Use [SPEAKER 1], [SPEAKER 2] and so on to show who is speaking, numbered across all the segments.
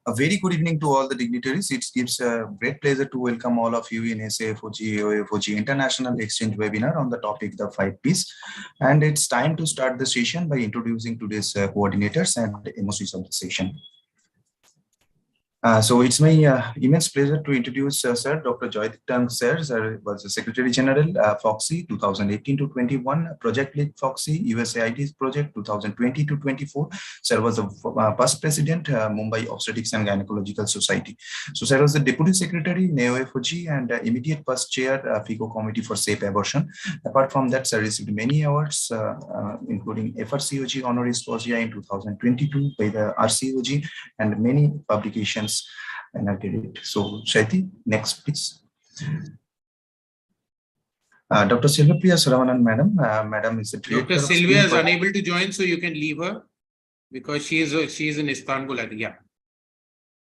[SPEAKER 1] A very good evening to all the dignitaries. It gives a great pleasure to welcome all of you in SAFOG OFOG International Exchange webinar on the topic the 5 Ps. And it's time to start the session by introducing today's coordinators and MOCs of the session. So it's my immense pleasure to introduce Sir Dr. Joyitang Sir. Sir was the Secretary General, FOXI 2018 to 21, Project Lead FOXI, USAID's project 2020 to 24. Sir was the past president, Mumbai Obstetrics and Gynecological Society. So Sir was the Deputy Secretary, NEOFOG, and immediate past chair, FICO Committee for Safe Abortion. Apart from that, Sir received many awards, including FRCOG Honoris Causa in 2022 by the RCOG and many publications. And I'll get it. So, Shaiti, next, please. Dr. Silvapriya Saravanan, madam. Madam is the
[SPEAKER 2] Dr. Sylvia is unable to join, so you can leave her because she is in Istanbul. Yeah.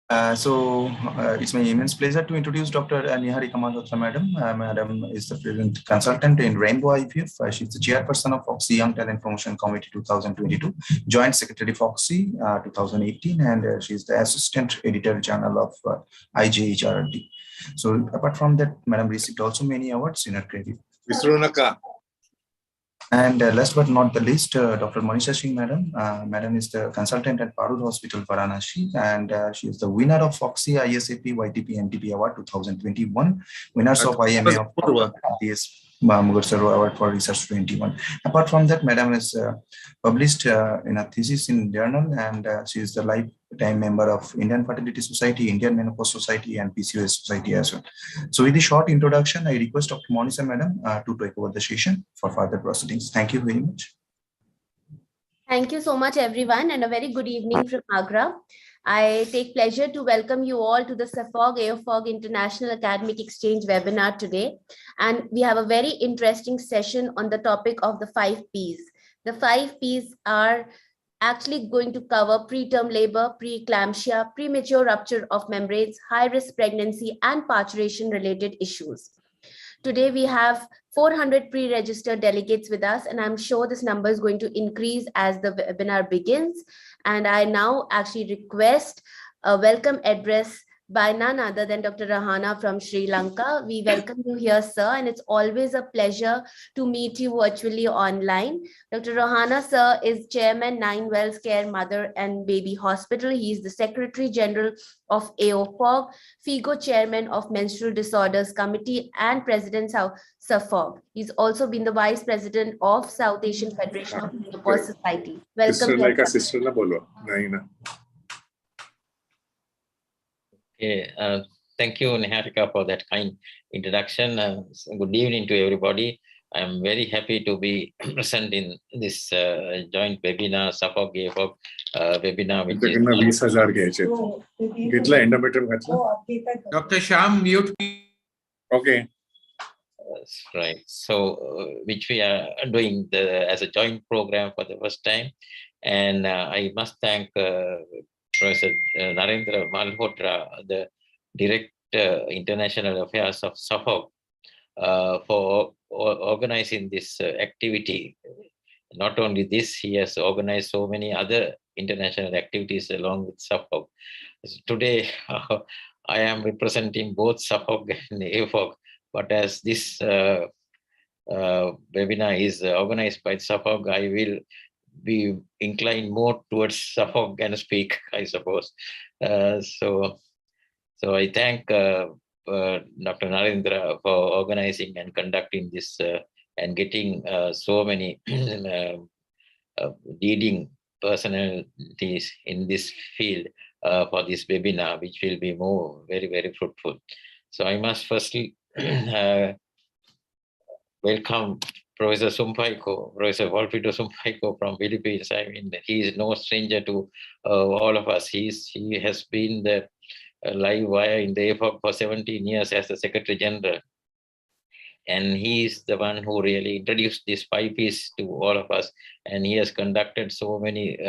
[SPEAKER 1] It's my immense pleasure to introduce Dr. Niharika Malhotra, madam. Madam is the frequent consultant in Rainbow IVF. She's the chairperson of FOXI Young Talent Promotion Committee 2022, Joint Secretary FOXI 2018, and she's the assistant editor journal of IJHRD. So apart from that, madam received also many awards in her career. And last but not the least, Dr. Manisha Singh, madam. Madam is the consultant at Parud Hospital, Varanasi, and she is the winner of FOXI ISAP YTP NTP Award 2021, winners of IMA of DS Mugursar Award for Research 21. Apart from that, madam is published in a thesis in journal, and she is the lifetime member of Indian Fertility Society, Indian Menopause Society, and PCOS Society as well. So with the short introduction, I request Dr. Monisha, madam, to take over the session for further proceedings. Thank you very much.
[SPEAKER 3] Thank you so much, everyone, and a very good evening from Agra. I take pleasure to welcome you all to the SAFOG AOFOG International Academic Exchange webinar today. And we have a very interesting session on the topic of the 5 Ps. The 5 Ps are actually going to cover preterm labor, preeclampsia, premature rupture of membranes, high-risk pregnancy, and parturition-related issues. Today, we have 400 pre-registered delegates with us, and I'm sure this number is going to increase as the webinar begins. And I now actually request a welcome address by none other than Dr. Rahana from Sri Lanka. We welcome you here, sir, and it's always a pleasure to meet you virtually online. Dr. Rahana, sir, is Chairman, Nine Wells Care Mother and Baby Hospital. He is the Secretary General of AOFOG, FIGO Chairman of Menstrual Disorders Committee, and President of SAFOG. He's also been the Vice President of South Asian Federation of Menopause Society. Welcome.
[SPEAKER 4] Okay, thank you, Niharika, for that kind introduction. Good evening to everybody. I'm very happy to be present in this joint webinar, SAFOG AOFOG webinar, which is
[SPEAKER 2] Dr. Sham, mute.
[SPEAKER 4] Okay. Right. So, which we are doing as a joint program for the first time. And I must thank Professor Narendra Malhotra, the Director International Affairs of SAFOG, for organizing this activity. Not only this, he has organized so many other international activities along with SAFOG. Today, I am representing both SAFOG and AOFOG, but as this webinar is organized by SAFOG, I will be inclined more towards SAFOG and speak, I suppose. So I thank Dr. Narendra for organizing and conducting this and getting so many leading personalities in this field for this webinar, which will be very, very fruitful. So I must firstly welcome Professor Sumpaiko, Professor Walfrido Sumpaiko from Philippines. I mean, he is no stranger to all of us. He has been the live wire in the AOFOG for 17 years as the Secretary General. And he is the one who really introduced this 5 Ps to all of us. And he has conducted so many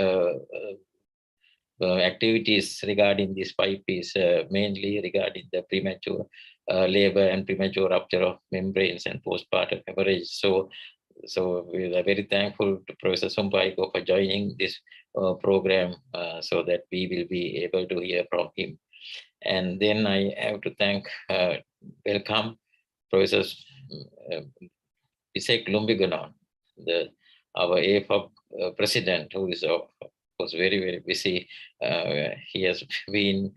[SPEAKER 4] activities regarding these 5 Ps, mainly regarding the premature labor and premature rupture of membranes and postpartum hemorrhage. So we are very thankful to Professor Sumpaiko for joining this program so that we will be able to hear from him. And then I have to welcome Professor Isaac Lumbiganon, our AFOG president, who is was very, very busy. He has been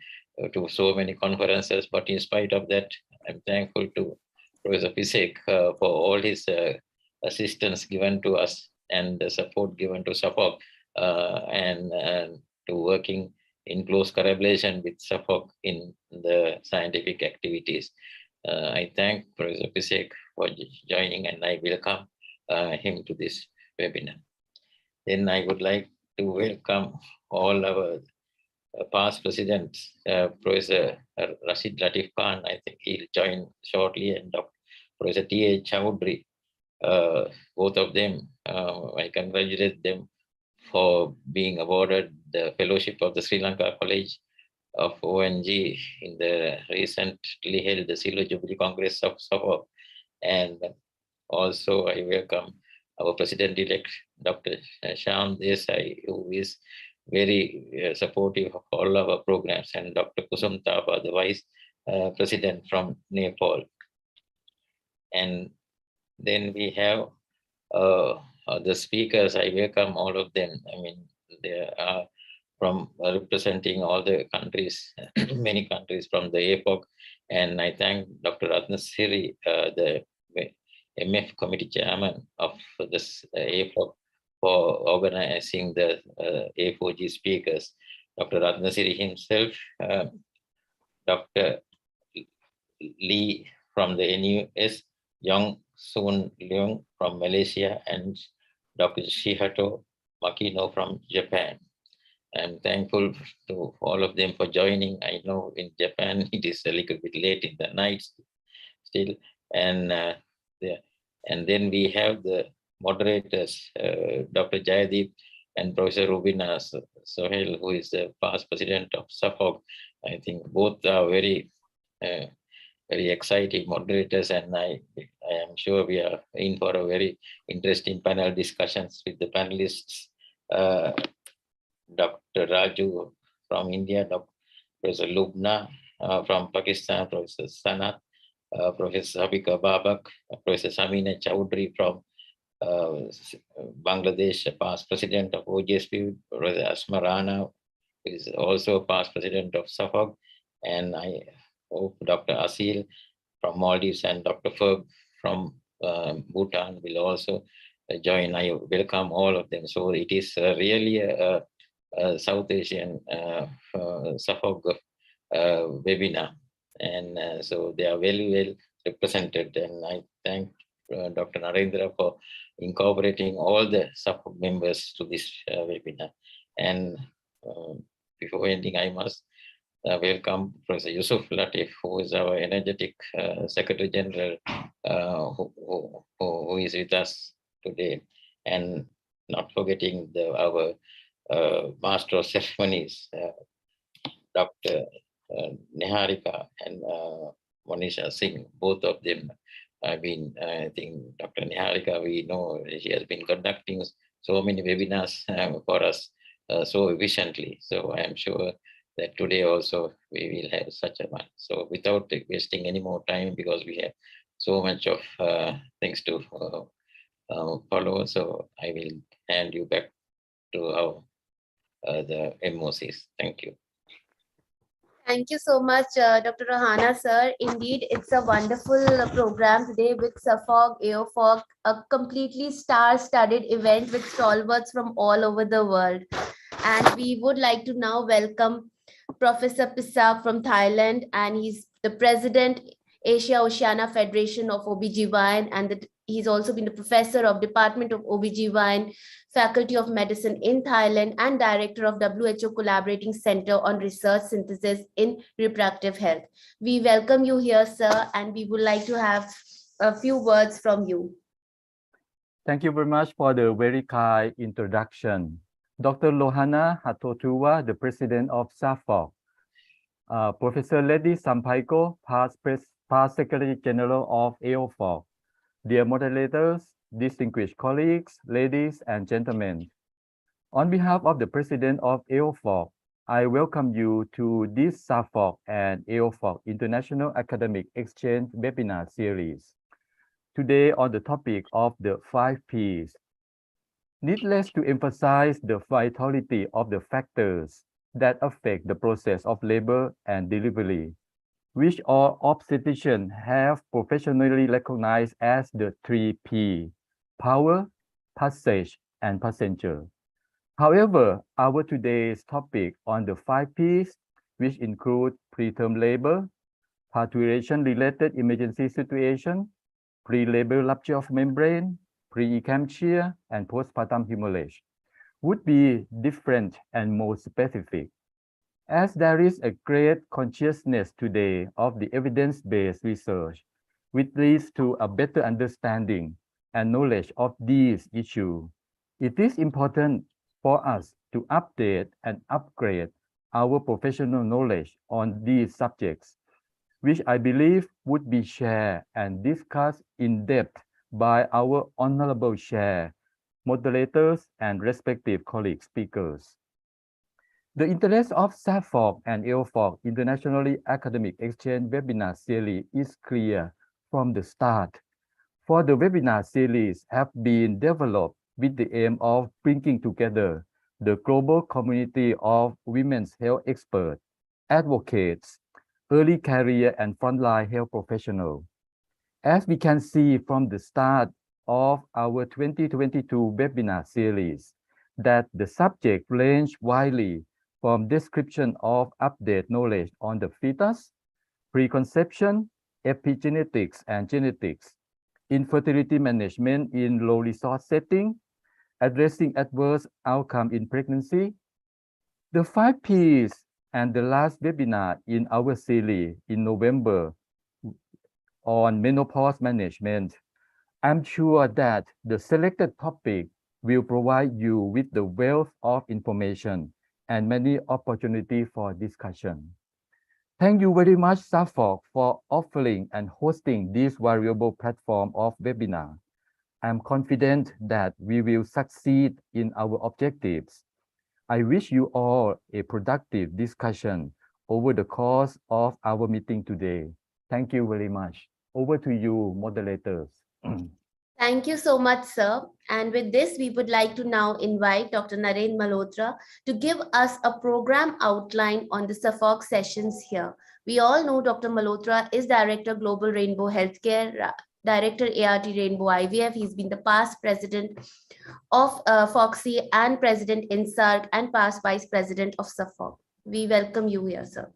[SPEAKER 4] to so many conferences, but in spite of that, I'm thankful to Professor Pisek for all his assistance given to us and the support given to SAFOG and to working in close collaboration with SAFOG in the scientific activities. I thank Professor Pisek for joining, and I welcome him to this webinar. Then I would like to welcome all our past presidents, Professor Rashid Latif Khan, I think he'll join shortly, and Dr. Professor T.A. Chowdhury. Both of them, I congratulate them for being awarded the fellowship of the Sri Lanka College of ONG in the recently held the Silver Jubilee Congress of SAFOG. And also I welcome our President-elect, Dr. Shyam Desai, who is very supportive of all our programs, and Dr. Kusum Thapa, the Vice President from Nepal. And then we have the speakers. I welcome all of them. I mean, they are from representing all the countries, many countries from the APOC. And I thank Dr. Ratnasiri, the MF committee chairman of this APOC, for organizing the A4G speakers. Dr. Ratnasiri himself, Dr. Lee from the NUS, Yong Soon Leung from Malaysia, and Dr. Shihato Makino from Japan. I'm thankful to all of them for joining. I know in Japan it is a little bit late in the night still. And then we have the moderators, Dr. Jayadeep and Professor Rubina Sohail, who is the past president of SAFOG. I think both are very exciting moderators, and I am sure we are in for a very interesting panel discussions with the panelists. Dr. Raju from India, Dr. Professor Lubna from Pakistan, Professor Sanat, Professor Habika Babak, Professor Samina Chowdhury from Bangladesh, past president of OGSP, Professor Asma Rana is also past president of SAFOG, and I hope Dr. Asil from Maldives and Dr. Ferg from Bhutan will also join. I welcome all of them. So it is really a South Asian SAFOG webinar, and so they are very well represented, and I thank Dr. Narendra for incorporating all the SAFOG members to this webinar. And before ending, I must welcome Professor Yusuf Latif, who is our energetic Secretary General, who is with us today, and not forgetting our Master of Ceremonies, Dr. Niharika and Monisha Singh. Both of them have been, I think Dr. Niharika, we know she has been conducting so many webinars for us so efficiently. So I am sure that today also we will have such a one. So without wasting any more time, because we have so much of things to follow, so I will hand you back to the MOCs. Thank you.
[SPEAKER 3] Thank you so much, Dr. Rohana, sir. Indeed, it's a wonderful program today with SAFOG, AOFOG, a completely star-studded event with stalwarts from all over the world. And we would like to now welcome Professor Pisak from Thailand, and he's the President, Asia Oceania Federation of OBGYN, and he's also been the Professor of Department of OBGYN, Faculty of Medicine in Thailand, and Director of WHO Collaborating Center on Research Synthesis in Reproductive Health. We welcome you here, sir, and we would like to have a few words from you.
[SPEAKER 5] Thank you very much for the very kind introduction. Dr. Lohana Hatotua, the President of SAFOG. Professor Ledi Sampaiko, past Secretary General of AOFOG. Dear moderators, distinguished colleagues, ladies and gentlemen, On behalf of the President of AOFOG, I welcome you to this SAFOG and AOFOG International Academic Exchange webinar series. Today on the topic of the 5 Ps. Needless to emphasize the vitality of the factors that affect the process of labor and delivery, which all obstetricians have professionally recognized as the 3 P: power, passage, and passenger. However, our today's topic on the 5 Ps, which include preterm labor, parturition-related emergency situation, pre-labor rupture of membrane, preeclampsia, and postpartum hemorrhage, would be different and more specific. As there is a great consciousness today of the evidence-based research, which leads to a better understanding and knowledge of these issues, it is important for us to update and upgrade our professional knowledge on these subjects, which I believe would be shared and discussed in depth by our honorable chair, moderators, and respective colleague speakers. The interest of SAFOG and AOFOG Internationally Academic Exchange webinar series is clear from the start. For the webinar series have been developed with the aim of bringing together the global community of women's health experts, advocates, early career and frontline health professionals. As we can see from the start of our 2022 webinar series, that the subject range widely from description of updated knowledge on the fetus, preconception, epigenetics and genetics, infertility management in low resource setting, addressing adverse outcome in pregnancy. The 5 Ps and the last webinar in our series in November on menopause management. I'm sure that the selected topic will provide you with the wealth of information and many opportunities for discussion. Thank you very much, SAFOG, for offering and hosting this valuable platform of webinar. I'm confident that we will succeed in our objectives. I wish you all a productive discussion over the course of our meeting today. Thank you very much. Over to you, moderators.
[SPEAKER 3] Thank you so much, sir. And with this, we would like to now invite Dr. Naren Malhotra to give us a program outline on the SAFOG sessions here. We all know Dr. Malhotra is Director Global Rainbow Healthcare, Director ART Rainbow IVF. He's been the past president of FOXY and President INSARC and past Vice President of SAFOG. We welcome you here, sir.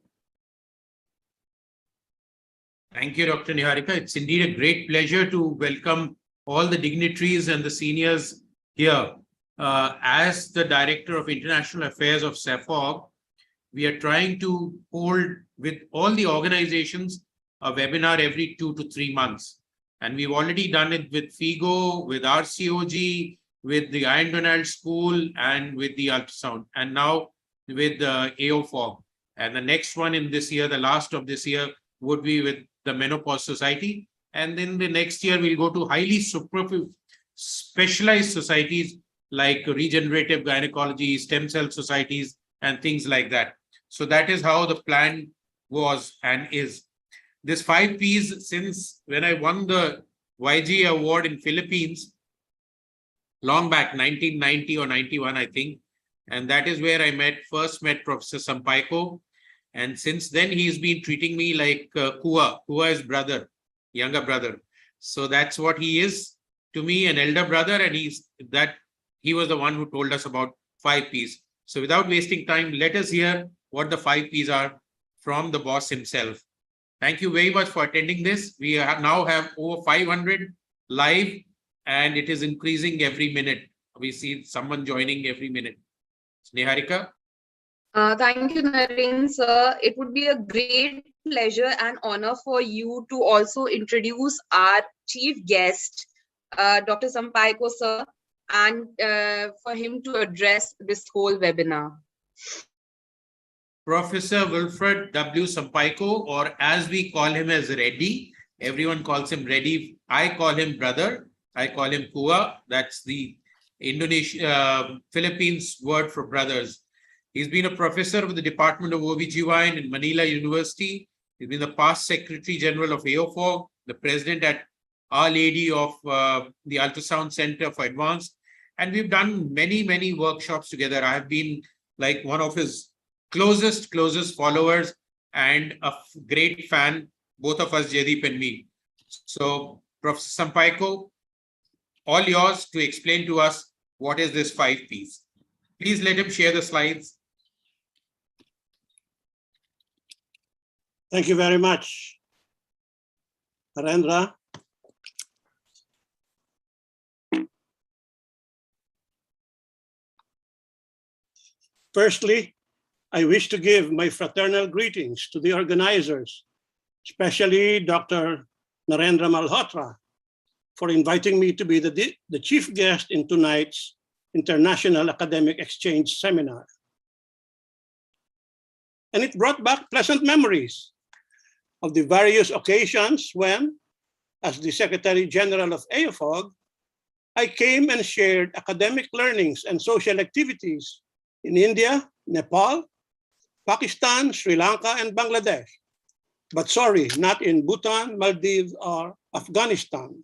[SPEAKER 2] Thank you, Dr. Niharika. It's indeed a great pleasure to welcome all the dignitaries and the seniors here. As the Director of International Affairs of SAFOG, we are trying to hold with all the organizations a webinar every 2 to 3 months. And we've already done it with FIGO, with RCOG, with the Antenatal School, and with the Ultrasound, and now with the AOFOG. And the next one in this year, the last of this year, would be with the Menopause Society. And then the next year, we'll go to highly specialized societies like regenerative gynecology, stem cell societies, and things like that. So that is how the plan was and is. This 5 Ps, since when I won the YG award in Philippines, long back, 1990 or 91, I think. And that is where I first met Professor Sampaiko. And since then, he's been treating me like Kua. Kua is brother, younger brother. So that's what he is to me, an elder brother. And he was the one who told us about 5 Ps. So without wasting time, let us hear what the 5 Ps are from the boss himself. Thank you very much for attending this. We now have over 500 live, and it is increasing every minute. We see someone joining every minute. Niharika.
[SPEAKER 6] Thank you, Naren, sir. It would be a great pleasure and honor for you to also introduce our chief guest, Dr. Sampaiko, sir, and for him to address this whole webinar.
[SPEAKER 2] Professor Wilfred W. Sampaiko, or as we call him as Reddy. Everyone calls him Reddy. I call him brother. I call him Kua. That's the Philippines word for brothers. He's been a professor of the Department of OBGYN in Manila University. He's been the past Secretary General of AOFOG, the president at Our Lady of the Ultrasound Center for Advanced. And we've done many, many workshops together. I have been like one of his closest followers and a great fan, both of us, Jaideep and me. So, Professor Sampaiko, all yours to explain to us what is this 5 Ps. Please let him share the slides.
[SPEAKER 7] Thank you very much, Narendra. Firstly, I wish to give my fraternal greetings to the organizers, especially Dr. Narendra Malhotra, for inviting me to be the chief guest in tonight's International Academic Exchange Seminar. And it brought back pleasant memories of the various occasions when, as the Secretary General of AOFOG, I came and shared academic learnings and social activities in India, Nepal, Pakistan, Sri Lanka, and Bangladesh. But sorry, not in Bhutan, Maldives, or Afghanistan.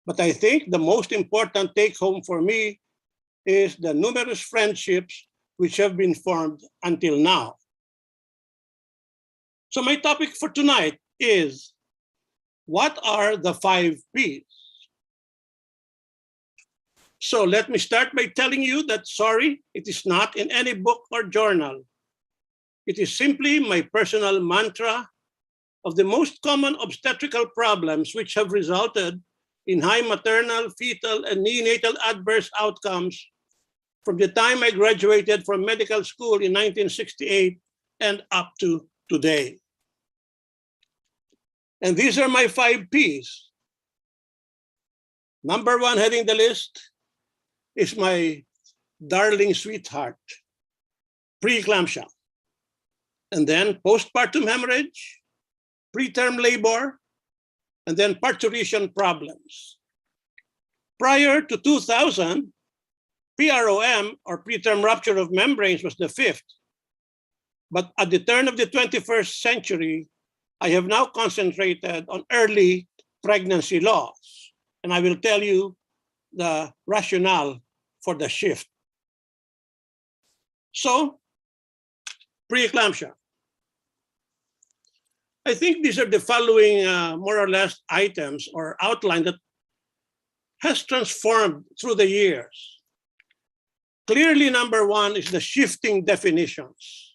[SPEAKER 7] But I think the most important take home for me is the numerous friendships which have been formed until now. So my topic for tonight is, what are the 5 Ps? So let me start by telling you that, sorry, it is not in any book or journal. It is simply my personal mantra of the most common obstetrical problems which have resulted in high maternal, fetal, and neonatal adverse outcomes from the time I graduated from medical school in 1968 and up to today. And these are my 5 Ps. Number 1 heading the list is my darling sweetheart, preeclampsia, and then postpartum hemorrhage, preterm labor, and then parturition problems. Prior to 2000, PROM, or preterm rupture of membranes, was the 5th. But at the turn of the 21st century, I have now concentrated on early pregnancy loss, and I will tell you the rationale for the shift. So, preeclampsia. I think these are the following more or less items or outline that has transformed through the years. Clearly, number 1 is the shifting definitions.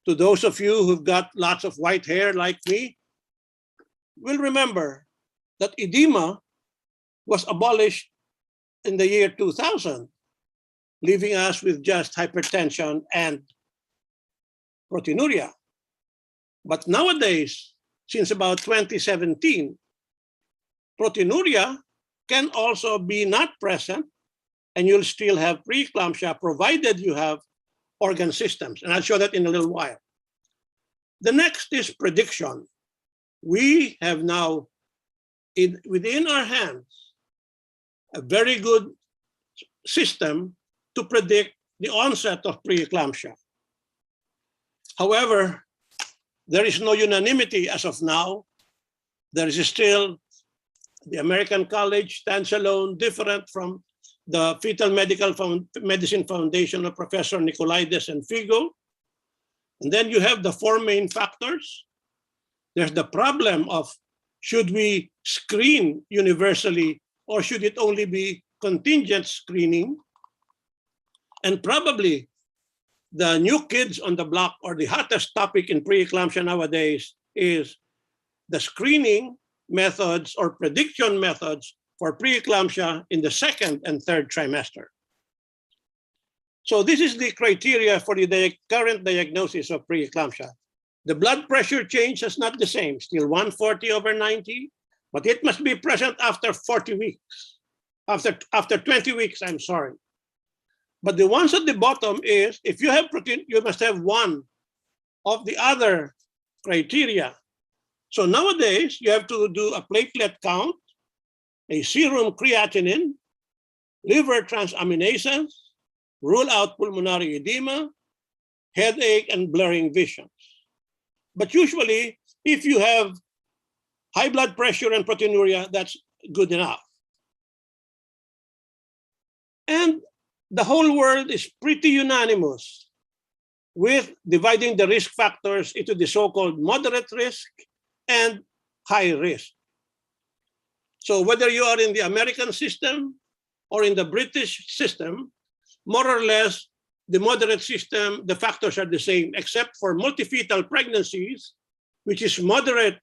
[SPEAKER 7] To those of you who've got lots of white hair like me, will remember that edema was abolished in the year 2000, leaving us with just hypertension and proteinuria. But nowadays, since about 2017, proteinuria can also be not present, and you'll still have preeclampsia provided you have organ systems. And I'll show that in a little while. The next is prediction. We have now within our hands a very good system to predict the onset of preeclampsia. However, there is no unanimity as of now. There is still, the American College stands alone, different from the Fetal Medicine Foundation of Professor Nicolaides and Figo. And then you have the 4 main factors. There's the problem of, should we screen universally or should it only be contingent screening? And probably the new kids on the block, or the hottest topic in preeclampsia nowadays, is the screening methods or prediction methods for preeclampsia in the 2nd and 3rd trimester. So this is the criteria for the current diagnosis of preeclampsia. The blood pressure change is not the same, still 140/90, but it must be present after 40 weeks. After 20 weeks, I'm sorry. But the ones at the bottom is, if you have protein, you must have one of the other criteria. So nowadays, you have to do a platelet count, a serum creatinine, liver transaminases, rule out pulmonary edema, headache, and blurring visions. But usually, if you have high blood pressure and proteinuria, that's good enough. And the whole world is pretty unanimous with dividing the risk factors into the so-called moderate risk and high risk. So whether you are in the American system or in the British system, more or less, the moderate system, the factors are the same, except for multifetal pregnancies, which is moderate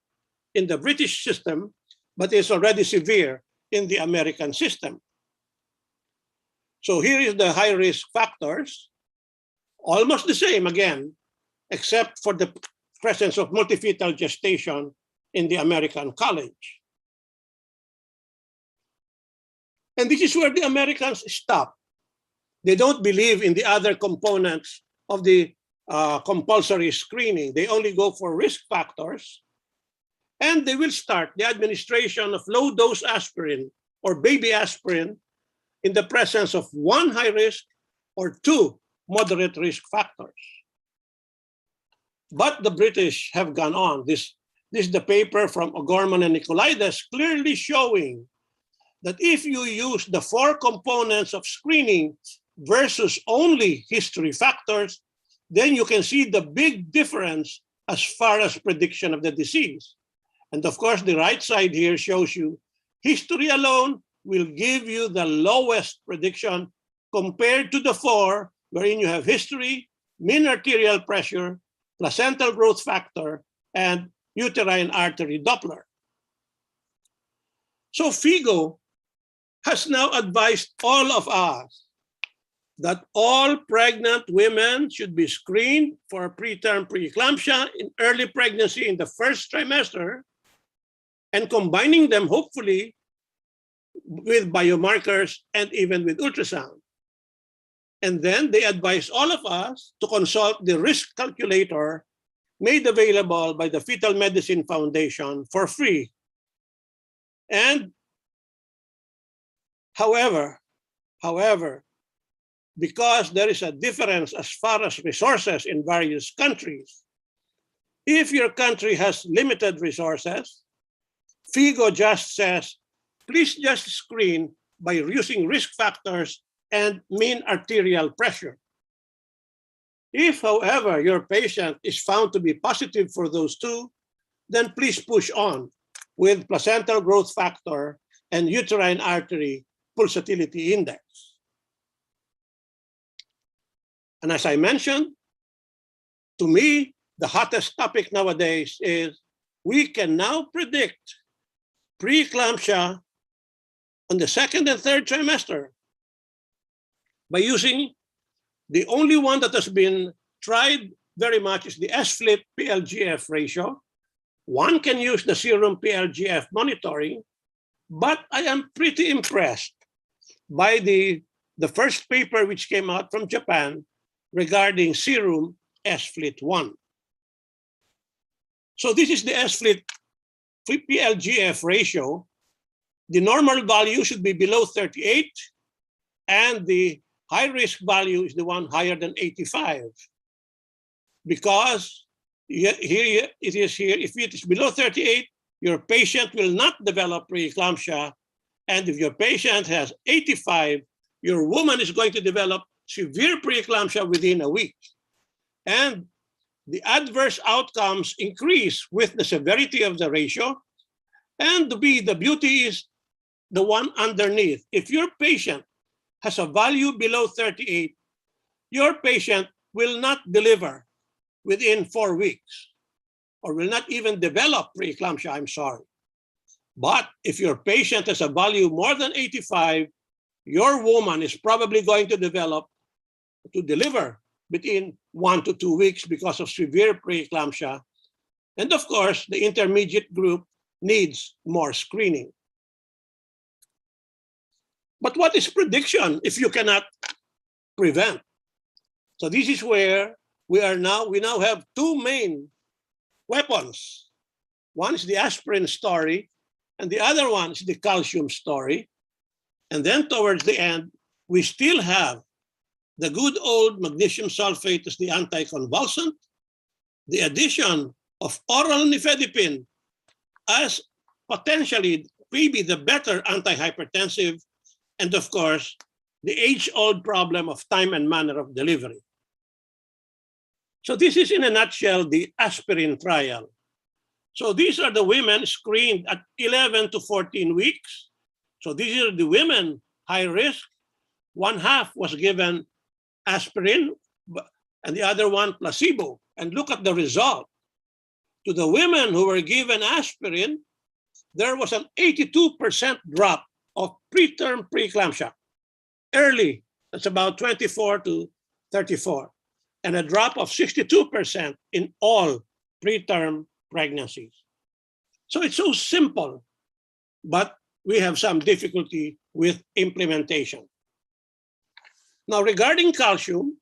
[SPEAKER 7] in the British system, but is already severe in the American system. So here is the high risk factors, almost the same again, except for the presence of multifetal gestation in the American college. And this is where the Americans stop. They don't believe in the other components of the compulsory screening. They only go for risk factors. And they will start the administration of low-dose aspirin or baby aspirin in the presence of 1 high risk or 2 moderate risk factors. But the British have gone on. This is the paper from O'Gorman and Nicolaides clearly showing that if you use the 4 components of screening versus only history factors, then you can see the big difference as far as prediction of the disease. And of course, the right side here shows you history alone will give you the lowest prediction compared to the 4, wherein you have history, mean arterial pressure, placental growth factor, and uterine artery Doppler. So FIGO has now advised all of us that all pregnant women should be screened for preterm preeclampsia in early pregnancy in the first trimester, and combining them hopefully with biomarkers and even with ultrasound. And then they advise all of us to consult the risk calculator made available by the Fetal Medicine Foundation for free. And however, because there is a difference as far as resources in various countries, if your country has limited resources, FIGO just says, please just screen by using risk factors and mean arterial pressure. If, however, your patient is found to be positive for those 2, then please push on with placental growth factor and uterine artery pulsatility index. And as I mentioned, to me, the hottest topic nowadays is we can now predict preeclampsia on the 2nd and 3rd trimester by using the only one that has been tried very much is the SFLIT-PLGF ratio. One can use the serum PLGF monitoring, but I am pretty impressed by the first paper which came out from Japan regarding serum SFLIT-1. So this is the SFLIT-PLGF ratio. The normal value should be below 38, and the high-risk value is the one higher than 85. Because here it is here, if it is below 38, your patient will not develop preeclampsia. And if your patient has 85, your woman is going to develop severe preeclampsia within a week. And the adverse outcomes increase with the severity of the ratio. And the beauty is the one underneath. If your patient has a value below 38, your patient will not deliver within 4 weeks, or will not even develop preeclampsia, I'm sorry. But if your patient has a value more than 85, your woman is probably going to deliver between 1 to 2 weeks because of severe preeclampsia. And of course, the intermediate group needs more screening. But what is prediction if you cannot prevent? So this is where we now have 2 main weapons. One is the aspirin story, and the other one is the calcium story. And then towards the end, we still have the good old magnesium sulfate as the anticonvulsant, the addition of oral nifedipine as potentially maybe the better antihypertensive, and of course, the age-old problem of time and manner of delivery. So this is in a nutshell the Aspirin Trial. So these are the women screened at 11 to 14 weeks. So these are the women high risk. One half was given aspirin and the other one placebo. And look at the result. To the women who were given aspirin, there was an 82% drop of preterm preeclampsia. Early, that's about 24 to 34, and a drop of 62% in all preterm pregnancies. So it's so simple, but we have some difficulty with implementation. Now, regarding calcium,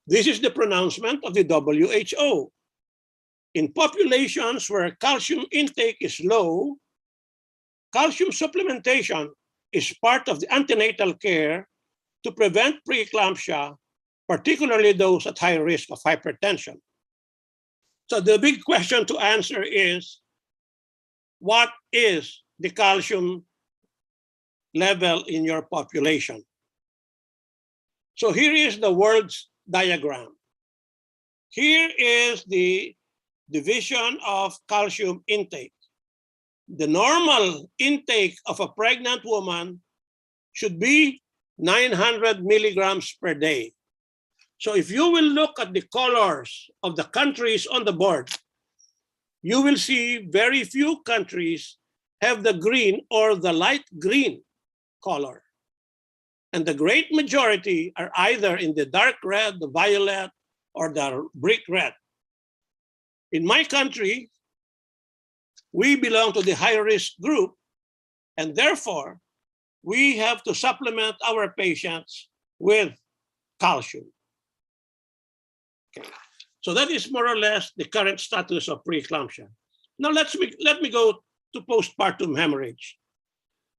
[SPEAKER 7] this is the pronouncement of the WHO. In populations where calcium intake is low, calcium supplementation is part of the antenatal care to prevent preeclampsia, particularly those at high risk of hypertension. So the big question to answer is, what is the calcium level in your population? So here is the world's diagram. Here is the division of calcium intake. The normal intake of a pregnant woman should be 900 milligrams per day. So if you will look at the colors of the countries on the board, you will see very few countries have the green or the light green color. And the great majority are either in the dark red, the violet, or the brick red. In my country, we belong to the high-risk group, and therefore, we have to supplement our patients with calcium. Okay. So that is more or less the current status of preeclampsia. Now let me go to postpartum hemorrhage.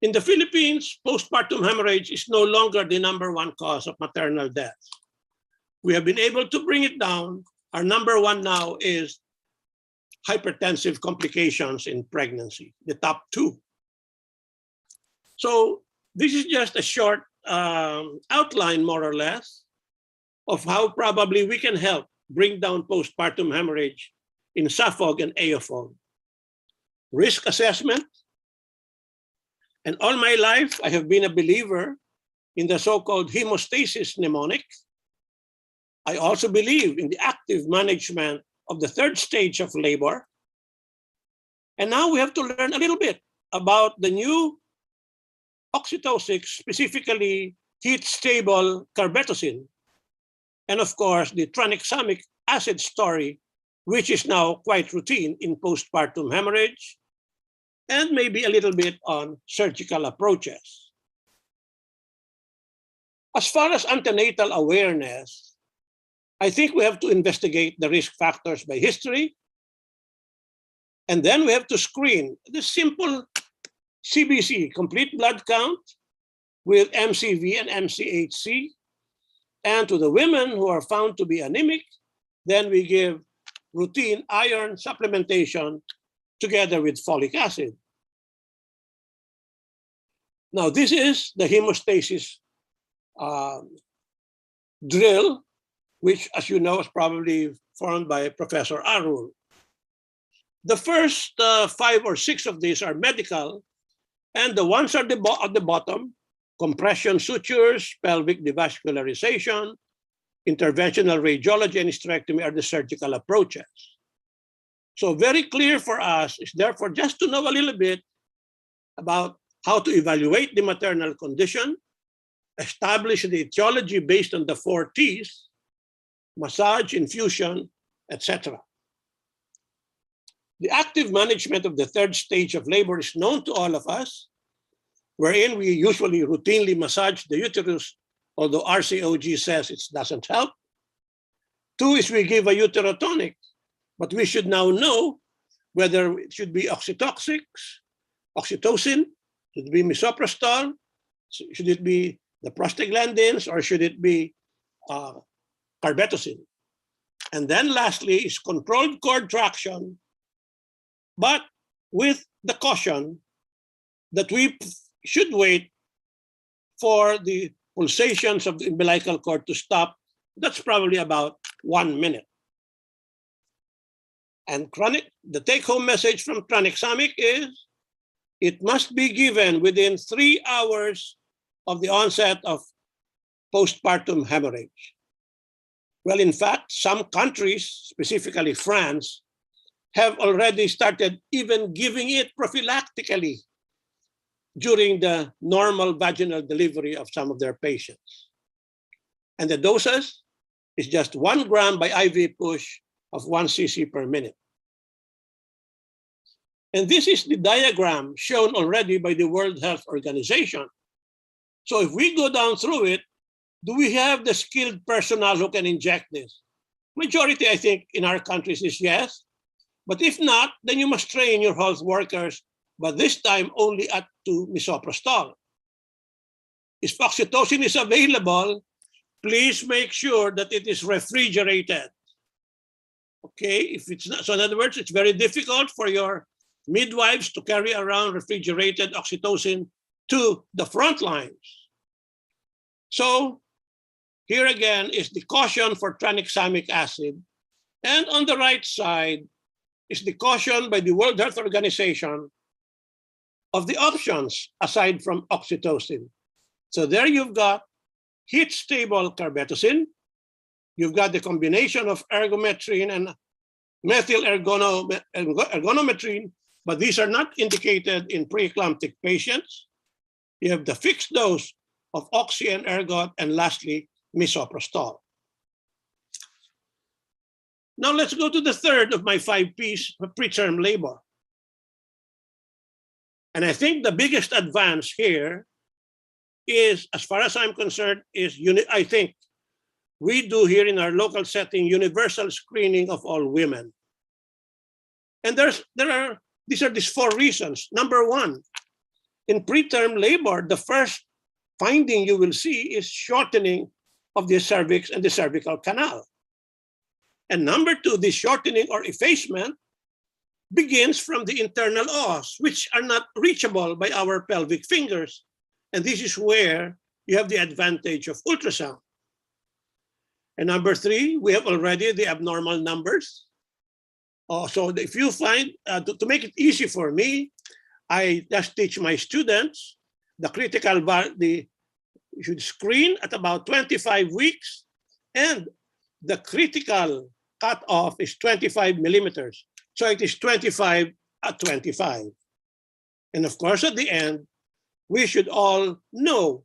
[SPEAKER 7] In the Philippines, postpartum hemorrhage is no longer the #1 cause of maternal death. We have been able to bring it down. Our #1 now is hypertensive complications in pregnancy, the top 2. So this is just a short outline, more or less, of how probably we can help bring down postpartum hemorrhage in SAFOG and AOFOG. Risk assessment. And all my life, I have been a believer in the so-called hemostasis mnemonic. I also believe in the active management of the 3rd stage of labor. And now we have to learn a little bit about the new oxytocic, specifically heat-stable carbetocin, and of course, the tranexamic acid story, which is now quite routine in postpartum hemorrhage, and maybe a little bit on surgical approaches. As far as antenatal awareness, I think we have to investigate the risk factors by history, and then we have to screen the simple CBC, complete blood count, with MCV and MCHC. And to the women who are found to be anemic, then we give routine iron supplementation together with folic acid. Now, this is the hemostasis drill, which, as you know, is probably formed by Professor Arul. The first 5 or 6 of these are medical, and the ones at the bottom, compression sutures, pelvic devascularization, interventional radiology, and hysterectomy are the surgical approaches. So very clear for us is therefore just to know a little bit about how to evaluate the maternal condition, establish the etiology based on the 4 T's, massage, infusion, etc. The active management of the 3rd stage of labor is known to all of us, wherein we usually routinely massage the uterus, although RCOG says it doesn't help. 2 is we give a uterotonic, but we should now know whether it should be oxytocin, should be misoprostol, Should it be the prostaglandins or should it be carbetocin? And then lastly is controlled cord traction, but with the caution that we should wait for the pulsations of the umbilical cord to stop. That's probably about 1 minute. And the take-home message from tranexamic is it must be given within 3 hours of the onset of postpartum hemorrhage. Well, in fact, some countries, specifically France, have already started even giving it prophylactically during the normal vaginal delivery of some of their patients. And the doses is just 1 gram by IV push of 1 cc per minute. And this is the diagram shown already by the World Health Organization. So if we go down through it, do we have the skilled personnel who can inject this? Majority, I think, in our countries is yes. But if not, then you must train your health workers, but this time only up to misoprostol. If oxytocin is available, please make sure that it is refrigerated. Okay, if it's not, so in other words, it's very difficult for your midwives to carry around refrigerated oxytocin to the front lines. So here again is the caution for tranexamic acid. And on the right side is the caution by the World Health Organization of the options aside from oxytocin. So there you've got heat-stable carbetocin. You've got the combination of ergometrine and methyl ergonometrine, but these are not indicated in preeclamptic patients. You have the fixed dose of oxy and ergot, and lastly, misoprostol. Now let's go to the third of my 5 Ps, preterm labor. And I think the biggest advance here is, as far as I'm concerned, is I think we do here in our local setting universal screening of all women. And these are these 4 reasons. Number 1, in preterm labor, the first finding you will see is shortening of the cervix and the cervical canal. And number 2, the shortening or effacement begins from the internal os, which are not reachable by our pelvic fingers. And this is where you have the advantage of ultrasound. And number 3, we have already the abnormal numbers. So if you find, to make it easy for me, I just teach my students the critical, you should screen at about 25 weeks, and the critical cutoff is 25 millimeters. So it is 25 at 25. And of course, at the end, we should all know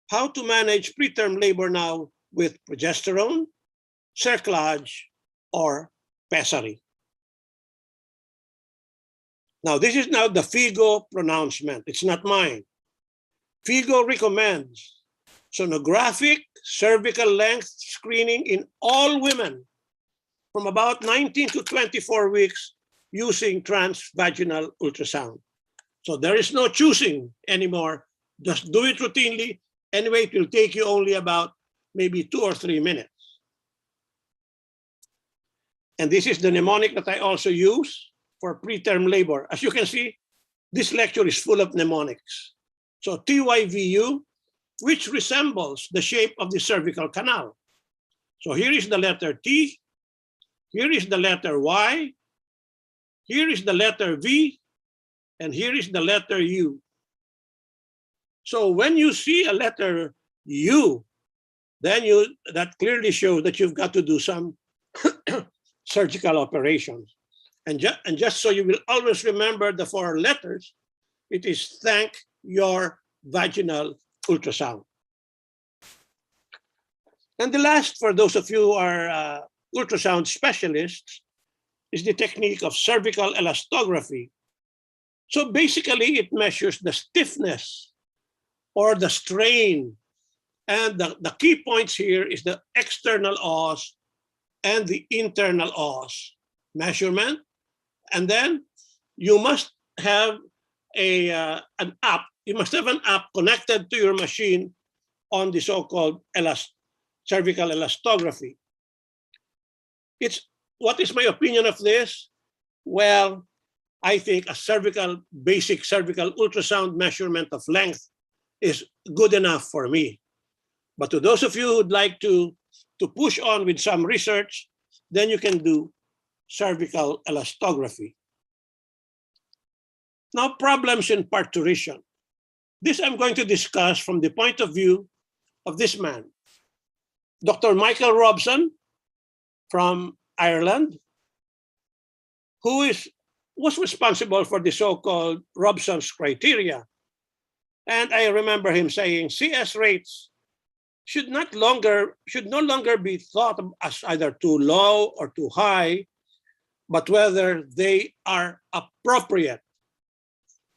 [SPEAKER 7] how to manage preterm labor now with progesterone, cerclage, or pessary. Now, this is now the FIGO pronouncement. It's not mine. FIGO recommends sonographic cervical length screening in all women from about 19 to 24 weeks using transvaginal ultrasound. So there is no choosing anymore. Just do it routinely. Anyway, it will take you only about maybe 2 or 3 minutes. And this is the mnemonic that I also use for preterm labor. As you can see, this lecture is full of mnemonics. So TYVU, which resembles the shape of the cervical canal. So here is the letter T, here is the letter Y, here is the letter V, and here is the letter U. So when you see a letter U, then that clearly shows that you've got to do some surgical operations. And just so you will always remember the 4 letters, it is thank your vaginal ultrasound. And the last, for those of you who are ultrasound specialists, is the technique of cervical elastography. So basically, it measures the stiffness or the strain. And the key points here is the external os and the internal os measurement. And then you must have an app you must have an app connected to your machine on the so-called cervical elastography. What is my opinion of this? Well, I think a basic cervical ultrasound measurement of length is good enough for me. But to those of you who'd like to push on with some research, then you can do cervical elastography. Now, problems in parturition. This I'm going to discuss from the point of view of this man, Dr. Michael Robson from Ireland, who was responsible for the so-called Robson's criteria. And I remember him saying CS rates should no longer be thought of as either too low or too high, but whether they are appropriate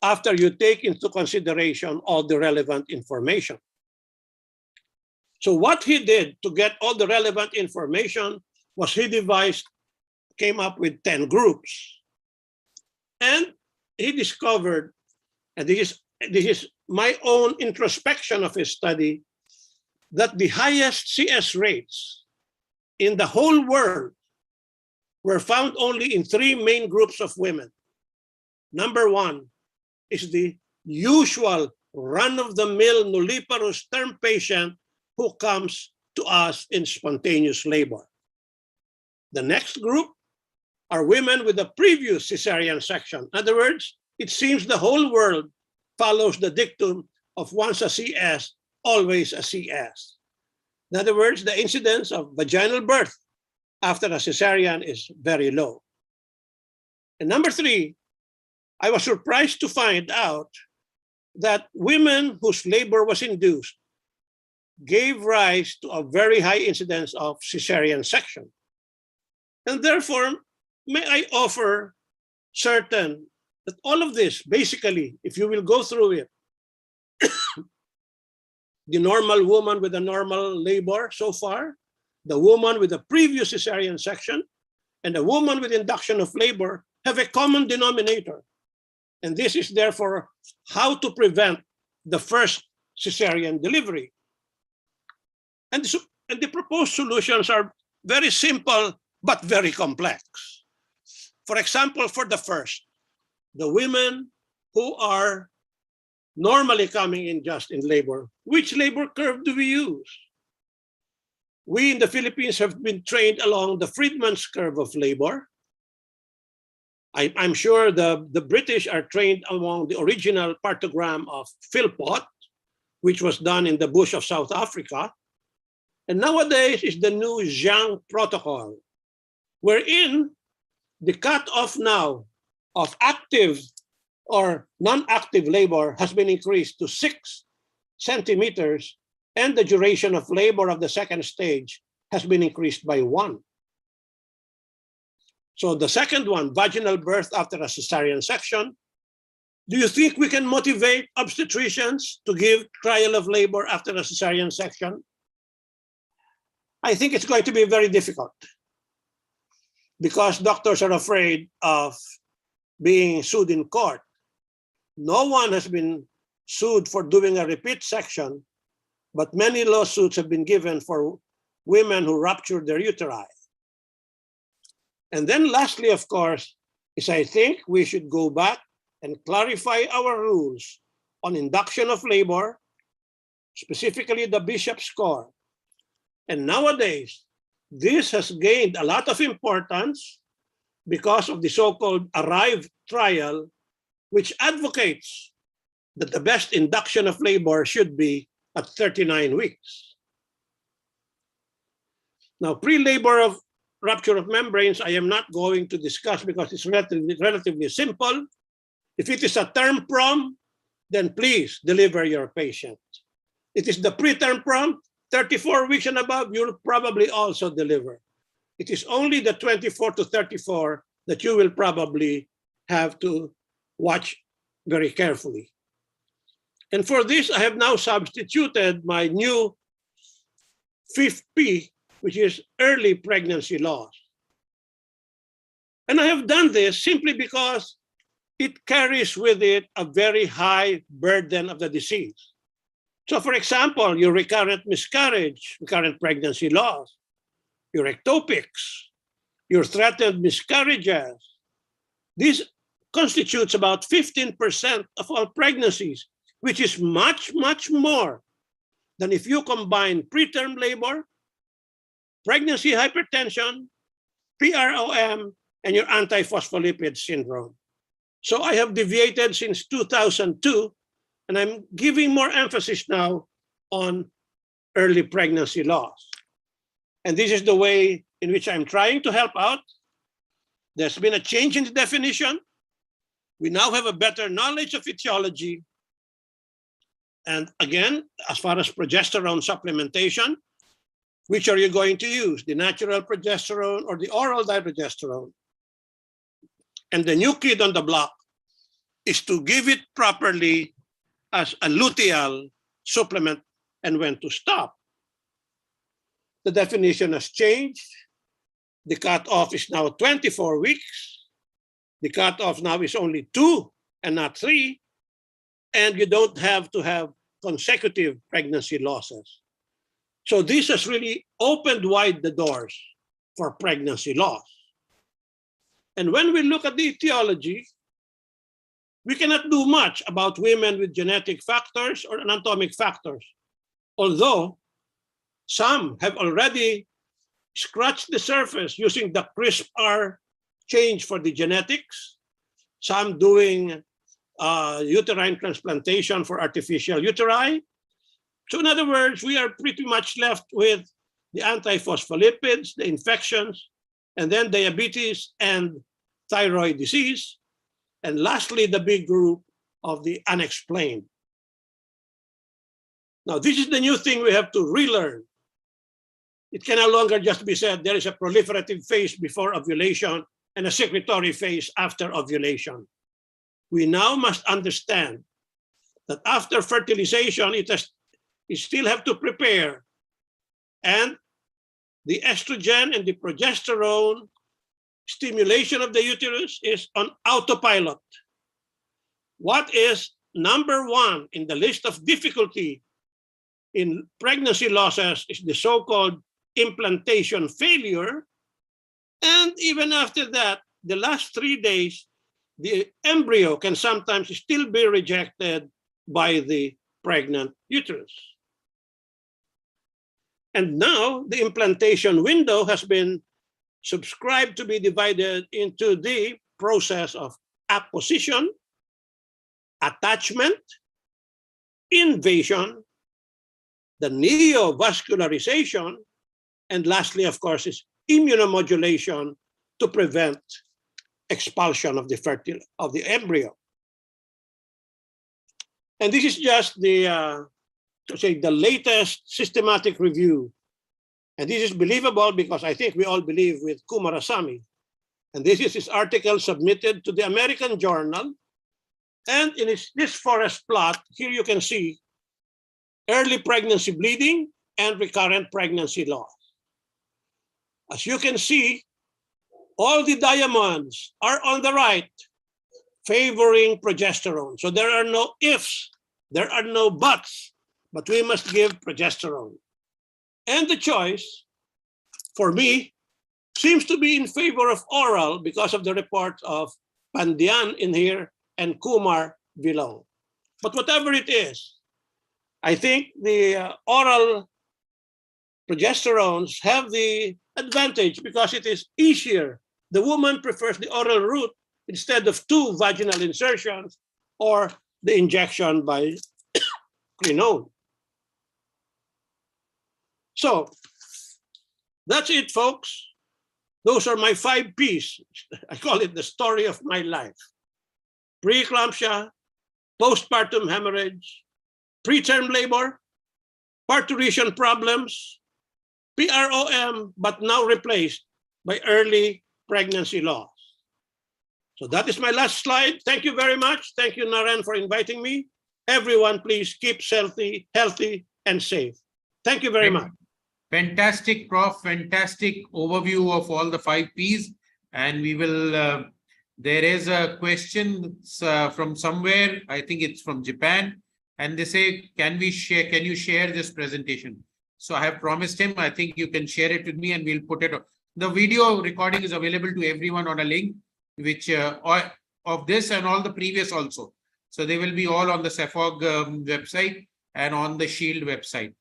[SPEAKER 7] after you take into consideration all the relevant information. So what he did to get all the relevant information was he came up with 10 groups. And he discovered, and this is my own introspection of his study, that the highest CS rates in the whole world were found only in 3 main groups of women. Number 1 is the usual run-of-the-mill nulliparous term patient who comes to us in spontaneous labor. The next group are women with a previous cesarean section. In other words, it seems the whole world follows the dictum of once a CS, always a CS. In other words, the incidence of vaginal birth after a cesarean is very low. And number 3, I was surprised to find out that women whose labor was induced gave rise to a very high incidence of cesarean section. And therefore, may I offer that all of this, basically, if you will go through it, the normal woman with a normal labor so far, the woman with a previous cesarean section, and the woman with induction of labor have a common denominator. And this is therefore how to prevent the first cesarean delivery. And the proposed solutions are very simple, but very complex. For example, for the first, the women who are normally coming in just in labor, which labor curve do we use? We in the Philippines have been trained along the Friedman's curve of labor. I'm sure the British are trained along the original partogram of Philpott, which was done in the bush of South Africa. And nowadays is the new Zhang protocol, wherein the cutoff now of active or non-active labor has been increased to 6 centimeters, and the duration of labor of the second stage has been increased by 1. So the second one, vaginal birth after a cesarean section. Do you think we can motivate obstetricians to give trial of labor after a cesarean section? I think it's going to be very difficult because doctors are afraid of being sued in court. No one has been sued for doing a repeat section, but many lawsuits have been given for women who ruptured their uteri. And then lastly, of course, is I think we should go back and clarify our rules on induction of labor, specifically the Bishop score. And nowadays, this has gained a lot of importance because of the so-called ARRIVE trial, which advocates that the best induction of labor should be at 39 weeks. Now, pre-labor of rupture of membranes, I am not going to discuss because it's relatively simple. If it is a term prom, then please deliver your patient. It is the preterm prom, 34 weeks and above, you'll probably also deliver. It is only the 24 to 34 that you will probably have to watch very carefully. And for this, I have now substituted my new 5th P, which is early pregnancy loss. And I have done this simply because it carries with it a very high burden of the disease. So for example, your recurrent miscarriage, recurrent pregnancy loss, your ectopics, your threatened miscarriages, this constitutes about 15% of all pregnancies, which is much, much more than if you combine preterm labor, pregnancy hypertension, PROM, and your antiphospholipid syndrome. So I have deviated since 2002, and I'm giving more emphasis now on early pregnancy loss. And this is the way in which I'm trying to help out. There's been a change in the definition. We now have a better knowledge of etiology. And again, as far as progesterone supplementation, which are you going to use, the natural progesterone or the oral diprogesterone? And the new kid on the block is to give it properly as a luteal supplement and when to stop. The definition has changed. The cutoff is now 24 weeks. The cutoff now is only 2 and not 3. And you don't have to have consecutive pregnancy losses. So this has really opened wide the doors for pregnancy loss. And when we look at the etiology, we cannot do much about women with genetic factors or anatomic factors, although some have already scratched the surface using the CRISPR change for the genetics, some doing uterine transplantation for artificial uteri. So in other words, we are pretty much left with the antiphospholipids, the infections, and then diabetes and thyroid disease. And lastly, the big group of the unexplained. Now, this is the new thing we have to relearn. It can no longer just be said there is a proliferative phase before ovulation and a secretory phase after ovulation. We now must understand that after fertilization, you still have to prepare. And the estrogen and the progesterone stimulation of the uterus is on autopilot. What is number one in the list of difficulty in pregnancy losses is the so-called implantation failure. And even after that, the last 3 days, the embryo can sometimes still be rejected by the pregnant uterus. And now the implantation window has been subscribed to be divided into the process of apposition, attachment, invasion, the neovascularization, and lastly, of course, is immunomodulation to prevent expulsion of the embryo. And this is just the latest systematic review. And this is believable because I think we all believe with Kumarasamy. And this is his article submitted to the American Journal. And in this forest plot, here you can see early pregnancy bleeding and recurrent pregnancy loss. As you can see, all the diamonds are on the right, favoring progesterone. So there are no ifs, there are no buts, but we must give progesterone. And the choice, for me, seems to be in favor of oral because of the report of Pandian in here and Kumar below. But whatever it is, I think the oral progesterones have the advantage because it is easier. The woman prefers the oral route instead of 2 vaginal insertions or the injection by crinone. So that's it, folks. Those are my 5 Ps. I call it the story of my life. Preeclampsia, postpartum hemorrhage, preterm labor, parturition problems, PROM, but now replaced by early pregnancy loss. So that is my last slide. Thank you very much. Thank you, Naren, for inviting me. Everyone, please keep healthy, and safe. Thank you very much.
[SPEAKER 2] Fantastic, Prof. Fantastic overview of all the 5 Ps. And we will there is a question from somewhere, I think it's from Japan, and they say, can you share this presentation? So I have promised him, I think you can share it with me and we'll put it. The video recording is available to everyone on a link, which of this and all the previous also. So they will be all on the CEPHOG website and on the SHIELD website.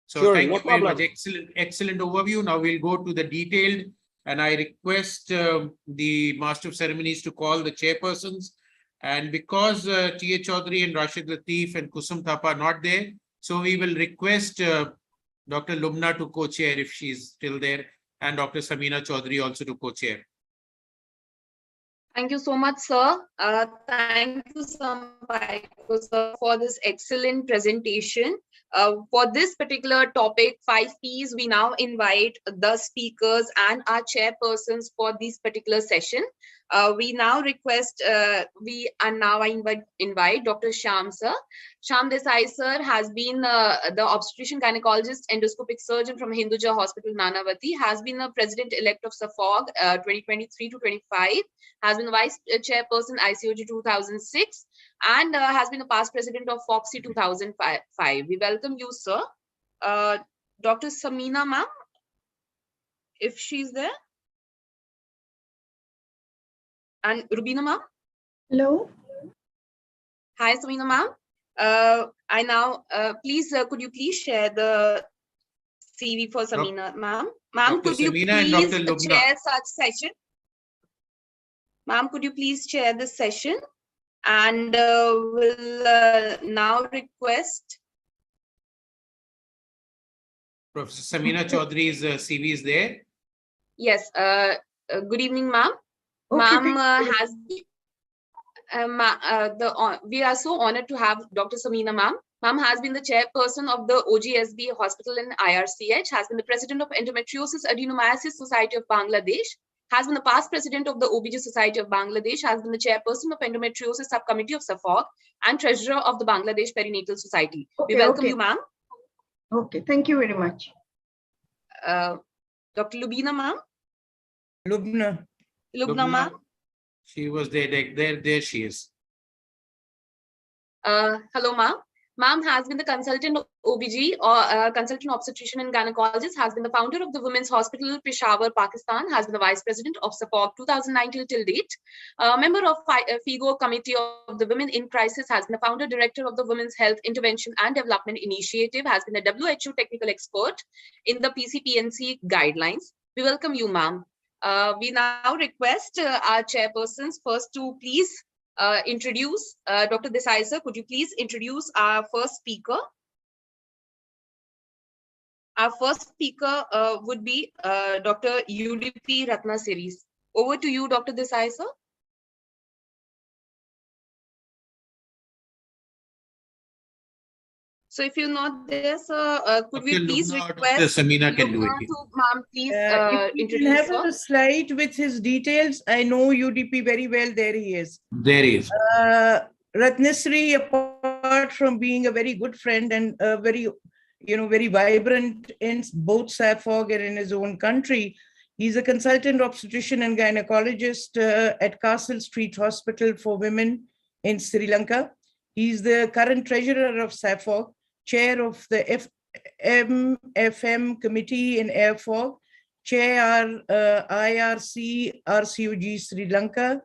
[SPEAKER 2] So
[SPEAKER 7] Sure,
[SPEAKER 2] thank
[SPEAKER 7] no
[SPEAKER 2] you very much.
[SPEAKER 7] problem.
[SPEAKER 2] Excellent overview. Now we'll go to the detailed, and I request the Master of Ceremonies to call the chairpersons. And because T.A. Chaudhary and Rashid Latif and Kusum Thapa are not there, so we will request Dr. Lubna to co-chair if she's still there, and Dr. Samina Chaudhary also to co-chair.
[SPEAKER 6] Thank you so much, sir. Thank you, Sampaiko, sir, for this excellent presentation. For this particular topic, 5 Ps, we now invite the speakers and our chairpersons for this particular session. We now request, I invite Dr. Shyam, sir. Shyam Desai, sir, has been the obstetrician gynecologist endoscopic surgeon from Hinduja Hospital, Nanavati, has been the president-elect of SAFOG 2023 to 25, has been the vice chairperson ICOG 2006, and has been the past president of FOXI 2005. We welcome you, sir. Dr. Samina, ma'am, if she's there. And Rubina, ma'am.
[SPEAKER 8] Hello.
[SPEAKER 6] Hi, Samina, ma'am. I now, please, could you please share the CV for Samina, ma'am? Ma'am, could you please chair such session? Ma'am, could you please chair this session? And will now request
[SPEAKER 2] Professor Samina Chaudhary's CV is there.
[SPEAKER 6] Yes. Good evening, ma'am.
[SPEAKER 8] Okay,
[SPEAKER 6] Ma'am we are so honored to have Dr. Samina, ma'am. Ma'am has been the chairperson of the OGSB Hospital in IRCH, has been the president of Endometriosis Adenomyosis Society of Bangladesh, has been the past president of the OBG Society of Bangladesh, has been the chairperson of Endometriosis Subcommittee of SAFOG, and treasurer of the Bangladesh Perinatal Society.
[SPEAKER 8] Okay,
[SPEAKER 6] we welcome you, ma'am.
[SPEAKER 8] Okay, thank you very much.
[SPEAKER 6] Dr. Lubina, ma'am.
[SPEAKER 8] Lubna,
[SPEAKER 6] ma'am.
[SPEAKER 2] She was there. There she is.
[SPEAKER 6] Hello, ma'am. Ma'am has been the consultant OBG or consultant obstetrician and gynecologist, has been the founder of the Women's Hospital, Peshawar, Pakistan, has been the vice president of SAFOG 2019 till date, member of FIGO Committee of the Women in Crisis, has been the founder director of the Women's Health Intervention and Development Initiative, has been a WHO technical expert in the PCPNC guidelines. We welcome you, ma'am. We now request our chairpersons first to please introduce Dr. Desai, sir. Could you please introduce our first speaker? Our first speaker would be Dr. UDP Ratna Series. Over to you, Dr. Desai, sir. So if you're not there, sir, could we please request
[SPEAKER 2] Samina can do it.
[SPEAKER 6] Ma'am, please introduce.
[SPEAKER 8] You have a slide with his details. I know UDP very well. There he is.
[SPEAKER 2] There he is.
[SPEAKER 8] Ratnasri, apart from being a very good friend and very vibrant in both SAFOG and in his own country, he's a consultant obstetrician and gynecologist at Castle Street Hospital for Women in Sri Lanka. He's the current treasurer of SAFOG, chair of the MFM committee in AirFog, chair IRC RCOG Sri Lanka,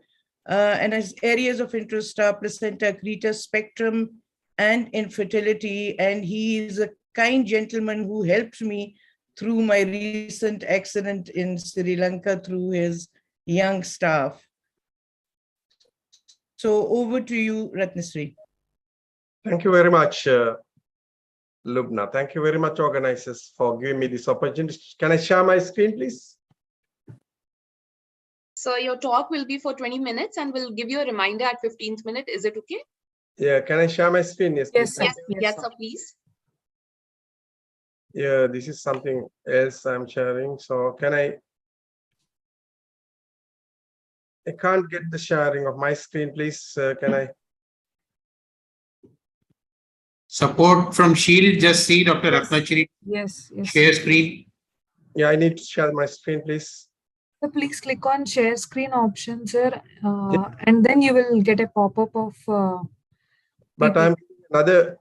[SPEAKER 8] and his areas of interest are placenta, creta, spectrum, and infertility. And he is a kind gentleman who helped me through my recent accident in Sri Lanka through his young staff. So over to you, Ratnasri.
[SPEAKER 9] Thank you very much, Lubna. Thank you very much, organizers, for giving me this opportunity. Can I share my screen, please?
[SPEAKER 6] So your talk will be for 20 minutes and we'll give you a reminder at 15th minute. Is it okay?
[SPEAKER 9] Yeah, can I share my screen? Yes,
[SPEAKER 6] yes, sir, please.
[SPEAKER 9] Yeah, this is something else I'm sharing. So can I can't get the sharing of my screen, please. Can I?
[SPEAKER 2] Support from Shield. Just see Dr. Ratnachiri.
[SPEAKER 8] Yes.
[SPEAKER 2] Share screen.
[SPEAKER 9] Yeah, I need to share my screen, please.
[SPEAKER 10] So please click on share screen option, sir, and then you will get a pop-up of.
[SPEAKER 9] But I'm another.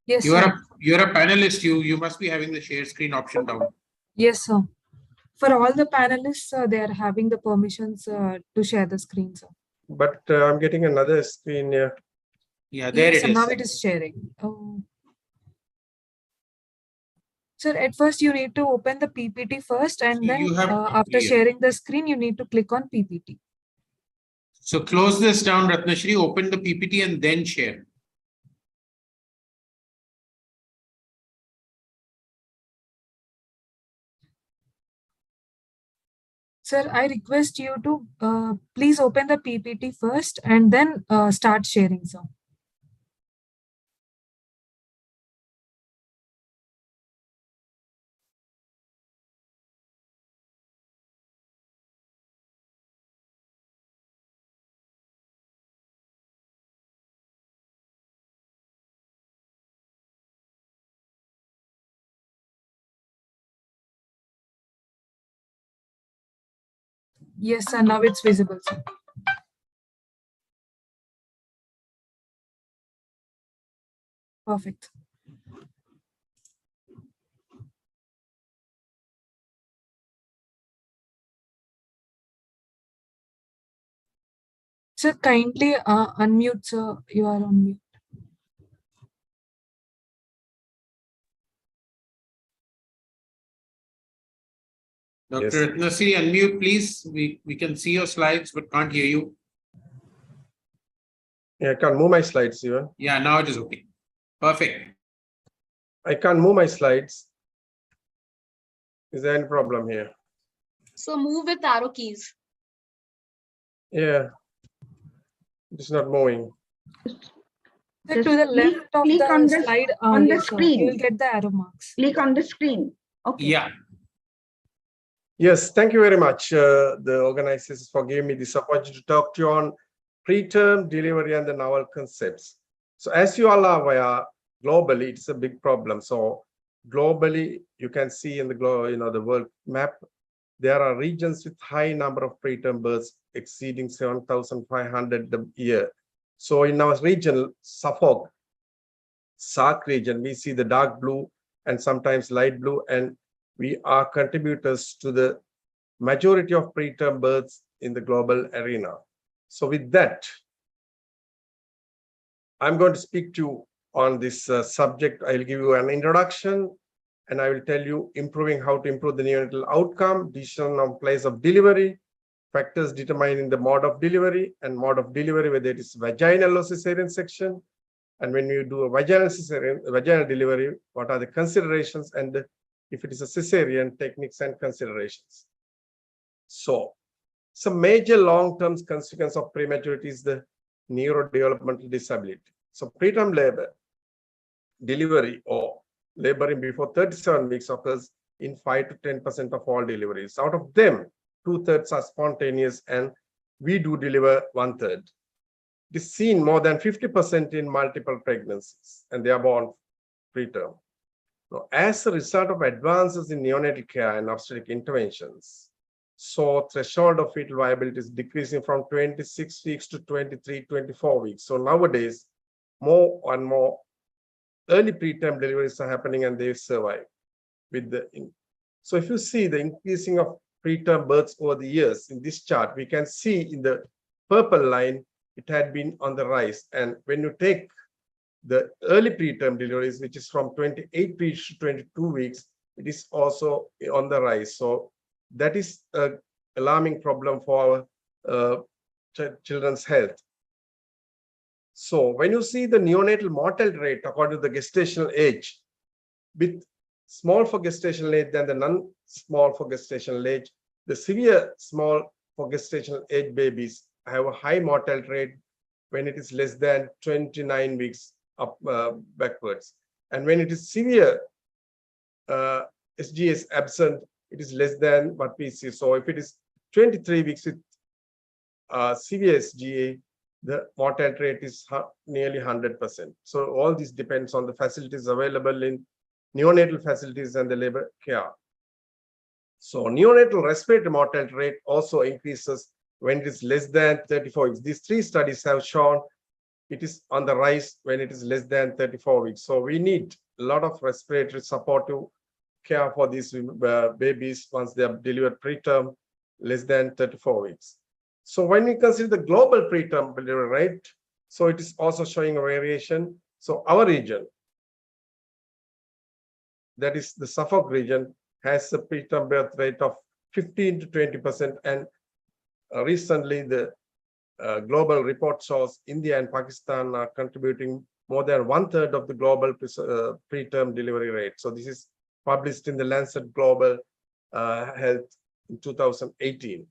[SPEAKER 10] Yes,
[SPEAKER 2] you're
[SPEAKER 10] sir.
[SPEAKER 2] a panelist. You must be having the share screen option down.
[SPEAKER 10] Yes, sir. For all the panelists, they are having the permissions to share the screen, sir.
[SPEAKER 9] But I'm getting another screen here.
[SPEAKER 2] Yeah, there
[SPEAKER 10] Yes,
[SPEAKER 2] it is.
[SPEAKER 10] now it is sharing. Oh. Sir, at first you need to open the PPT first, and
[SPEAKER 2] So
[SPEAKER 10] then
[SPEAKER 2] you have,
[SPEAKER 10] after sharing the screen, you need to click on PPT.
[SPEAKER 2] So close this down, Ratnashri, open the PPT and then share.
[SPEAKER 10] Sir, I request you to please open the PPT first and then start sharing, sir. Yes, sir, now it's visible, sir. Perfect. Sir, kindly unmute, sir. You are on mute.
[SPEAKER 2] Dr.
[SPEAKER 9] Yes.
[SPEAKER 2] Ratnashri, unmute, please. We can see your slides, but can't hear you.
[SPEAKER 9] Yeah, I can't move my slides even.
[SPEAKER 2] Yeah, now it is okay. Perfect.
[SPEAKER 9] I can't move my slides. Is there any problem here?
[SPEAKER 6] So move with arrow keys.
[SPEAKER 9] Yeah, it's not moving.
[SPEAKER 10] Sir, to the left of
[SPEAKER 11] click
[SPEAKER 10] the
[SPEAKER 11] on the
[SPEAKER 10] slide,
[SPEAKER 11] on the
[SPEAKER 10] yes, sir,
[SPEAKER 11] screen.
[SPEAKER 10] you will get the arrow marks.
[SPEAKER 11] Click on the screen. Okay.
[SPEAKER 2] Yeah.
[SPEAKER 9] Yes, thank you very much, the organizers, for giving me this opportunity to talk to you on preterm delivery and the novel concepts. So as you all are aware, globally, it's a big problem. So globally, you can see in the the world map, there are regions with high number of preterm births exceeding 7,500 a year. So in our region, Suffolk, SARC region, we see the dark blue and sometimes light blue, and we are contributors to the majority of preterm births in the global arena. So with that, I'm going to speak to you on this subject. I'll give you an introduction, and I will tell you how to improve the neonatal outcome, decision on place of delivery, factors determining the mode of delivery, and mode of delivery, whether it is vaginal or cesarean section. And when you do a vaginal delivery, what are the considerations? And if it is a cesarean, techniques and considerations. So, some major long-term consequence of prematurity is the neurodevelopmental disability. So, preterm labor, delivery, or laboring before 37 weeks occurs in 5 to 10% of all deliveries. Out of them, 2/3 are spontaneous, and we do deliver 1/3. It is seen more than 50% in multiple pregnancies, and they are born preterm. Now, as a result of advances in neonatal care and obstetric interventions, so threshold of fetal viability is decreasing from 26 weeks to 23, 24 weeks. So nowadays, more and more early preterm deliveries are happening, and they survive. So if you see the increasing of preterm births over the years in this chart, we can see in the purple line, it had been on the rise. And when you take the early preterm deliveries, which is from 28 weeks to 22 weeks, it is also on the rise. So that is an alarming problem for our children's health. So when you see the neonatal mortality rate according to the gestational age, with small for gestational age than the non-small for gestational age, the severe small for gestational age babies have a high mortality rate when it is less than 29 weeks up backwards. And when it is severe SGA is absent, it is less than what we see. So if it is 23 weeks with severe SGA, the mortality rate is nearly 100%. So all this depends on the facilities available in neonatal facilities and the labor care. So neonatal respiratory mortality rate also increases when it is less than 34 weeks. These 3 studies have shown it is on the rise when it is less than 34 weeks. So we need a lot of respiratory supportive care for these babies once they are delivered preterm less than 34 weeks. So when we consider the global preterm delivery rate, so it is also showing a variation. So our region, that is the Suffolk region, has a preterm birth rate of 15 to 20%. And recently the global report shows India and Pakistan are contributing more than 1/3 of the global preterm delivery rate. So this is published in the Lancet Global Health in 2018.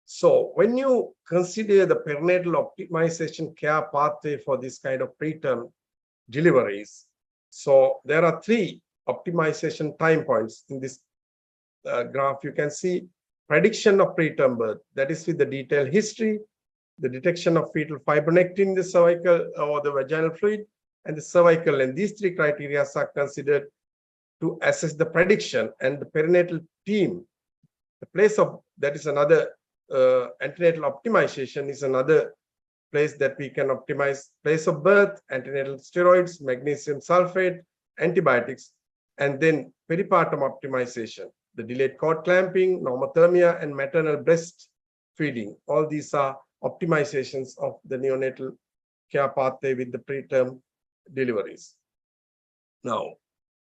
[SPEAKER 9] So when you consider the perinatal optimization care pathway for this kind of preterm deliveries, so there are 3 optimization time points in this graph. You can see prediction of preterm birth, that is with the detailed history, the detection of fetal fibronectin in the cervical or the vaginal fluid, and the cervical. And these 3 criteria are considered to assess the prediction. And the perinatal team, the place of, that is another antenatal optimization is another place that we can optimize place of birth, antenatal steroids, magnesium sulfate, antibiotics, and then peripartum optimization, the delayed cord clamping, normothermia, and maternal breast feeding. All these are optimizations of the neonatal care pathway with the preterm deliveries. Now,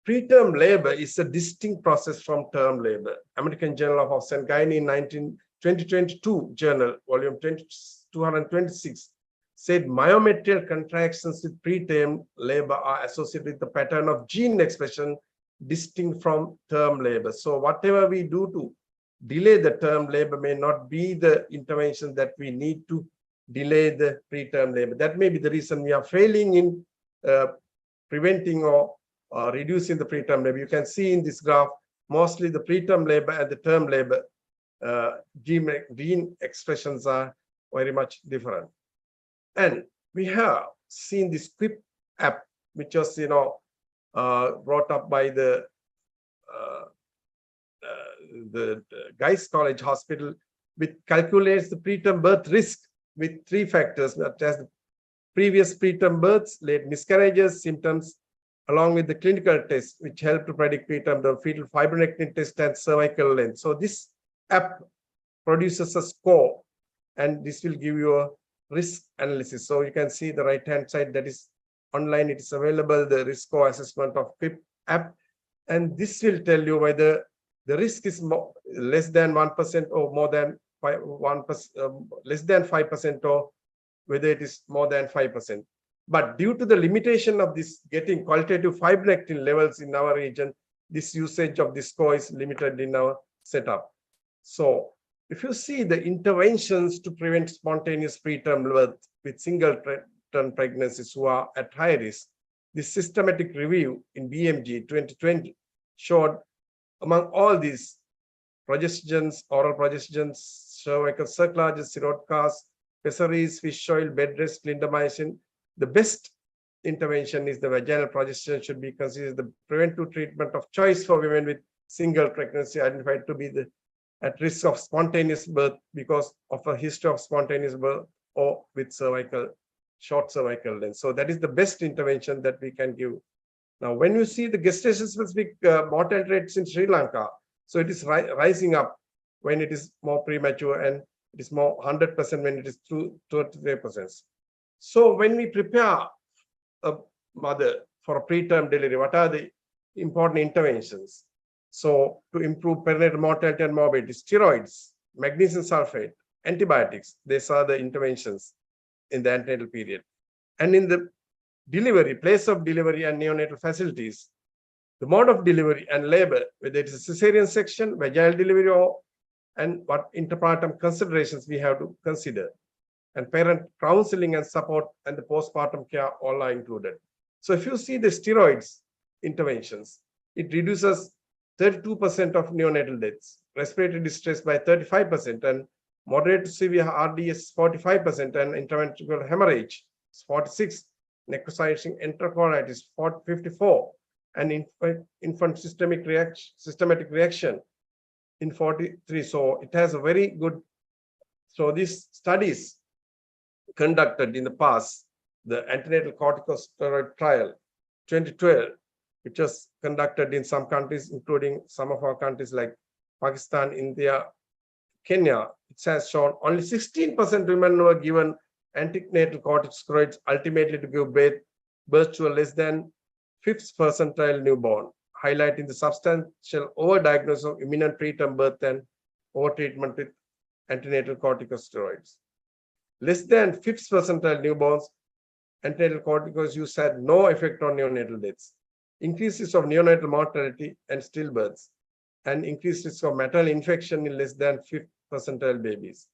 [SPEAKER 9] preterm labor is a distinct process from term labor. American Journal of Obstetrics and Gynecology 2022 journal, volume 226, said myometrial contractions with preterm labor are associated with the pattern of gene expression distinct from term labor. So whatever we do to delay the term labor may not be the intervention that we need to delay the preterm labor. That may be the reason we are failing in preventing or reducing the preterm labor. You can see in this graph, mostly the preterm labor and the term labor gene expressions are very much different. And we have seen this QUIP app, which was brought up by the Guy's College Hospital, which calculates the preterm birth risk with 3 factors, such as the previous preterm births, late miscarriages, symptoms, along with the clinical tests, which help to predict preterm, the fetal fibronectin test, and cervical length. So this app produces a score, and this will give you a risk analysis. So you can see the right-hand side, that is online, it is available, the risk score assessment of QUIP app. And this will tell you whether the risk is less than 1% or more than 1%, less than 5%, or whether it is more than 5%. But due to the limitation of this getting qualitative fibronectin levels in our region, this usage of this score is limited in our setup. So if you see the interventions to prevent spontaneous preterm birth with single-term pregnancies who are at high risk, this systematic review in BMG 2020 showed among all these progestogens, oral progestogens, cervical cerclages, sirotcast, pessaries, fish oil, bed rest, clindamycin, the best intervention is the vaginal progesterone should be considered the preventive treatment of choice for women with single pregnancy identified to be at risk of spontaneous birth because of a history of spontaneous birth or with short cervical length. So that is the best intervention that we can give. Now, when you see the gestation-specific mortality rates in Sri Lanka, so it is rising up when it is more premature, and it is more 100% when it is 33%. So when we prepare a mother for a preterm delivery, what are the important interventions? So to improve perinatal mortality and morbidity, steroids, magnesium sulfate, antibiotics, these are the interventions in the antenatal period. And in the delivery, place of delivery and neonatal facilities, the mode of delivery and labor, whether it is a cesarean section, vaginal delivery, and what interpartum considerations we have to consider. And parent counseling and support and the postpartum care all are included. So if you see the steroids interventions, it reduces 32% of neonatal deaths, respiratory distress by 35%, and moderate to severe RDS 45%, and interventional hemorrhage is 46%, necrotizing enterocolitis 54%, and infant systematic reaction in 43. So it has a very good, so these studies conducted in the past, the Antenatal Corticosteroid Trial 2012, which was conducted in some countries, including some of our countries like Pakistan, India, Kenya, it has shown only 16% women were given antenatal corticosteroids ultimately to give birth to a less than 5th percentile newborn, highlighting the substantial overdiagnosis of imminent preterm birth and overtreatment with antenatal corticosteroids. Less than 5th percentile newborns, antenatal corticosteroids use had no effect on neonatal deaths. Increases of neonatal mortality and stillbirths, and increased risk of maternal infection in less than 5th percentile babies.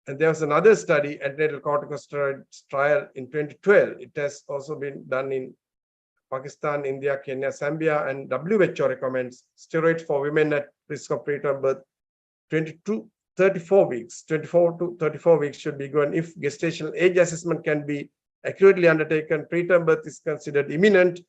[SPEAKER 9] And there was another study, Antenatal Corticosteroid Trial in 2012. It has also been done in Pakistan, India, Kenya, Zambia, and WHO recommends steroids for women at risk of preterm birth 24 weeks. 24 to 34 weeks should be given if gestational age assessment can be accurately undertaken. Preterm birth is considered imminent.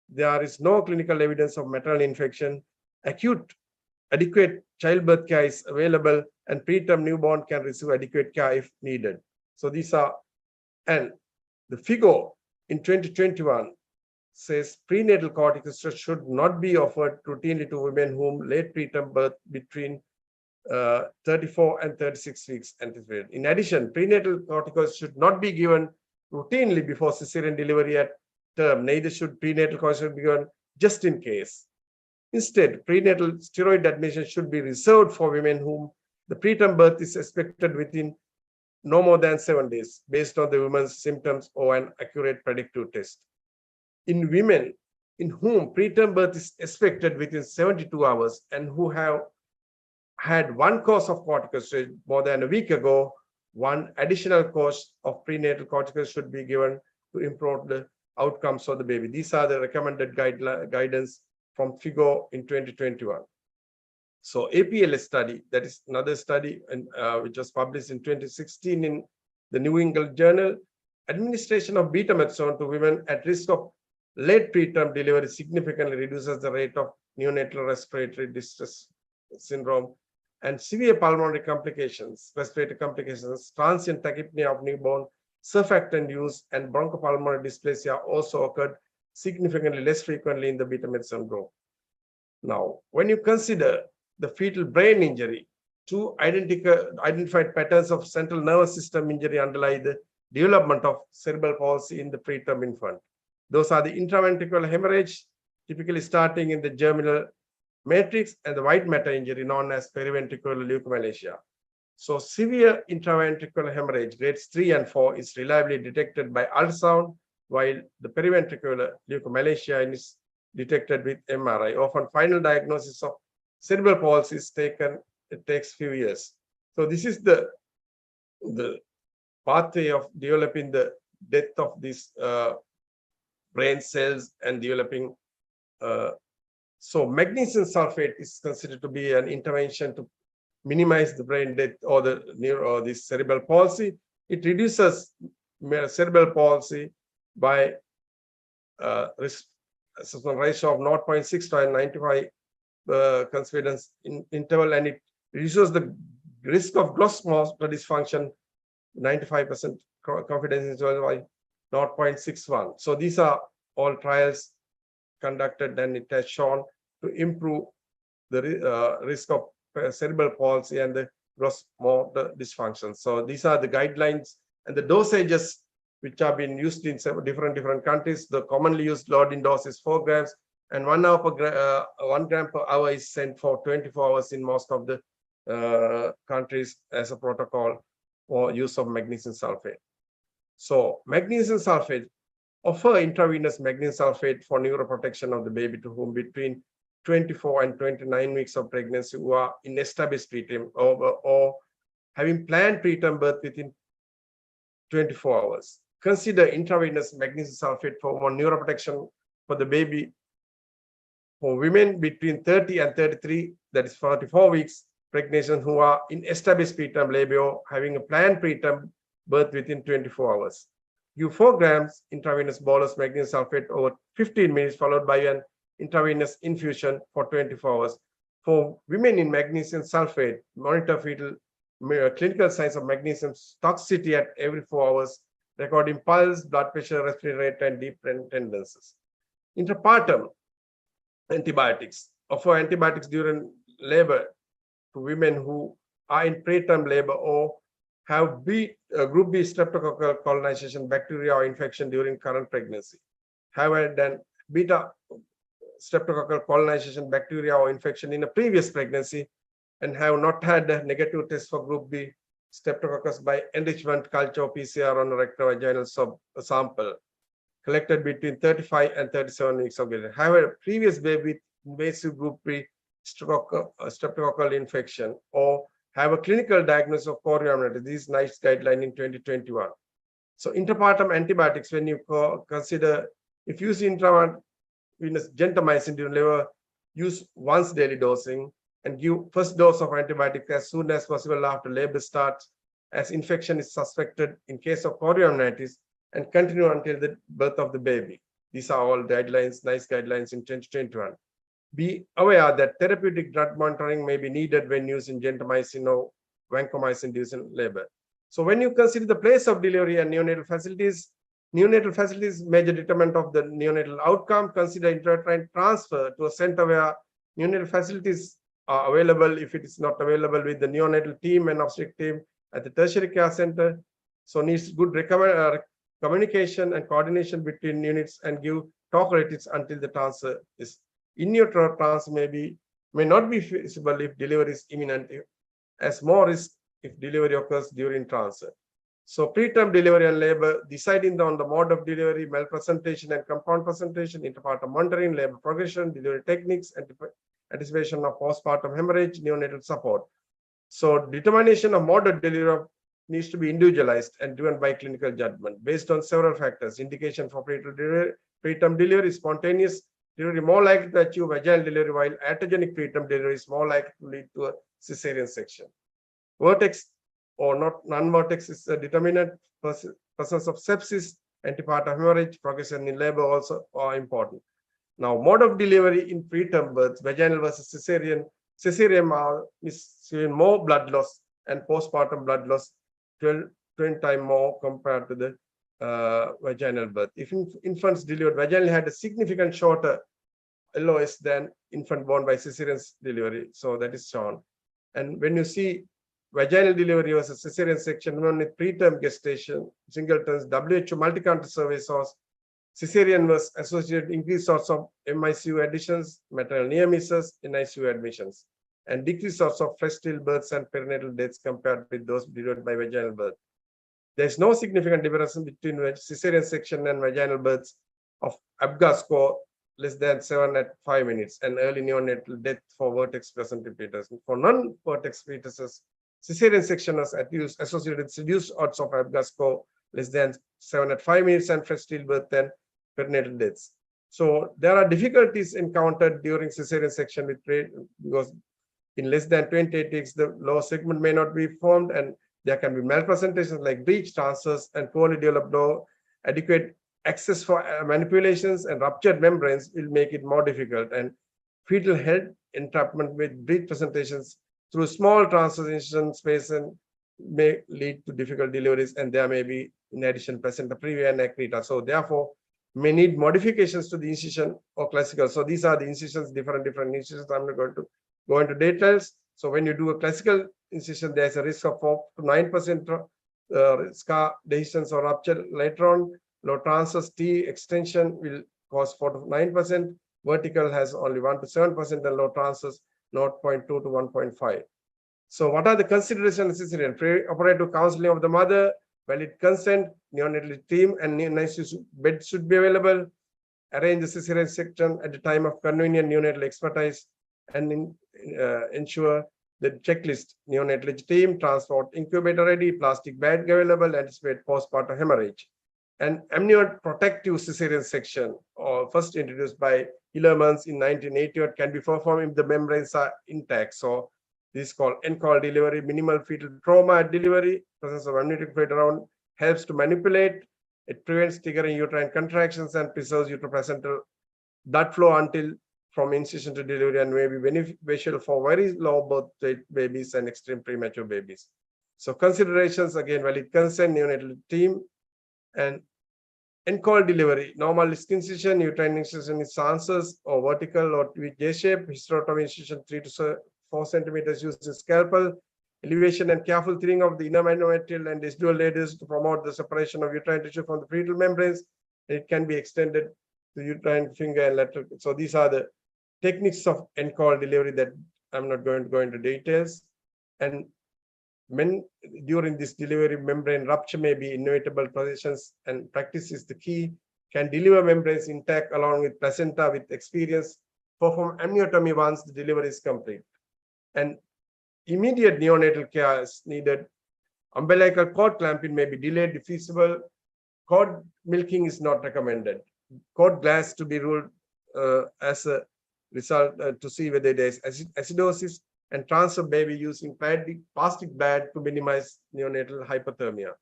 [SPEAKER 9] There is no clinical evidence of maternal infection. Adequate childbirth care is available, and preterm newborn can receive adequate care if needed. So these are, and the figure in 2021 says prenatal corticosteroids should not be offered routinely to women whom late preterm birth between 34 and 36 weeks anticipated. In addition, prenatal corticosteroids should not be given routinely before cesarean delivery at term. Neither should prenatal corticosteroids be given just in case. Instead, prenatal steroid administration should be reserved for women whom the preterm birth is expected within no more than 7 days, based on the woman's symptoms or an accurate predictive test. In women in whom preterm birth is expected within 72 hours and who have had one course of corticosteroid more than a week ago, one additional course of prenatal corticosteroid should be given to improve the outcomes of the baby. These are the recommended guidance from FIGO in 2021. So APLS study, that is another study which was published in 2016 in the New England Journal. Administration of betamethasone to women at risk of late preterm delivery significantly reduces the rate of neonatal respiratory distress syndrome and severe pulmonary complications, respiratory complications, transient tachypnea of newborn, surfactant use, and bronchopulmonary dysplasia also occurred significantly less frequently in the betamethasone group. Now, when you consider the fetal brain injury, two identified patterns of central nervous system injury underlie the development of cerebral palsy in the preterm infant. Those are the intraventricular hemorrhage, typically starting in the germinal matrix, and the white matter injury known as periventricular leukomalacia. So severe intraventricular hemorrhage, grades 3 and 4, is reliably detected by ultrasound, while the periventricular leukomalacia is detected with MRI. Often final diagnosis of cerebral palsy is taken, it takes few years. So this is the pathway of developing the death of these brain cells and developing. So magnesium sulfate is considered to be an intervention to minimize the brain death or the cerebral palsy. It reduces cerebral palsy by ratio of 0.6 to 95 confidence interval, and it reduces the risk of gross motor dysfunction 95% confidence interval by 0.61. So these are all trials conducted, and it has shown to improve the risk of cerebral palsy and the gross motor dysfunction. So these are the guidelines and the dosages which have been used in several different countries. The commonly used loading dose is 4 grams, and 1 gram per hour is sent for 24 hours in most of the countries as a protocol for use of magnesium sulfate. So magnesium sulfate, offer intravenous magnesium sulfate for neuroprotection of the baby to whom between 24 and 29 weeks of pregnancy who are in established preterm or having planned preterm birth within 24 hours. Consider intravenous magnesium sulfate for neuroprotection for the baby for women between 30 and 33, that is 44 weeks pregnancy, who are in established preterm labor or having a planned preterm birth within 24 hours. Give 4 grams intravenous bolus magnesium sulfate over 15 minutes, followed by an intravenous infusion for 24 hours. For women in magnesium sulfate, monitor fetal clinical signs of magnesium toxicity at every 4 hours, recording pulse, blood pressure, respiratory rate, and deep tendencies. Interpartum antibiotics. Offer antibiotics during labor to women who are in preterm labor or have group B streptococcal colonization bacteria or infection during current pregnancy. Have done beta streptococcal colonization bacteria or infection in a previous pregnancy and have not had a negative test for group B streptococcus by enrichment culture or PCR on a rectovaginal sample collected between 35 and 37 weeks of age. Have a previous baby invasive group B streptococcal infection or have a clinical diagnosis of chorioamnitis. This is NICE guideline in 2021. So interpartum antibiotics, when you consider, if you see intravenous gentamicin during labor, use once daily dosing and give first dose of antibiotic as soon as possible after labor starts, as infection is suspected in case of chorioamnitis, and continue until the birth of the baby. These are all guidelines, NICE guidelines in 2021. Be aware that therapeutic drug monitoring may be needed when using gentamicin or vancomycin during labor. So when you consider the place of delivery and neonatal facilities, major determinant of the neonatal outcome, consider intrauterine transfer to a center where neonatal facilities are available if it is not available with the neonatal team and obstetric team at the tertiary care center. So needs good communication and coordination between units and give tocolytics until the transfer is. In utero transfer may not be feasible if delivery is imminent, as more risk if delivery occurs during transfer. So preterm delivery and labor, deciding on the mode of delivery, malpresentation and compound presentation, interpartum monitoring, labor progression, delivery techniques, anticipation of postpartum hemorrhage, neonatal support. So determination of mode of delivery needs to be individualized and driven by clinical judgment based on several factors. Indication for preterm delivery, spontaneous delivery more likely to achieve vaginal delivery, while atogenic preterm delivery is more likely to lead to a cesarean section. Vertex or non-vertex is a determinant. Presence of sepsis, antepartum hemorrhage, progression in labor also are important. Now, mode of delivery in preterm births, vaginal versus cesarean. Cesarean is seeing more blood loss and postpartum blood loss 20 times more compared to the vaginal birth. If infants delivered vaginally had a significant shorter LOS than infant born by cesarean delivery, so that is shown. And when you see vaginal delivery versus cesarean section, even with preterm gestation, singletons, WHO multi-country survey shows cesarean was associated increased sorts of MICU additions, maternal near misses, NICU admissions, and decreased sorts of fresh stillbirths and perinatal deaths compared with those delivered by vaginal birth. There is no significant difference between cesarean section and vaginal births of ABGA score less than 7 at 5 minutes and early neonatal death for vertex presenting fetus. For non-vertex fetuses, cesarean section was associated with reduced odds of ABGA score less than 7 at 5 minutes and fresh stillbirth and perinatal deaths. So there are difficulties encountered during cesarean section with because in less than 28 weeks, the lower segment may not be formed, and there can be malpresentations like breech, transfers, and poorly developed or adequate access for manipulations, and ruptured membranes will make it more difficult. And fetal head entrapment with breech presentations through small transition space and may lead to difficult deliveries, and there may be, in addition, placenta previa and accreta. So therefore, may need modifications to the incision or classical. So these are the incisions, different incisions. I'm not going to go into details. So when you do a classical incision, there's a risk of 4 to 9% scar dehiscence or rupture later on. Low transverse T extension will cause 4 to 9%. Vertical has only 1 to 7%, and low transverse 0.2 to 1.5. So what are the considerations necessary? Pre-operative counseling of the mother, valid consent, neonatal team and NICU bed should be available. Arrange the cesarean section at the time of convenient neonatal expertise, and ensure the checklist: neonatal team, transport incubator ready, plastic bag available, anticipate postpartum hemorrhage. And amnioprotective cesarean section, or first introduced by Hillermans in 1988, can be performed if the membranes are intact. So this is called ENCOL delivery. Minimal fetal trauma at delivery. Presence of amniotic fluid around helps to manipulate. It prevents triggering uterine contractions and preserves uteroplacental blood flow until from incision to delivery and may be beneficial for very low birth weight babies and extreme premature babies. So considerations, again, valid consent, neonatal team, and end-call delivery. Normal incision, uterine incision is transverse or vertical or J-shape. Hysterectomy incision 3 to 4 centimeters using scalpel. Elevation and careful thinning of the inner endometrial and residual layers to promote the separation of uterine tissue from the prenatal membranes. It can be extended to uterine finger and lateral. So these are the techniques of end-call delivery that I'm not going to go into details. And when during this delivery, membrane rupture may be inevitable positions, and practice is the key. Can deliver membranes intact along with placenta with experience. Perform amniotomy once the delivery is complete. And immediate neonatal care is needed. Umbilical cord clamping may be delayed if feasible. Cord milking is not recommended. Cord glass to be ruled as a result to see whether there is acidosis, and transfer baby using plastic bag to minimize neonatal hypothermia.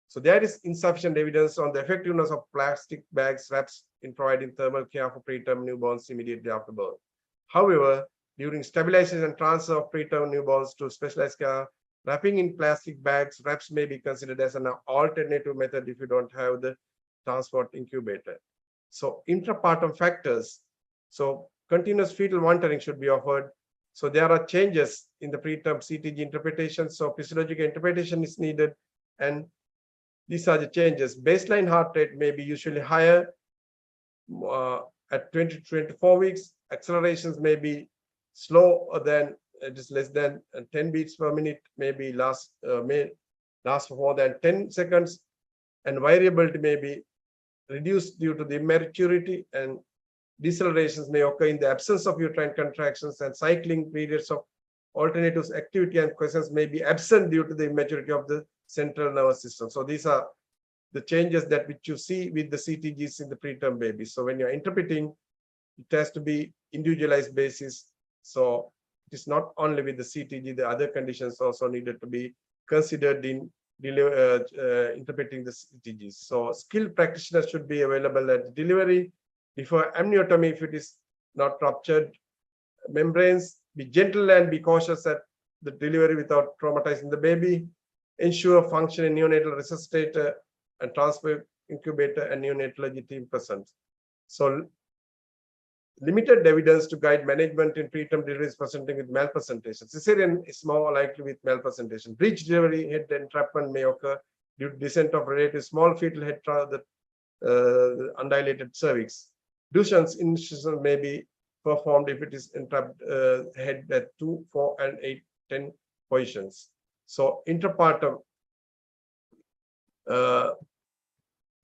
[SPEAKER 9] So there is insufficient evidence on the effectiveness of plastic bags wraps in providing thermal care for preterm newborns immediately after birth. However, during stabilization and transfer of preterm newborns to specialized care, wrapping in plastic bags wraps may be considered as an alternative method if you don't have the transport incubator. So intrapartum factors. So continuous fetal monitoring should be offered. So there are changes in the preterm CTG interpretation. So physiological interpretation is needed. And these are the changes. Baseline heart rate may be usually higher at 20 to 24 weeks. Accelerations may be slower than, it is less than 10 beats per minute, may last for more than 10 seconds. And variability may be reduced due to the immaturity, and decelerations may occur in the absence of uterine contractions, and cycling periods of alternatives activity and quiescence may be absent due to the immaturity of the central nervous system. So these are the changes that which you see with the CTGs in the preterm baby. So when you're interpreting, it has to be individualized basis. So it is not only with the CTG, the other conditions also needed to be considered in interpreting the CTGs. So skilled practitioners should be available at delivery. Before amniotomy, if it is not ruptured membranes, be gentle and be cautious at the delivery without traumatizing the baby. Ensure functioning neonatal resuscitator and transfer incubator and neonatology team present. So limited evidence to guide management in preterm deliveries presenting with malpresentation. Cesarean is more likely with malpresentation. Breech delivery head entrapment may occur due to descent of relatively small fetal head to the undilated cervix. Inductions incision may be performed if it is entrapped head at 2, 4, and 8, 10 positions. So intrapartum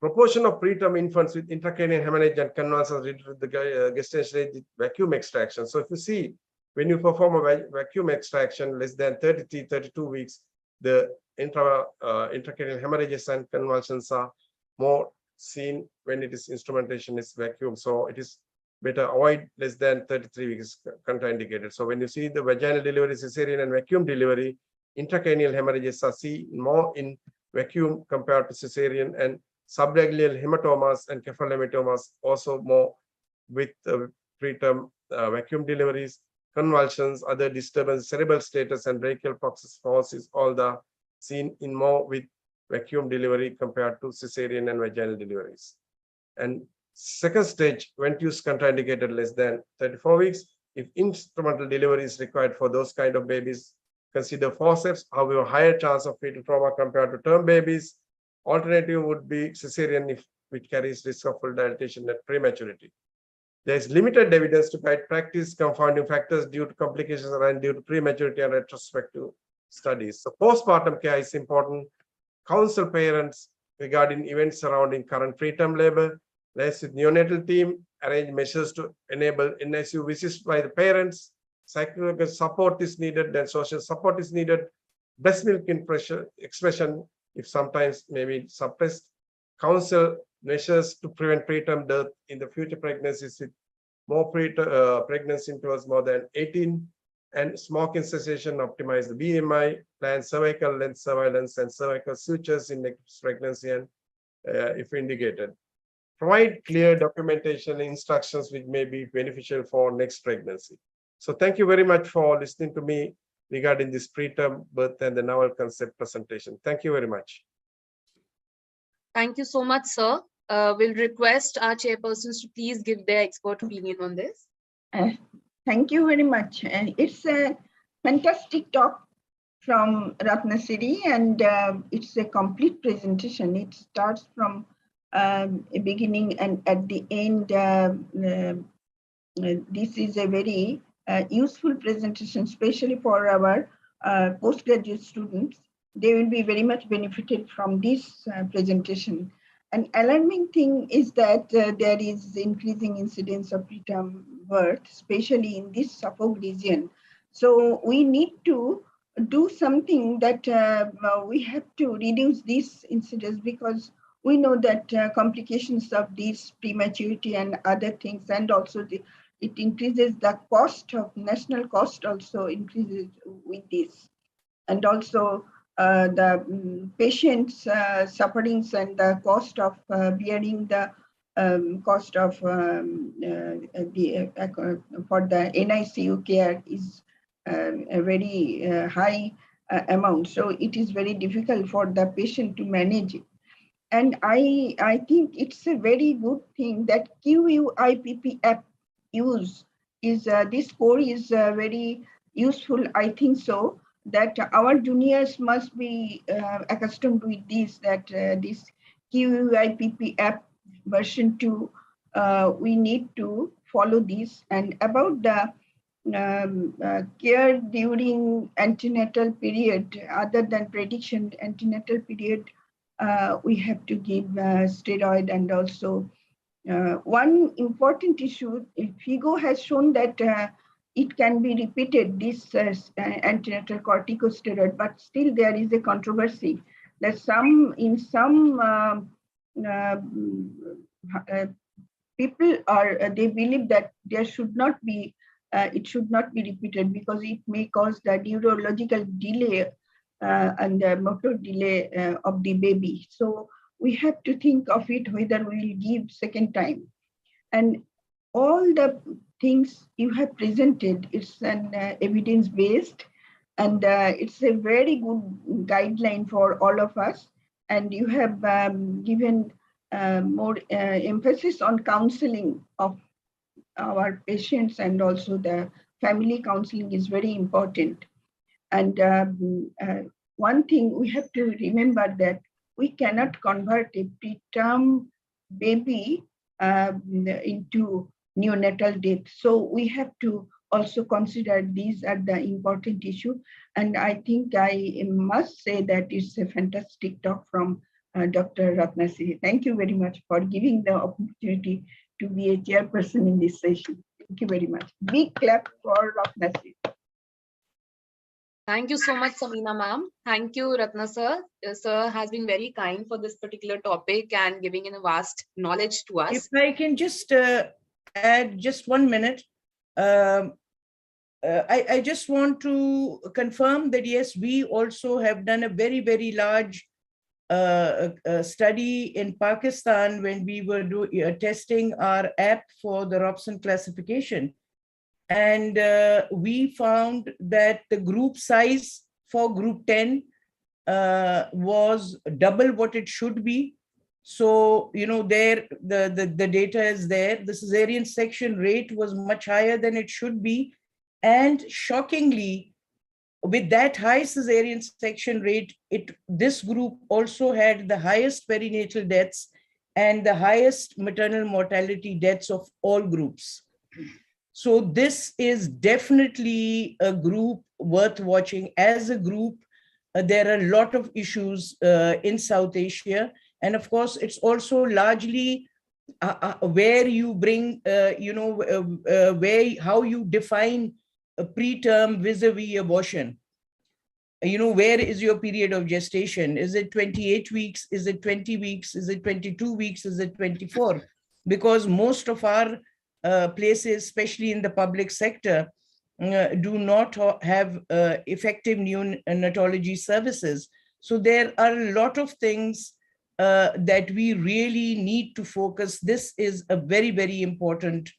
[SPEAKER 9] proportion of preterm infants with intracranial hemorrhage and convulsions related to the gestation age vacuum extraction. So if you see, when you perform a vacuum extraction less than 32 weeks, the intracranial hemorrhages and convulsions are more seen when it is instrumentation is vacuum. So it is better avoid less than 33 weeks contraindicated. So when you see the vaginal delivery, cesarean and vacuum delivery, intracranial hemorrhages are seen more in vacuum compared to cesarean, and subrachial hematomas and cephalomatomas also more with preterm vacuum deliveries. Convulsions, other disturbance, cerebral status, and brachial processes all the seen in more with vacuum delivery compared to cesarean and vaginal deliveries. And second stage, ventus contraindicated less than 34 weeks. If instrumental delivery is required for those kind of babies, consider forceps. However, higher chance of fetal trauma compared to term babies. Alternative would be cesarean, which carries risk of full dilatation at prematurity. There is limited evidence to guide practice, confounding factors due to complications and due to prematurity and retrospective studies. So postpartum care is important. Counsel parents regarding events surrounding current preterm labor. Liaise with neonatal team. Arrange measures to enable NICU visits by the parents. Psychological support is needed, then social support is needed. Breast milk expression, if sometimes maybe suppressed. Counsel measures to prevent preterm death in the future pregnancies with more pregnancy intervals more than 18. And smoking cessation, optimize the BMI, plan cervical length surveillance and cervical sutures in next pregnancy and if indicated. provide clear documentation instructions which may be beneficial for next pregnancy. So thank you very much for listening to me regarding this preterm birth and the novel concept presentation. Thank you very much.
[SPEAKER 6] Thank you so much, sir. We'll request our chairpersons to please give their expert opinion on this.
[SPEAKER 11] Thank you very much. And it's a fantastic talk from Ratnasiri, and it's a complete presentation. It starts from a beginning and at the end. This is a very useful presentation, especially for our postgraduate students. They will be very much benefited from this presentation. An alarming thing is that there is increasing incidence of preterm birth, especially in this Suffolk region. So we need to do something that we have to reduce this incidence, because we know that complications of this prematurity and other things, and also it increases the cost of national cost also increases with this. And also the patients' sufferings and the cost of bearing the cost of for the NICU care is a very high amount. So it is very difficult for the patient to manage it. And I think it's a very good thing that QUIPP app use is this core is very useful. I think so that our juniors must be accustomed with this, that this QUIPP app version 2, we need to follow this. And about the care during antenatal period, other than prediction, antenatal period, we have to give steroid. And also one important issue, FIGO has shown that it can be repeated, this antenatal corticosteroid, but still there is a controversy that in some people they believe that there should not be, it should not be repeated because it may cause the neurological delay and the motor delay of the baby. So we have to think of it whether we will give second time. And all the things you have presented, it's an evidence-based, and it's a very good guideline for all of us. And you have given more emphasis on counseling of our patients, and also the family counseling is very important. And one thing we have to remember that we cannot convert a preterm baby into neonatal death. So we have to also consider these are the important issue. And I think I must say that it's a fantastic talk from Dr. Ratnasiri. Thank you very much for giving the opportunity to be a chairperson in this session. Thank you very much. Big clap for Ratnasiri.
[SPEAKER 6] Thank you so much, Samina ma'am. Thank you, Ratna sir. Sir has been very kind for this particular topic and giving in a vast knowledge to us.
[SPEAKER 8] If I can just add just 1 minute. I just want to confirm that, yes, we also have done a very, very large study in Pakistan when we were testing our app for the Robson classification. And we found that the group size for group 10 was double what it should be. So, you know, there the data is there. The cesarean section rate was much higher than it should be. And shockingly, with that high cesarean section rate, this group also had the highest perinatal deaths and the highest maternal mortality deaths of all groups. So this is definitely a group worth watching. As a group, there are a lot of issues in South Asia. And of course, it's also largely where you bring, how you define a preterm vis-a-vis abortion. You know, where is your period of gestation? Is it 28 weeks? Is it 20 weeks? Is it 22 weeks? Is it 24? Because most of our places, especially in the public sector, do not have effective neonatology services. So there are a lot of things that we really need to focus. This is a very, very important,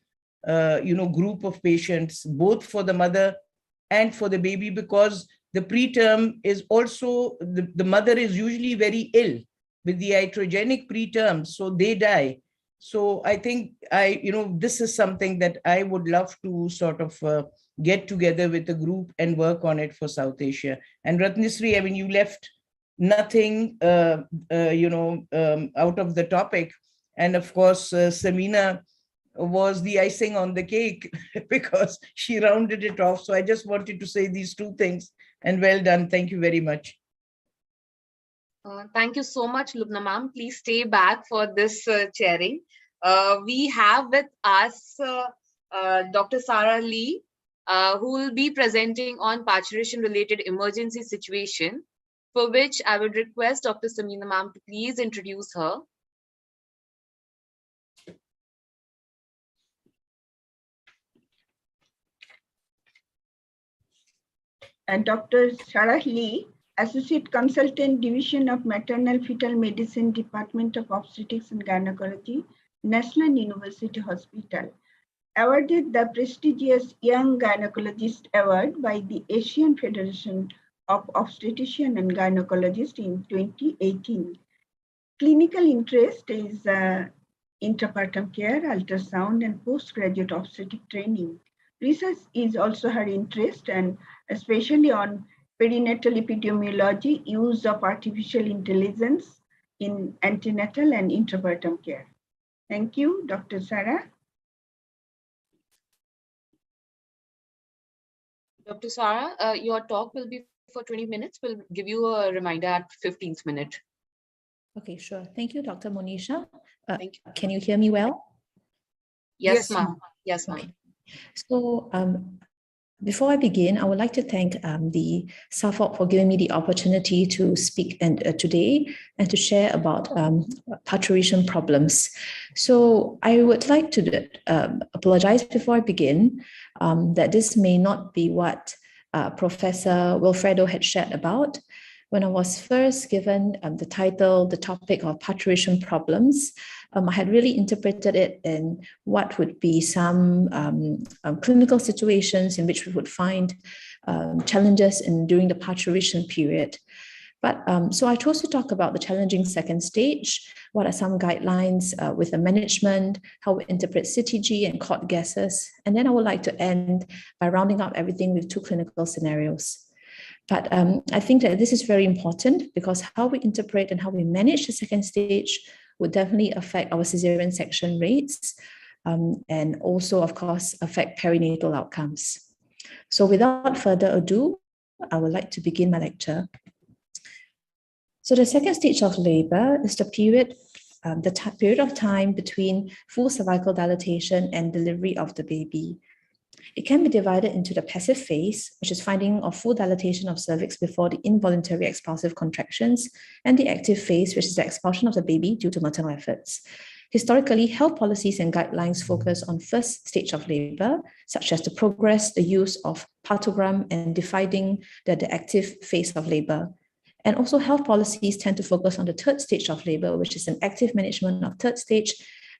[SPEAKER 8] group of patients, both for the mother and for the baby, because the preterm is also, the mother is usually very ill with the iatrogenic preterm, so they die. So I think this is something that I would love to sort of get together with the group and work on it for South Asia. And Ratnasri, I mean, you left nothing, out of the topic. And of course, Samina was the icing on the cake because she rounded it off. So I just wanted to say these two things, and well done. Thank you very much.
[SPEAKER 6] Thank you so much, Lubna ma'am. Please stay back for this chairing. We have with us Dr. Sarah Lee, who will be presenting on parturition-related emergency situation, for which I would request Dr. Samina ma'am to please introduce her.
[SPEAKER 11] And Dr. Sarah Lee, Associate Consultant, Division of Maternal Fetal Medicine, Department of Obstetrics and Gynecology, National University Hospital, awarded the prestigious Young Gynecologist Award by the Asian Federation of Obstetrician and Gynecologists in 2018. Clinical interest is interpartum care, ultrasound, and postgraduate obstetric training. Research is also her interest, and especially on perinatal epidemiology, use of artificial intelligence in antenatal and intrapartum care. Thank you, Dr. Sarah.
[SPEAKER 6] Dr. Sarah, your talk will be for 20 minutes. We'll give you a reminder at 15th minute.
[SPEAKER 12] Okay, sure. Thank you, Dr. Monisha.
[SPEAKER 6] Thank you.
[SPEAKER 12] Can you hear me well?
[SPEAKER 6] Yes, ma'am. Yes, ma'am.
[SPEAKER 12] Okay. So before I begin, I would like to thank the SAFOG for giving me the opportunity to speak today and to share about parturition problems. So I would like to apologize before I begin that this may not be what Professor Wilfredo had shared about. When I was first given the topic of parturition problems, I had really interpreted it in what would be some clinical situations in which we would find challenges during the parturition period. But so I chose to talk about the challenging second stage. What are some guidelines with the management, how we interpret CTG and cord gases. And then I would like to end by rounding up everything with two clinical scenarios. But I think that this is very important because how we interpret and how we manage the second stage would definitely affect our cesarean section rates and also, of course, affect perinatal outcomes. So without further ado, I would like to begin my lecture. So the second stage of labor is the period of time between full cervical dilatation and delivery of the baby. It can be divided into the passive phase, which is finding of full dilatation of cervix before the involuntary expulsive contractions, and the active phase, which is the expulsion of the baby due to maternal efforts. Historically, health policies and guidelines focus on first stage of labor, such as to progress the use of partogram and defining the active phase of labor. And also health policies tend to focus on the third stage of labor, which is an active management of third stage,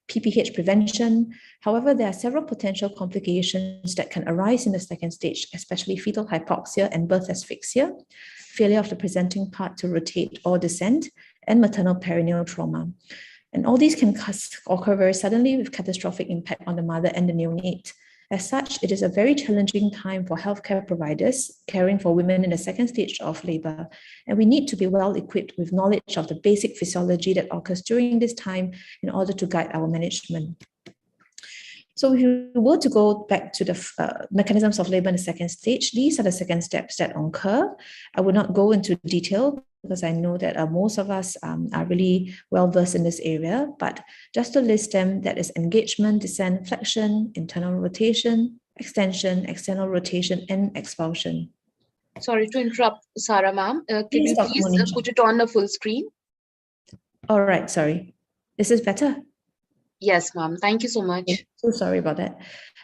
[SPEAKER 12] PPH prevention. However, there are several potential complications that can arise in the second stage, especially fetal hypoxia and birth asphyxia, failure of the presenting part to rotate or descend, and maternal perineal trauma. And all these can occur very suddenly with catastrophic impact on the mother and the neonate. As such, it is a very challenging time for healthcare providers caring for women in the second stage of labor. And we need to be well equipped with knowledge of the basic physiology that occurs during this time in order to guide our management. So if you were to go back to the mechanisms of labor in the second stage, these are the second steps that occur. I will not go into detail because I know that most of us are really well versed in this area, but just to list them, that is engagement, descent, flexion, internal rotation, extension, external rotation, and expulsion.
[SPEAKER 6] Sorry to interrupt, Sarah ma'am. Can you please put it on the full screen?
[SPEAKER 12] All right, sorry. Is this better?
[SPEAKER 6] Yes, ma'am. Thank you so much.
[SPEAKER 12] Okay, so sorry about that.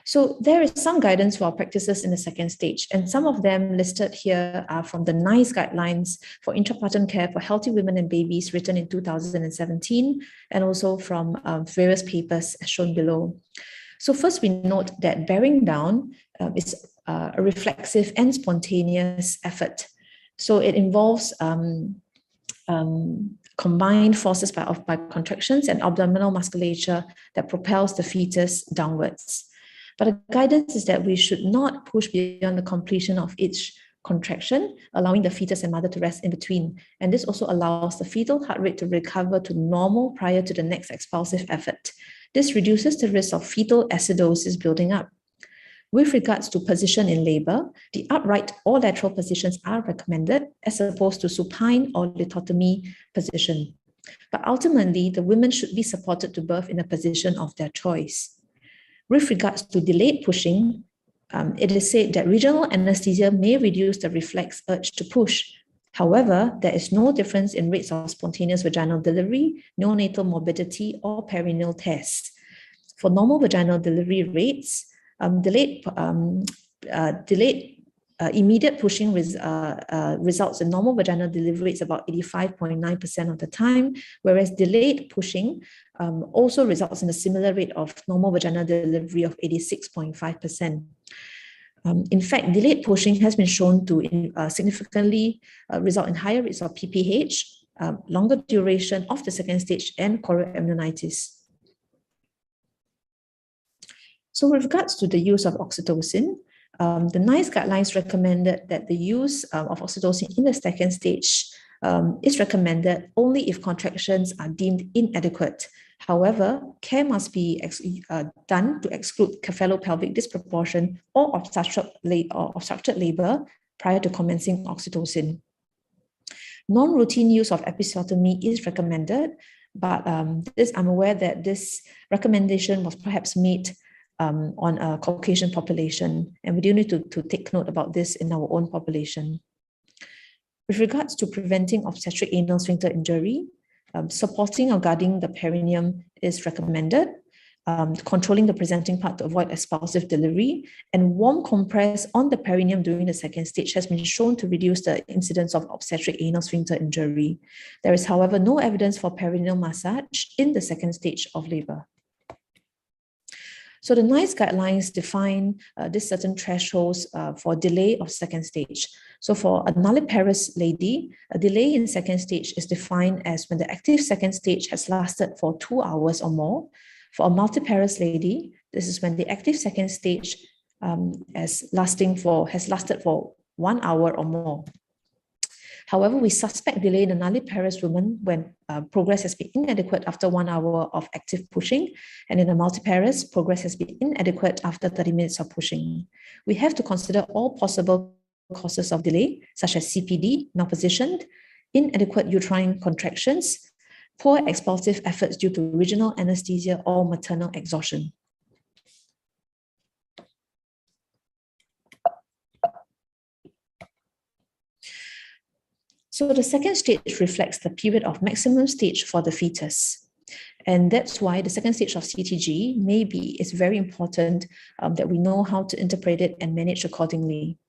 [SPEAKER 12] So there is some guidance for our practices in the second stage, and some of them listed here are from the NICE guidelines for intrapartum care for healthy women and babies written in 2017, and also from various papers as shown below. So first we note that bearing down is a reflexive and spontaneous effort. So it involves combined forces by contractions and abdominal musculature that propels the fetus downwards. But the guidance is that we should not push beyond the completion of each contraction, allowing the fetus and mother to rest in between. And this also allows the fetal heart rate to recover to normal prior to the next expulsive effort. This reduces the risk of fetal acidosis building up. With regards to position in labor, the upright or lateral positions are recommended as opposed to supine or lithotomy position. But ultimately, the women should be supported to birth in a position of their choice. With regards to delayed pushing, it is said that regional anesthesia may reduce the reflex urge to push. However, there is no difference in rates of spontaneous vaginal delivery, neonatal morbidity, or perineal tests. For normal vaginal delivery rates, delayed immediate pushing results in normal vaginal delivery rates about 85.9% of the time, whereas delayed pushing also results in a similar rate of normal vaginal delivery of 86.5%. In fact, delayed pushing has been shown to significantly result in higher rates of PPH, longer duration of the second stage, and chorioamnionitis. So with regards to the use of oxytocin, the NICE guidelines recommended that the use of oxytocin in the second stage is recommended only if contractions are deemed inadequate. However, care must be done to exclude cephalopelvic disproportion or obstructed labor prior to commencing oxytocin. Non-routine use of episiotomy is recommended, but I'm aware that this recommendation was perhaps made on a Caucasian population, and we do need to take note about this in our own population. With regards to preventing obstetric anal sphincter injury, supporting or guarding the perineum is recommended, controlling the presenting part to avoid expulsive delivery, and warm compress on the perineum during the second stage has been shown to reduce the incidence of obstetric anal sphincter injury. There is, however, no evidence for perineal massage in the second stage of labor. So the NICE guidelines define these certain thresholds for delay of second stage. So for a nulliparous lady, a delay in second stage is defined as when the active second stage has lasted for 2 hours or more. For a multiparous lady, this is when the active second stage has lasted for 1 hour or more. However, we suspect delay in a nulliparous woman when progress has been inadequate after 1 hour of active pushing, and in a multiparous, progress has been inadequate after 30 minutes of pushing. We have to consider all possible causes of delay, such as CPD, malpositioned, inadequate uterine contractions, poor expulsive efforts due to regional anesthesia, or maternal exhaustion. So the second stage reflects the period of maximum stage for the fetus. And that's why the second stage of CTG is very important that we know how to interpret it and manage accordingly.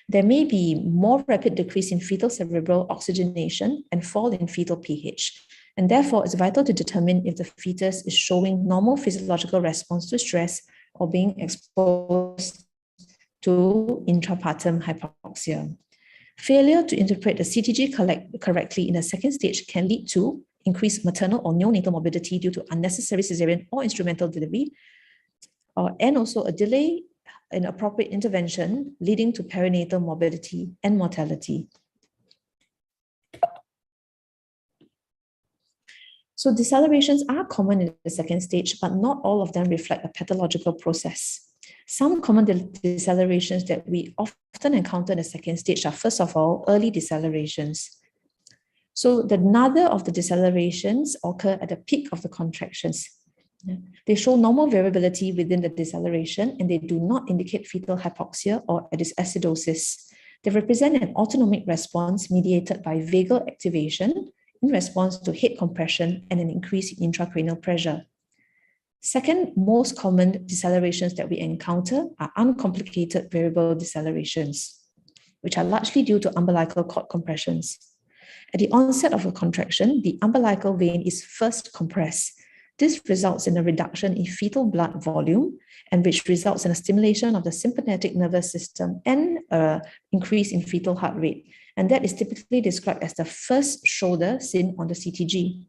[SPEAKER 12] There may be more rapid decrease in fetal cerebral oxygenation and fall in fetal pH. And therefore, it's vital to determine if the fetus is showing normal physiological response to stress or being exposed to intrapartum hypoxia. Failure to interpret the CTG correctly in the second stage can lead to increased maternal or neonatal morbidity due to unnecessary cesarean or instrumental delivery, and also a delay in appropriate intervention leading to perinatal morbidity and mortality. So decelerations are common in the second stage, but not all of them reflect a pathological process. Some common decelerations that we often encounter in the second stage are, first of all, early decelerations. So the nother of the decelerations occur at the peak of the contractions. They show normal variability within the deceleration, and they do not indicate fetal hypoxia or acidosis. They represent an autonomic response mediated by vagal activation in response to head compression and an increase in intracranial pressure. Second most common decelerations that we encounter are uncomplicated variable decelerations, which are largely due to umbilical cord compressions. At the onset of a contraction, the umbilical vein is first compressed. This results in a reduction in fetal blood volume, and which results in a stimulation of the sympathetic nervous system and an increase in fetal heart rate. And that is typically described as the first shoulder seen on the CTG.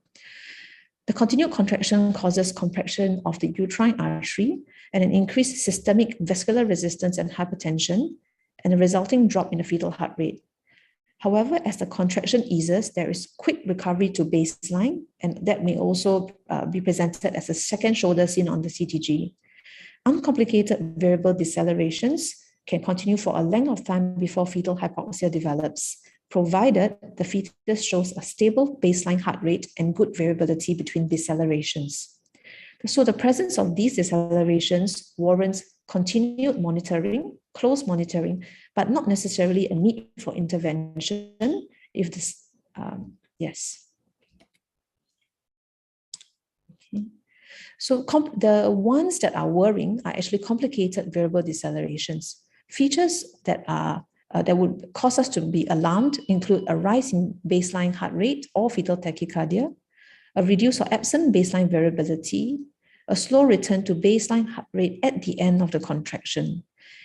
[SPEAKER 12] The continued contraction causes compression of the uterine artery and an increased systemic vascular resistance and hypertension, and a resulting drop in the fetal heart rate. However, as the contraction eases, there is quick recovery to baseline, and that may also be presented as a second shoulder seen on the CTG. Uncomplicated variable decelerations can continue for a length of time before fetal hypoxia develops, provided the fetus shows a stable baseline heart rate and good variability between decelerations. So the presence of these decelerations warrants continued monitoring, close monitoring, but not necessarily a need for intervention if this, yes. Okay. So the ones that are worrying are actually complicated variable decelerations. Features that are that would cause us to be alarmed include a rise in baseline heart rate or fetal tachycardia, a reduced or absent baseline variability, a slow return to baseline heart rate at the end of the contraction.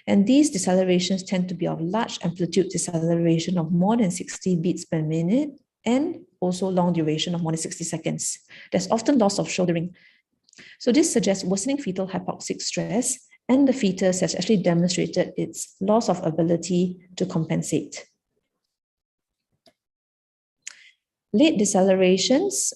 [SPEAKER 12] And these decelerations tend to be of large amplitude deceleration of more than 60 beats per minute, and also long duration of more than 60 seconds. There's often loss of shouldering. So this suggests worsening fetal hypoxic stress, and the fetus has actually demonstrated its loss of ability to compensate. Late decelerations,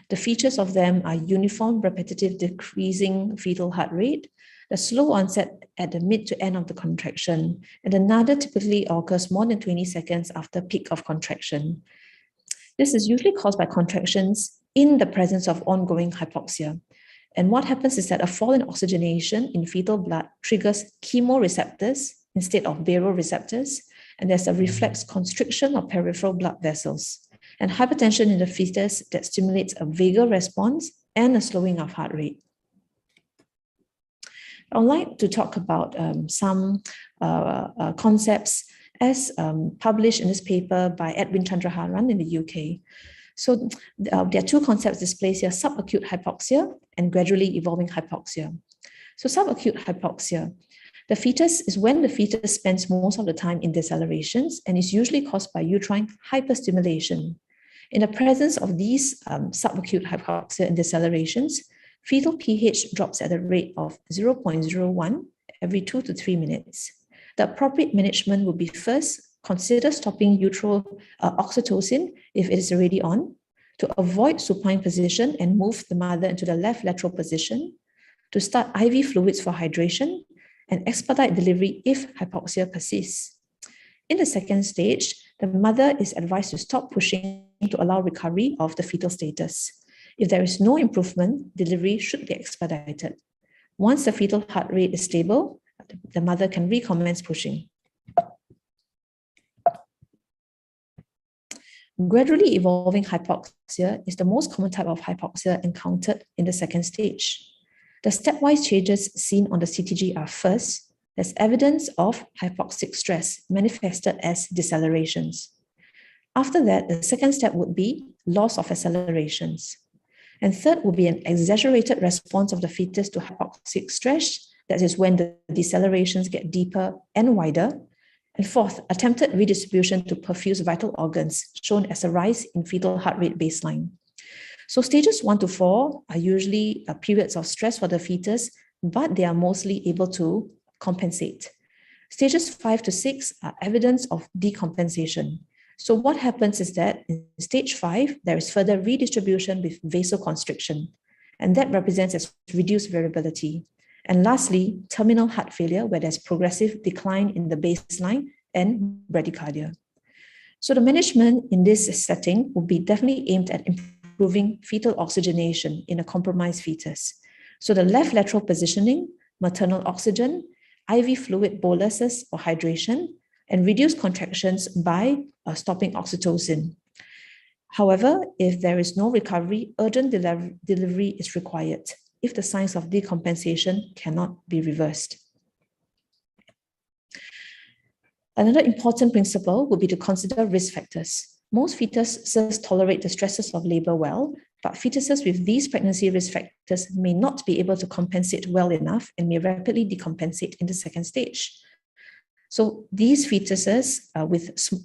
[SPEAKER 12] the features of them are uniform, repetitive, decreasing fetal heart rate, the slow onset at the mid to end of the contraction, and another typically occurs more than 20 seconds after peak of contraction. This is usually caused by contractions in the presence of ongoing hypoxia. And what happens is that a fall in oxygenation in fetal blood triggers chemoreceptors instead of baroreceptors, and there's a reflex constriction of peripheral blood vessels, and hypertension in the fetus that stimulates a vagal response and a slowing of heart rate. I'd like to talk about some concepts as published in this paper by Edwin Chandraharan in the UK. So there are two concepts displayed here: subacute hypoxia and gradually evolving hypoxia. So subacute hypoxia, the fetus is when the fetus spends most of the time in decelerations and is usually caused by uterine hyperstimulation. In the presence of these subacute hypoxia and decelerations, fetal pH drops at a rate of 0.01 every 2 to 3 minutes. The appropriate management would be first, consider stopping uteral oxytocin if it is already on, to avoid supine position and move the mother into the left lateral position, to start IV fluids for hydration, and expedite delivery if hypoxia persists. In the second stage, the mother is advised to stop pushing to allow recovery of the fetal status. If there is no improvement, delivery should be expedited. Once the fetal heart rate is stable, the mother can recommence pushing. Gradually evolving hypoxia is the most common type of hypoxia encountered in the second stage. The stepwise changes seen on the CTG are first, there's evidence of hypoxic stress manifested as decelerations. After that, the second step would be loss of accelerations. And third would be an exaggerated response of the fetus to hypoxic stress, that is when the decelerations get deeper and wider. And fourth, attempted redistribution to perfuse vital organs, shown as a rise in fetal heart rate baseline. So stages 1 to 4 are usually periods of stress for the fetus, but they are mostly able to compensate. Stages 5 to 6 are evidence of decompensation. So what happens is that in stage 5, there is further redistribution with vasoconstriction, and that represents as reduced variability. And lastly, terminal heart failure, where there's progressive decline in the baseline and bradycardia. So the management in this setting will be definitely aimed at improving fetal oxygenation in a compromised fetus. So the left lateral positioning, maternal oxygen, IV fluid boluses or hydration, and reduce contractions by stopping oxytocin. However, if there is no recovery, urgent delivery is required. if the signs of decompensation cannot be reversed. Another important principle would be to consider risk factors. Most fetuses tolerate the stresses of labor well, but fetuses with these pregnancy risk factors may not be able to compensate well enough and may rapidly decompensate in the second stage. So these fetuses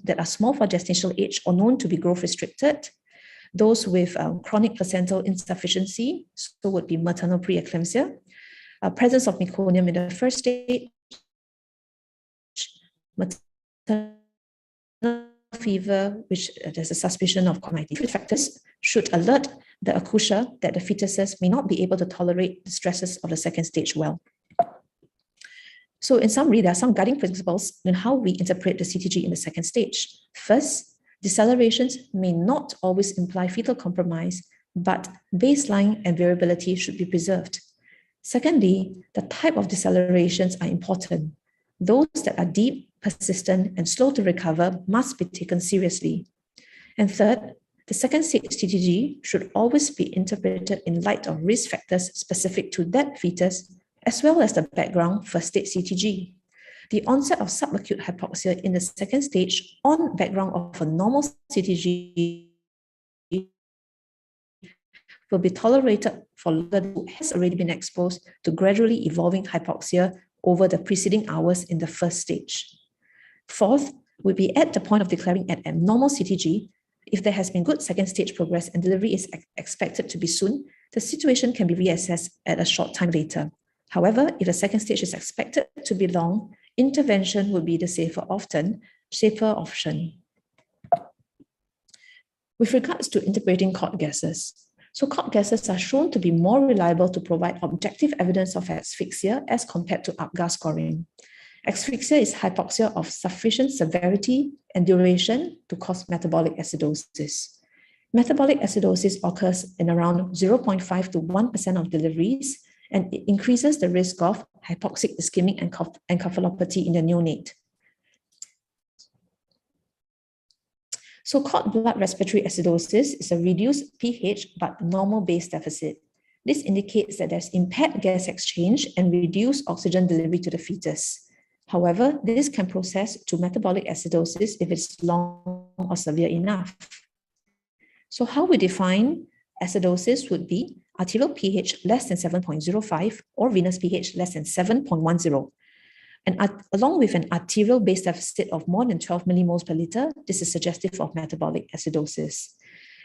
[SPEAKER 12] that are small for gestational age or known to be growth restricted, those with chronic placental insufficiency, so would be maternal preeclampsia, presence of meconium in the first stage, maternal fever, which there's a suspicion of COVID-19 factors, should alert the accoucheur that the fetuses may not be able to tolerate the stresses of the second stage well. So in summary, there are some guiding principles in how we interpret the CTG in the second stage. First, decelerations may not always imply fetal compromise, but baseline and variability should be preserved. Secondly, the type of decelerations are important. Those that are deep, persistent, and slow to recover must be taken seriously. And third, the second stage CTG should always be interpreted in light of risk factors specific to that fetus, as well as the background first stage CTG. The onset of subacute hypoxia in the second stage on background of a normal CTG will be tolerated for longer who has already been exposed to gradually evolving hypoxia over the preceding hours in the first stage. Fourth, would be at the point of declaring an abnormal CTG. If there has been good second stage progress and delivery is expected to be soon, the situation can be reassessed at a short time later. However, if the second stage is expected to be long, intervention would be the safer option. With regards to interpreting cord gases, so cord gases are shown to be more reliable to provide objective evidence of asphyxia as compared to APGAR scoring. Asphyxia is hypoxia of sufficient severity and duration to cause metabolic acidosis. Metabolic acidosis occurs in around 0.5 to 1% of deliveries, and it increases the risk of hypoxic ischemic encephalopathy in the neonate. So cord blood respiratory acidosis is a reduced pH but normal base deficit. This indicates that there's impaired gas exchange and reduced oxygen delivery to the fetus. However, this can process to metabolic acidosis if it's long or severe enough. So how we define acidosis would be arterial pH less than 7.05 or venous pH less than 7.10. And along with an arterial base deficit of more than 12 millimoles per liter, this is suggestive of metabolic acidosis.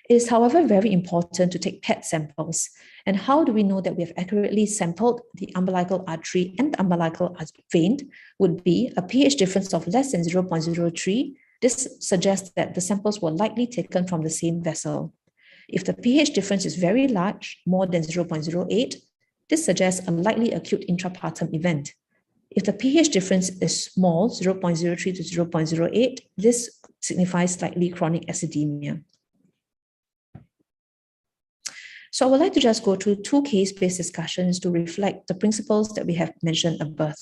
[SPEAKER 12] It is, however, very important to take PET samples. And how do we know that we have accurately sampled the umbilical artery and the umbilical vein would be a pH difference of less than 0.03. This suggests that the samples were likely taken from the same vessel. If the pH difference is very large, more than 0.08, this suggests a likely acute intrapartum event. If the pH difference is small, 0.03 to 0.08, this signifies slightly chronic acidemia. So I would like to just go through two case-based discussions to reflect the principles that we have mentioned above.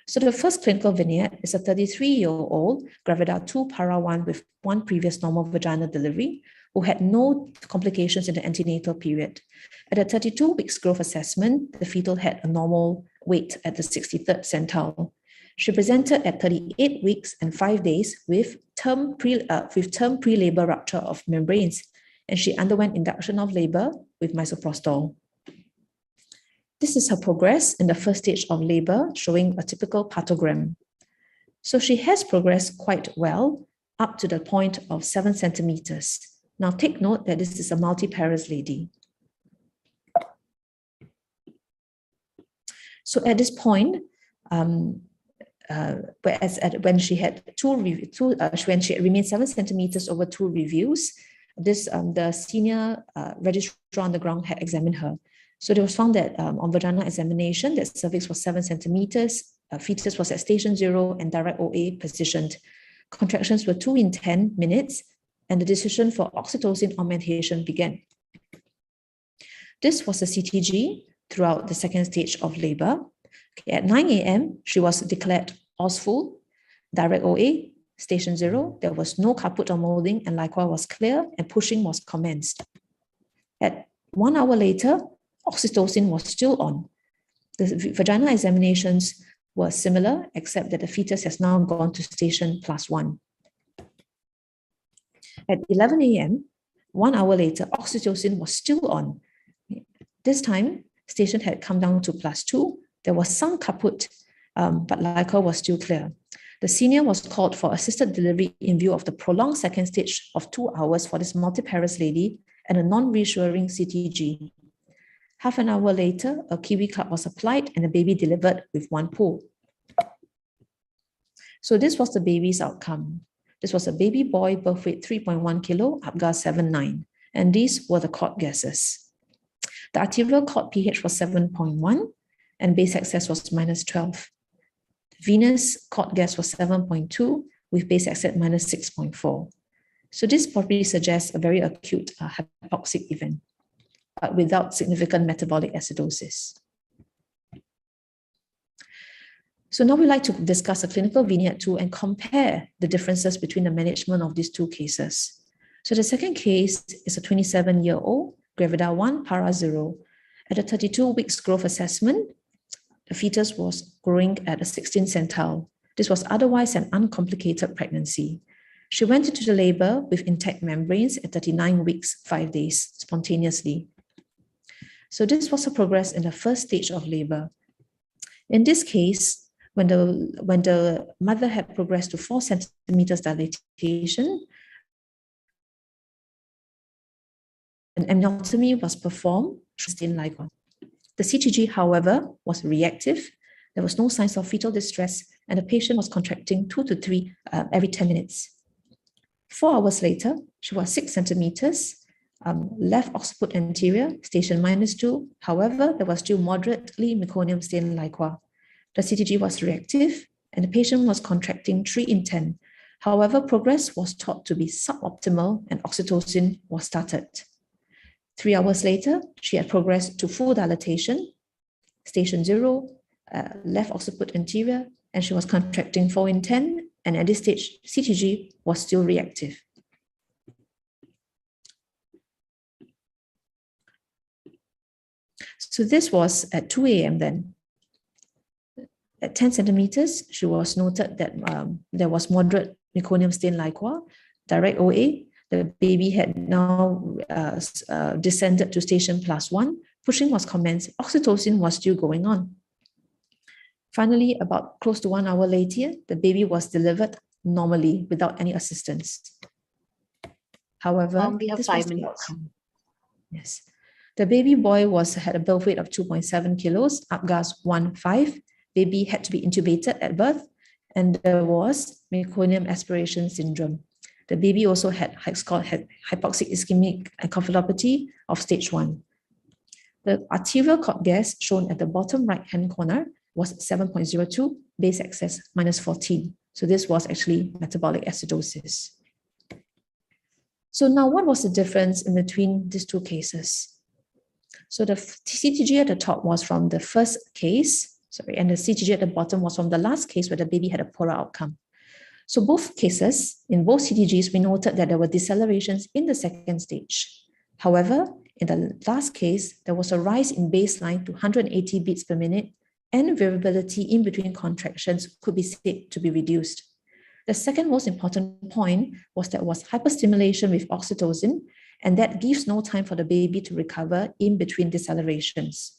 [SPEAKER 12] So the first clinical vignette is a 33-year-old Gravida 2 Para 1 with one previous normal vaginal delivery who had no complications in the antenatal period. At a 32 weeks growth assessment, the fetal had a normal weight at the 63rd centile. She presented at 38 weeks and 5 days with term pre-labor rupture of membranes, and she underwent induction of labor with misoprostol. This is her progress in the first stage of labor, showing a typical partogram. So she has progressed quite well up to the point of 7 centimeters. Now take note that this is a multiparous lady. So at this point, when she had when she remained 7 centimeters over 2 reviews, the senior registrar on the ground had examined her. So it was found that on vaginal examination, that cervix was 7 centimeters, fetus was at station 0 and direct OA positioned. Contractions were 2 in 10 minutes, and the decision for oxytocin augmentation began. This was a CTG throughout the second stage of labor. Okay, at 9 a.m., she was declared OSFUL, direct OA, station 0. There was no caput or molding, and liqua was clear, and pushing was commenced. At 1 hour later, oxytocin was still on. The vaginal examinations were similar, except that the fetus has now gone to station +1. At 11 a.m., 1 hour later, oxytocin was still on. This time, station had come down to +2. There was some kaput, but LICOR was still clear. The senior was called for assisted delivery in view of the prolonged second stage of 2 hours for this multiparous lady and a non-reassuring CTG. Half an hour later, a kiwi cup was applied and the baby delivered with 1 pull. So this was the baby's outcome. This was a baby boy, birth weight 3.1 kilo, Apgar 7.9, and these were the cord gases. The arterial cord pH was 7.1 and base excess was -12. Venous cord gas was 7.2 with base excess -6.4. So this probably suggests a very acute hypoxic event, but without significant metabolic acidosis. So now we'd like to discuss a clinical vignette 2 and compare the differences between the management of these 2 cases. So the second case is a 27-year-old, Gravida 1, Para 0. At a 32 weeks growth assessment, the fetus was growing at a 16th centile. This was otherwise an uncomplicated pregnancy. She went into the labor with intact membranes at 39 weeks, 5 days, spontaneously. So this was a progress in the first stage of labor. In this case, when the mother had progressed to 4 centimeters dilatation, an amniotomy was performed. The CTG, however, was reactive. There was no signs of fetal distress, and the patient was contracting 2 to 3 every 10 minutes. 4 hours later, she was 6 centimeters, left occiput anterior, station -2. However, there was still moderately meconium stained liquor. The CTG was reactive, and the patient was contracting 3 in 10. However, progress was thought to be suboptimal, and oxytocin was started. 3 hours later, she had progressed to full dilatation, station 0, left occiput anterior, and she was contracting 4 in 10, and at this stage, CTG was still reactive. So this was at 2 a.m. then. At 10 centimeters, she was noted that there was moderate meconium stained liquor, direct OA. The baby had now descended to station +1. Pushing was commenced. Oxytocin was still going on. Finally, about close to 1 hour later, the baby was delivered normally without any assistance. However,
[SPEAKER 3] we have
[SPEAKER 12] this
[SPEAKER 3] 5
[SPEAKER 12] was the
[SPEAKER 3] minutes.
[SPEAKER 12] outcome. Yes. The baby boy had a birth weight of 2.7 kilos, Apgar 1.5. Baby had to be intubated at birth, and there was meconium aspiration syndrome. The baby also had hypoxic ischemic encephalopathy of stage 1. The arterial cord gas shown at the bottom right-hand corner was 7.02, base excess -14. So this was actually metabolic acidosis. So now what was the difference in between these 2 cases? So the CTG at the top was from the first case, and the CTG at the bottom was from the last case where the baby had a poorer outcome. So both cases, in both CTGs, we noted that there were decelerations in the second stage. However, in the last case, there was a rise in baseline to 180 beats per minute, and variability in between contractions could be said to be reduced. The second most important point was that was hyperstimulation with oxytocin, and that gives no time for the baby to recover in between decelerations.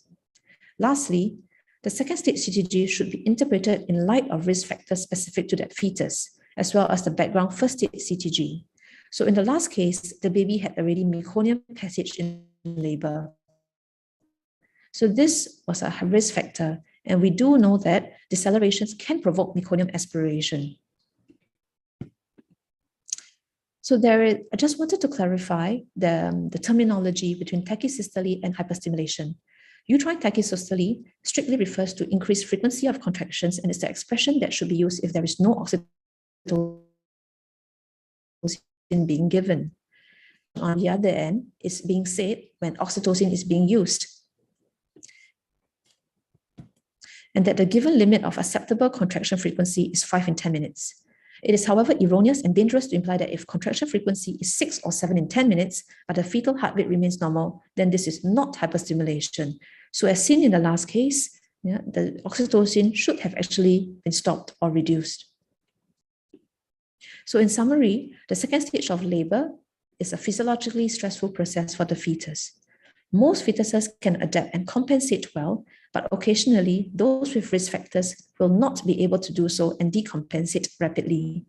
[SPEAKER 12] Lastly, the second stage CTG should be interpreted in light of risk factors specific to that fetus, as well as the background first stage CTG. So in the last case, the baby had already meconium passage in labor. So this was a risk factor, and we do know that decelerations can provoke meconium aspiration. So I just wanted to clarify the terminology between tachysystole and hyperstimulation. Uterine tachysystole strictly refers to increased frequency of contractions, and it's the expression that should be used if there is no oxytocin being given. On the other end, it's being said when oxytocin is being used. And that the given limit of acceptable contraction frequency is 5 in 10 minutes. It is, however, erroneous and dangerous to imply that if contraction frequency is 6 or 7 in 10 minutes, but the fetal heart rate remains normal, then this is not hyperstimulation. So as seen in the last case, the oxytocin should have actually been stopped or reduced. So in summary, the second stage of labor is a physiologically stressful process for the fetus. Most fetuses can adapt and compensate well, but occasionally those with risk factors will not be able to do so and decompensate rapidly.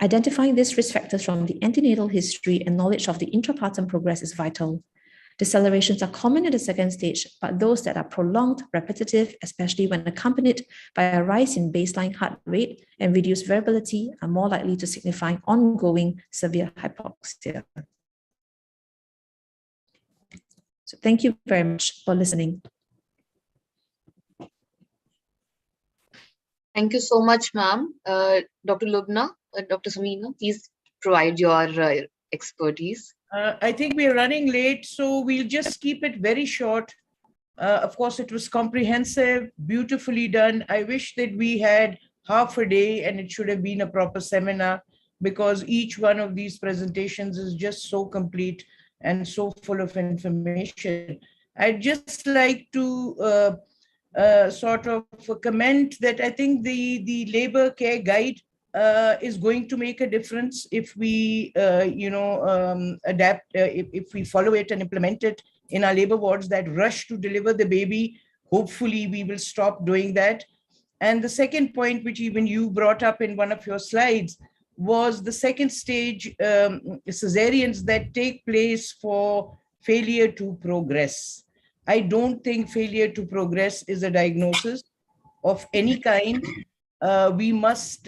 [SPEAKER 12] Identifying these risk factors from the antenatal history and knowledge of the intrapartum progress is vital. Decelerations are common at the second stage, but those that are prolonged, repetitive, especially when accompanied by a rise in baseline heart rate and reduced variability, are more likely to signify ongoing severe hypoxia. So thank you very much for listening.
[SPEAKER 6] Thank you so much, ma'am. Dr. Lubna, Dr. Samina, please provide your expertise.
[SPEAKER 8] I think we're running late, so we'll just keep it very short. Of course, it was comprehensive, beautifully done. I wish that we had half a day and it should have been a proper seminar, because each one of these presentations is just so complete and so full of information. I'd just like to sort of comment that I think the labor care guide is going to make a difference if we, adapt, if we follow it and implement it in our labor wards. That rush to deliver the baby, hopefully we will stop doing that. And the second point, which even you brought up in one of your slides, was the second stage cesareans that take place for failure to progress. I don't think failure to progress is a diagnosis of any kind. We must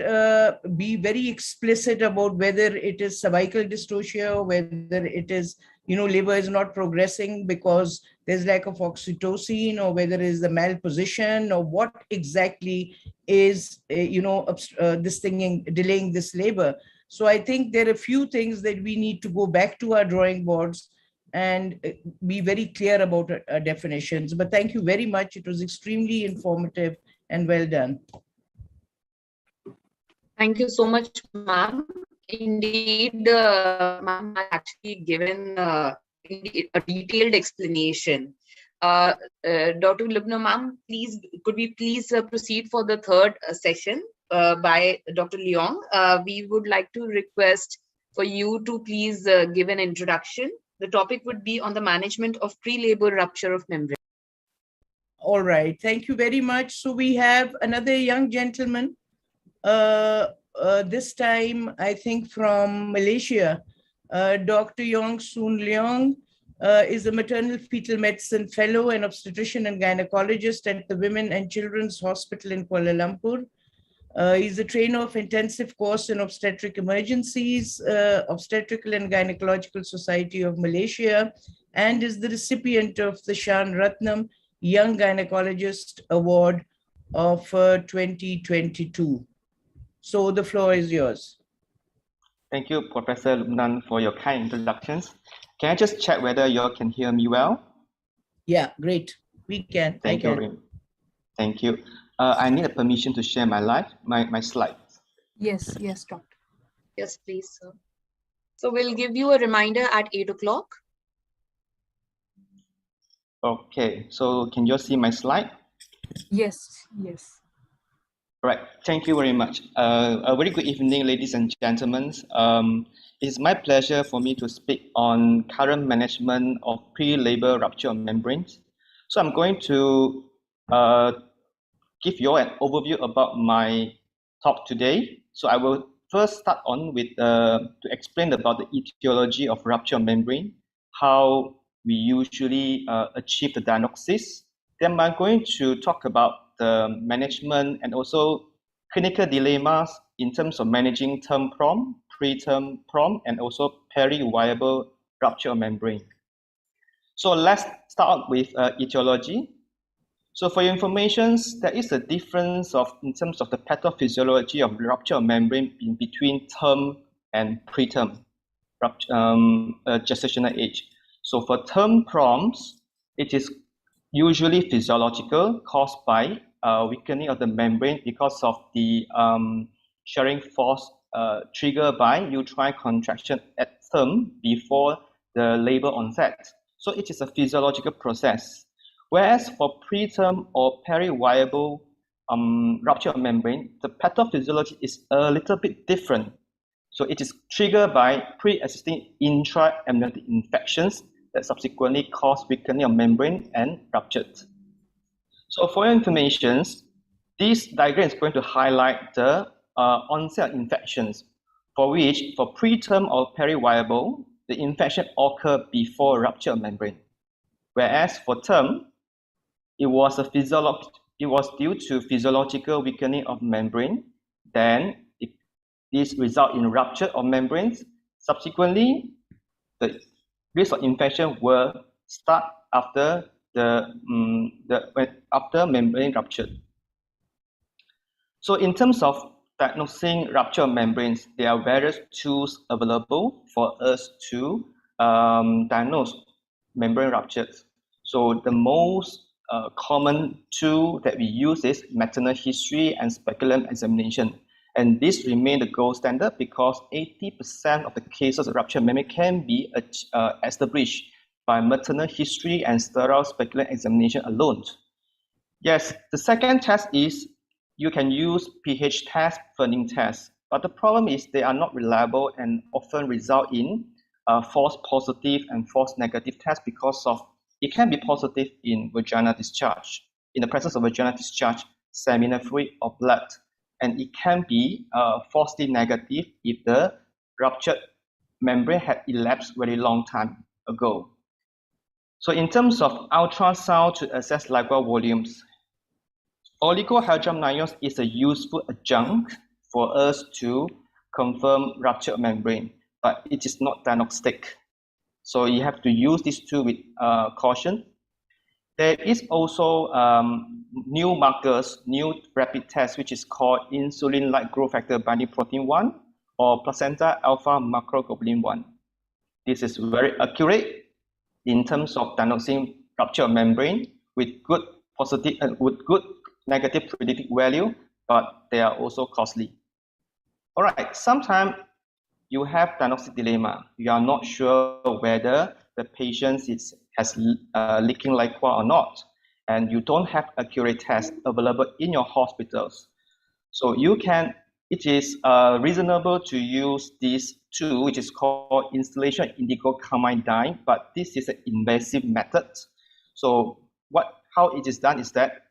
[SPEAKER 8] be very explicit about whether it is cervical dystocia, or whether it is, labor is not progressing because there's lack of oxytocin, or whether it is the malposition, or what exactly is, this thing delaying this labor. So I think there are a few things that we need to go back to our drawing boards and be very clear about our definitions. But thank you very much. It was extremely informative and well done.
[SPEAKER 6] Thank you so much, ma'am. Indeed, ma'am has actually given a detailed explanation. Dr. Lubna, ma'am, please, could we please proceed for the third session by Dr. Leong? We would like to request for you to please give an introduction. The topic would be on the management of pre-labor rupture of membrane.
[SPEAKER 8] All right, thank you very much. So we have another young gentleman, this time I think from Malaysia. Dr. Yong Soon Leong is a maternal fetal medicine fellow and obstetrician and gynecologist at the Women and Children's Hospital in Kuala Lumpur. He's a trainer of intensive course in obstetric emergencies, Obstetrical and Gynecological Society of Malaysia, and is the recipient of the Shan Ratnam Young Gynecologist Award of 2022. So the floor is yours.
[SPEAKER 13] Thank you, Professor Lubnan, for your kind introductions. Can I just check whether you all can hear me well?
[SPEAKER 8] Yeah, great. We can.
[SPEAKER 13] Thank you. Thank you. I need a permission to share my slides.
[SPEAKER 10] Yes, doctor.
[SPEAKER 6] Yes, please, sir. So we'll give you a reminder at 8 o'clock.
[SPEAKER 13] Okay, so can you see my slide?
[SPEAKER 10] Yes.
[SPEAKER 13] Right, thank you very much. A very good evening, ladies and gentlemen. It's my pleasure for me to speak on current management of pre-labor rupture of membranes. So I'm going to give you an overview about my talk today. So I will first start on with to explain about the etiology of rupture of membrane, how we usually achieve the diagnosis. Then I'm going to talk about the management and also clinical dilemmas in terms of managing term prom, preterm prom, and also peri-viable rupture of membrane. So let's start with etiology. So for your information, there is a difference in terms of the pathophysiology of rupture of membrane in between term and preterm gestational age. So for term proms, it is usually physiological, caused by weakening of the membrane because of the shearing force triggered by uterine contraction at term before the labor onset. So it is a physiological process. Whereas for preterm or peri-viable rupture of membrane, the pathophysiology is a little bit different. So it is triggered by pre-existing intra-amniotic infections that subsequently cause weakening of membrane and ruptured. So for your information, this diagram is going to highlight the onset of infections, for which for preterm or peri-viable, the infection occurred before rupture of membrane. Whereas for term, it was due to physiological weakening of membrane. Then this result in rupture of membranes. Subsequently, the risk of infection will start after after membrane rupture. So in terms of diagnosing rupture of membranes, there are various tools available for us to diagnose membrane ruptures. So the most common tool that we use is maternal history and speculum examination. And this remains the gold standard because 80% of the cases of rupture membrane can be established by maternal history and sterile speculum examination alone. Yes, the second test is you can use pH test, Ferning test, but the problem is they are not reliable and often result in false positive and false negative tests because of it can be positive in vaginal discharge, in the presence of vaginal discharge, seminal fluid or blood, and it can be falsely negative if the ruptured membrane had elapsed very long time ago. So in terms of ultrasound to assess liquor volumes, oligohydramnions is a useful adjunct for us to confirm ruptured membrane, but it is not diagnostic. So you have to use this tool with caution. There is also new markers, new rapid test, which is called insulin-like growth factor binding protein 1 or placenta alpha macroglobulin 1. This is very accurate in terms of diagnosing rupture of membrane with good positive and with good negative predictive value, but they are also costly. All right, sometimes you have diagnostic dilemma. You are not sure whether the patient has leaking liquor or not, and you don't have accurate tests available in your hospitals. So it is reasonable to use this tool, which is called instillation indigo carmine dye, but this is an invasive method. So how it is done is that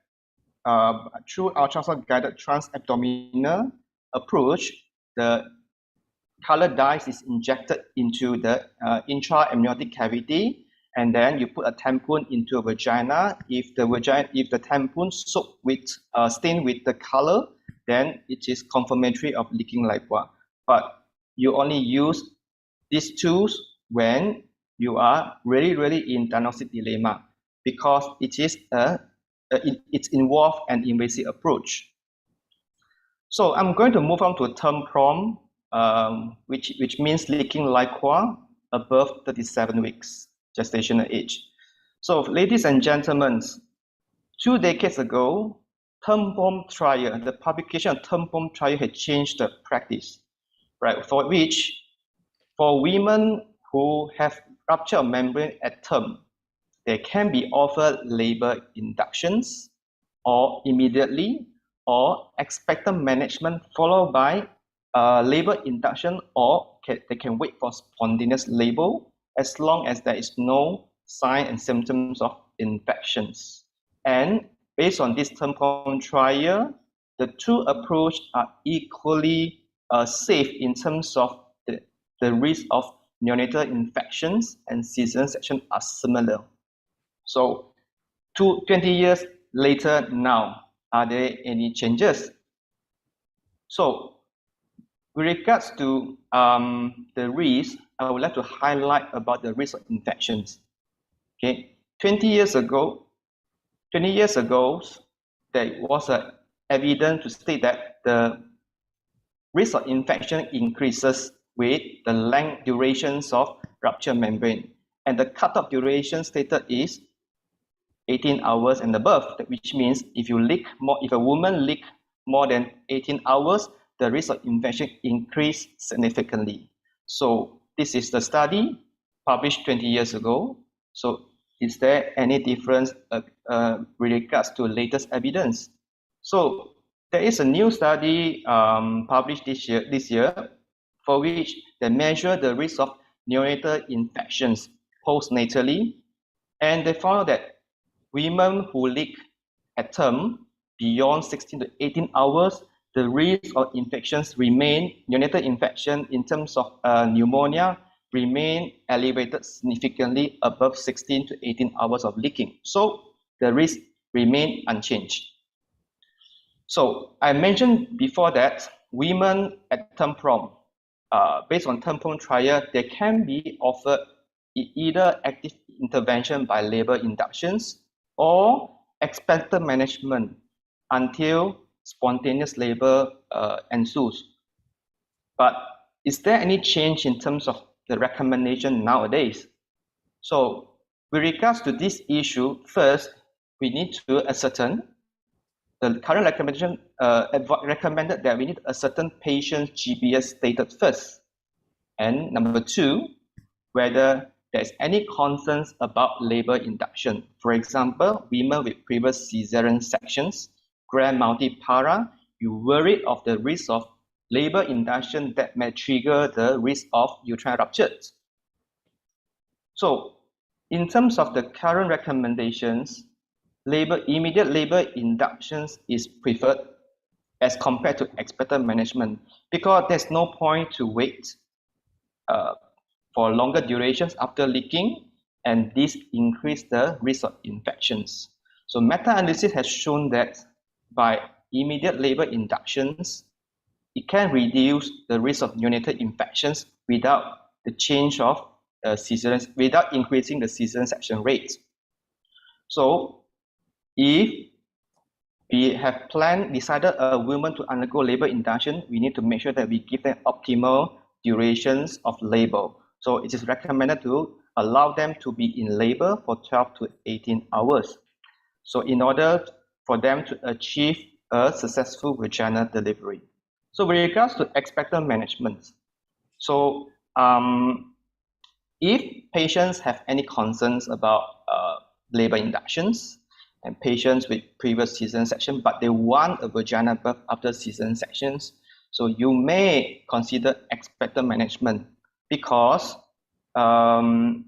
[SPEAKER 13] through ultrasound guided transabdominal approach, the colored dye is injected into the intra-amniotic cavity, and then you put a tampon into a vagina. If the tampon soaked with stained with the color, then it is confirmatory of leaking liquor. But you only use these tools when you are really in diagnostic dilemma, because it is it's involved an invasive approach. So I'm going to move on to a term prom, which means leaking liquor above 37 weeks gestational age. So ladies and gentlemen, 2 decades ago, term prom trial, the publication of term prom trial had changed the practice, right? For women who have rupture of membrane at term, they can be offered labor inductions or immediately, or expectant management followed by labor induction, or they can wait for spontaneous labor as long as there is no sign and symptoms of infections. And based on this term prom trial, the two approaches are equally safe in terms of the risk of neonatal infections and cesarean section are similar. So 20 years later now, are there any changes? So with regards to the risk, I would like to highlight about the risk of infections. Okay, 20 years ago, there was evidence to state that the risk of infection increases with the length durations of rupture membrane, and the cutoff duration stated is 18 hours and above, which means if a woman leak more than 18 hours, the risk of infection increased significantly. So this is the study published 20 years ago. So is there any difference with regards to latest evidence? So there is a new study published this year, for which they measure the risk of neonatal infections postnatally, and they found that women who leak at term beyond 16 to 18 hours, the risk of infections remain, neonatal infection in terms of pneumonia, remain elevated significantly above 16 to 18 hours of leaking. So the risk remain unchanged. So I mentioned before that women at term prom, based on term prom trial, they can be offered either active intervention by labor inductions or expectant management until spontaneous labor ensues. But is there any change in terms of the recommendation nowadays? So with regards to this issue, first, we need to ascertain the current recommendation recommended that we need to ascertain patient's GPS status first. And number two, whether there's any concerns about labor induction. For example, women with previous cesarean sections, grand multipara, you worried of the risk of labor induction that may trigger the risk of uterine ruptures. So in terms of the current recommendations, immediate labor inductions is preferred as compared to expectant management, because there's no point to wait for longer durations after leaking, and this increases the risk of infections. So meta-analysis has shown that by immediate labor inductions, it can reduce the risk of neonatal infections without the change of cesarean, without increasing the cesarean section rate. So if we have decided a woman to undergo labor induction, we need to make sure that we give them optimal durations of labor. So it is recommended to allow them to be in labor for 12 to 18 hours. So in order for them to achieve a successful vaginal delivery. So with regards to expectant management, so if patients have any concerns about labor inductions, and patients with previous cesarean section, but they want a vaginal birth after cesarean sections, so you may consider expectant management, because 1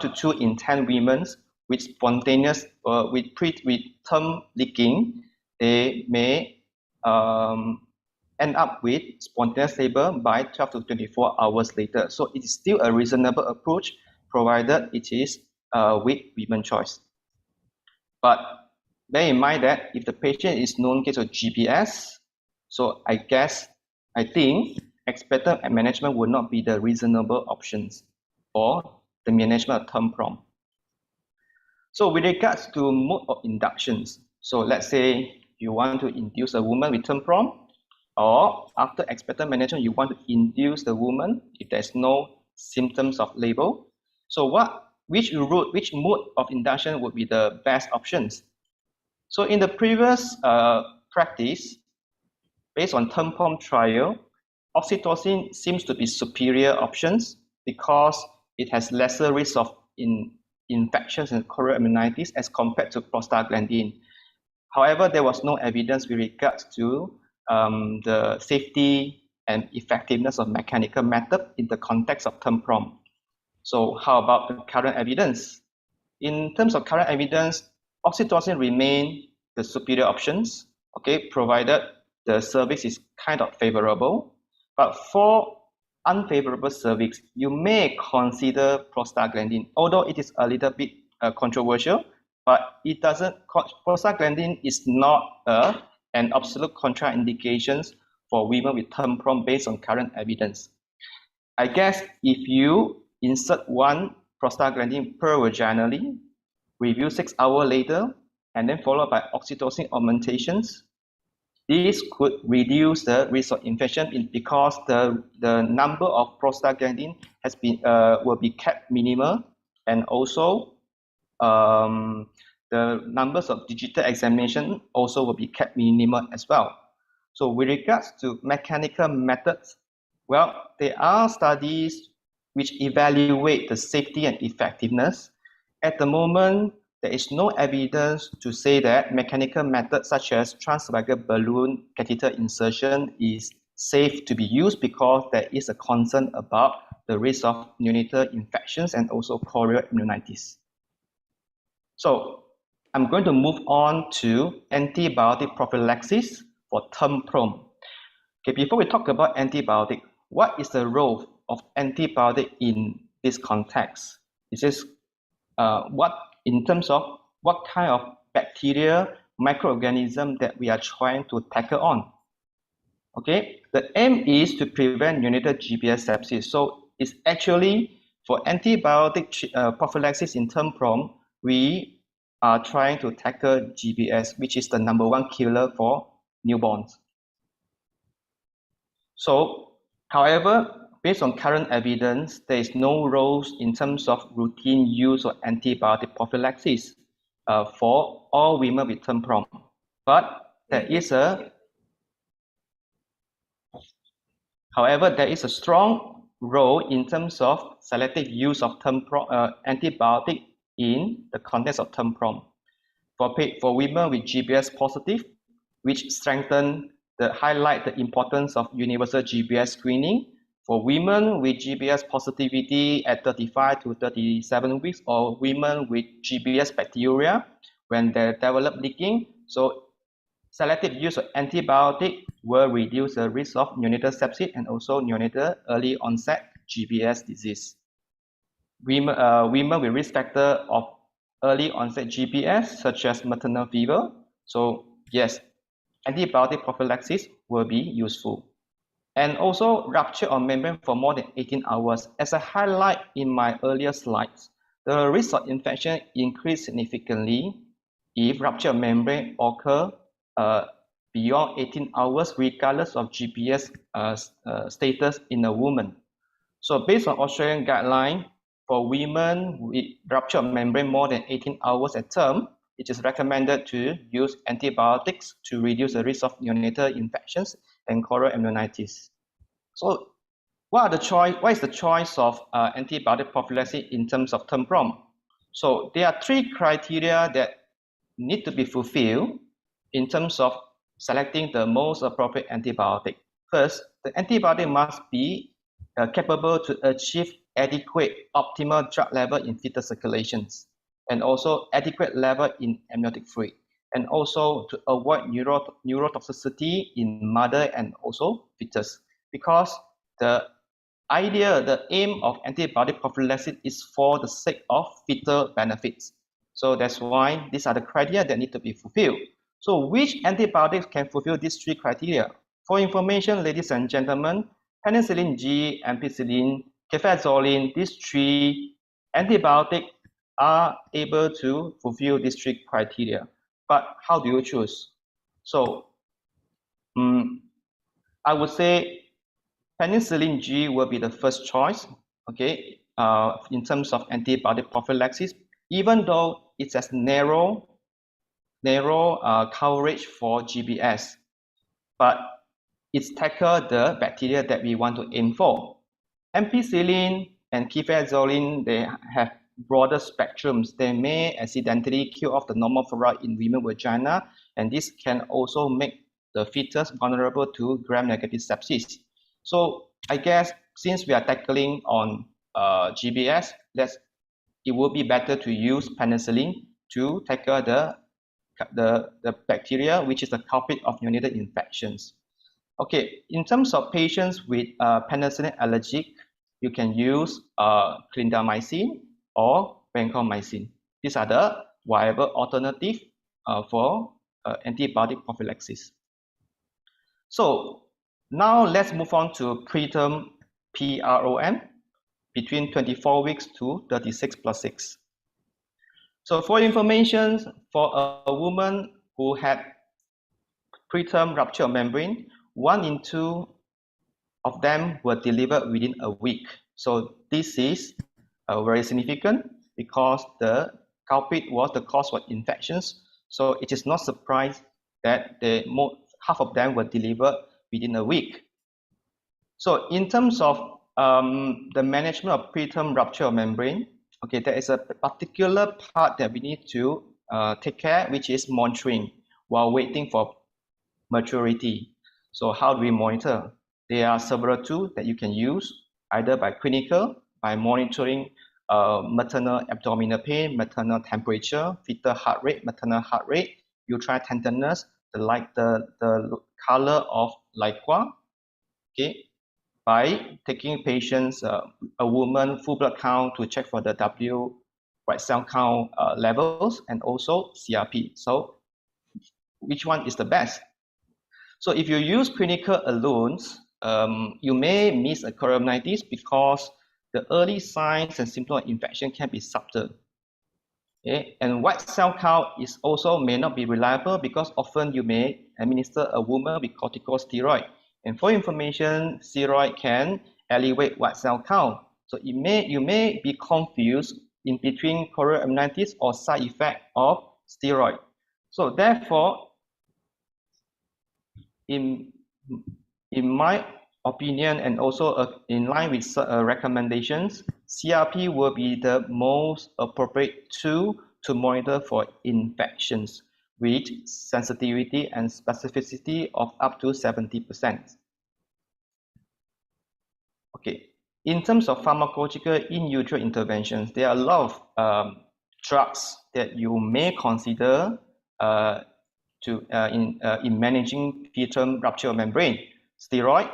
[SPEAKER 13] to 2 in 10 women with spontaneous with term leaking, they may end up with spontaneous labor by 12 to 24 hours later. So it is still a reasonable approach, provided it is with women's choice. But bear in mind that if the patient is known case of GPS, so I think expectant management would not be the reasonable options for the management of term prom. So with regards to mode of inductions, so let's say you want to induce a woman with term prom, or after expectant management, you want to induce the woman if there's no symptoms of labor. So which mode of induction would be the best options? So in the previous practice, based on term prom trial, oxytocin seems to be superior options because it has lesser risk of infections and chorioamnionitis as compared to prostaglandin. However, there was no evidence with regards to the safety and effectiveness of mechanical method in the context of term prom. So how about the current evidence? In terms of current evidence, oxytocin remain the superior options, okay, provided the cervix is kind of favorable. But for unfavorable cervix, you may consider prostaglandin, although it is a little bit controversial, but it doesn't, prostaglandin is not an absolute contraindication for women with term prom based on current evidence. I guess if you insert 1 prostaglandin per vaginally, review 6 hours later, and then followed by oxytocin augmentations, this could reduce the risk of infection because the number of prostaglandin has been will be kept minimal, and also the numbers of digital examination also will be kept minimal as well. So with regards to mechanical methods, well, there are studies which evaluate the safety and effectiveness. At the moment, there is no evidence to say that mechanical methods such as transvagal balloon catheter insertion is safe to be used, because there is a concern about the risk of neonatal infections and also chorioamnionitis pneumonitis. So I'm going to move on to antibiotic prophylaxis for term prom. Okay, before we talk about antibiotic, what is the role of antibiotic in this context? This is what, in terms of what kind of bacteria, microorganism that we are trying to tackle on. Okay, the aim is to prevent neonatal GBS sepsis. So it's actually for antibiotic prophylaxis in term prom, we are trying to tackle GBS, which is the #1 killer for newborns. So, however, based on current evidence, there is no rules in terms of routine use of antibiotic prophylaxis for all women with term prom. But there is a However, there is a strong role in terms of selective use of antibiotic in the context of term prom. For women with GBS positive, which highlight the importance of universal GBS screening. For women with GBS positivity at 35 to 37 weeks, or women with GBS bacteria when they develop leaking, so selective use of antibiotic will reduce the risk of neonatal sepsis and also neonatal early onset GBS disease. Women with risk factor of early onset GBS, such as maternal fever. So yes, antibiotic prophylaxis will be useful. And also rupture of membrane for more than 18 hours. As I highlight in my earlier slides, the risk of infection increase significantly if rupture of membrane occur beyond 18 hours, regardless of GBS status in a woman. So based on Australian guideline, for women with rupture of membrane more than 18 hours at term, it is recommended to use antibiotics to reduce the risk of neonatal infections and chorioamnionitis. So what is the choice of antibiotic prophylaxis in terms of term prom? So there are 3 criteria that need to be fulfilled in terms of selecting the most appropriate antibiotic. First, the antibiotic must be capable to achieve adequate optimal drug level in fetal circulations, and also adequate level in amniotic fluid, and also to avoid neurotoxicity in mother and also fetus. Because the aim of antibiotic prophylaxis is for the sake of fetal benefits. So that's why these are the criteria that need to be fulfilled. So which antibiotics can fulfill these 3 criteria? For information, ladies and gentlemen, penicillin G, ampicillin, cefazolin, these 3 antibiotics are able to fulfill these 3 criteria. But how do you choose? So I would say penicillin G will be the first choice, okay, in terms of antibiotic prophylaxis, even though it has narrow coverage for GBS, but it's tackle the bacteria that we want to aim for. Ampicillin and cefazolin, they have broader spectrums. They may accidentally kill off the normal flora in women's vagina, and this can also make the fetus vulnerable to gram-negative sepsis. So I guess since we are tackling on GBS, it would be better to use penicillin to tackle the bacteria, which is the culprit of neonatal infections. Okay, in terms of patients with penicillin allergic, you can use clindamycin or vancomycin. These are the viable alternative for antibiotic prophylaxis. So now let's move on to preterm PROM between 24 weeks to 36 plus 6. So for information, for a woman who had preterm rupture of membrane, 1 in 2 of them were delivered within a week. So this is very significant because the culprit was the cause of infections. So it is not surprised that half of them were delivered within a week. So in terms of the management of preterm rupture of membrane, okay, there is a particular part that we need to take care, which is monitoring while waiting for maturity. So how do we monitor? There are several tools that you can use, either by clinical, by monitoring maternal abdominal pain, maternal temperature, fetal heart rate, maternal heart rate, uterine tenderness, the color of liqua, okay, by taking patients, a woman full blood count to check for the W white cell count levels, and also CRP. So which one is the best? So if you use clinical alone, you may miss a chorioamnitis because the early signs and symptoms of infection can be subtle. Okay? And white cell count is also may not be reliable because often you may administer a woman with corticosteroid. And for information, steroid can elevate white cell count. So you may be confused in between chorioamnitis or side effect of steroid. So therefore, in my opinion, and also in line with recommendations, CRP will be the most appropriate tool to monitor for infections with sensitivity and specificity of up to 70%. Okay, in terms of pharmacological in utero interventions, there are a lot of drugs that you may consider in managing preterm rupture of membrane. Steroid,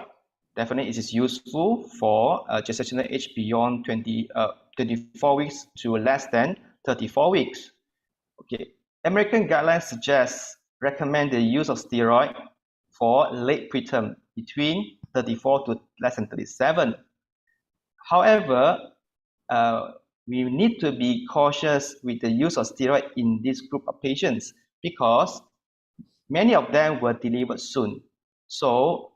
[SPEAKER 13] definitely it is useful for gestational age beyond 24 weeks to less than 34 weeks. Okay, American guidelines recommend the use of steroid for late preterm between 34 to less than 37. However, we need to be cautious with the use of steroid in this group of patients because many of them were delivered soon. So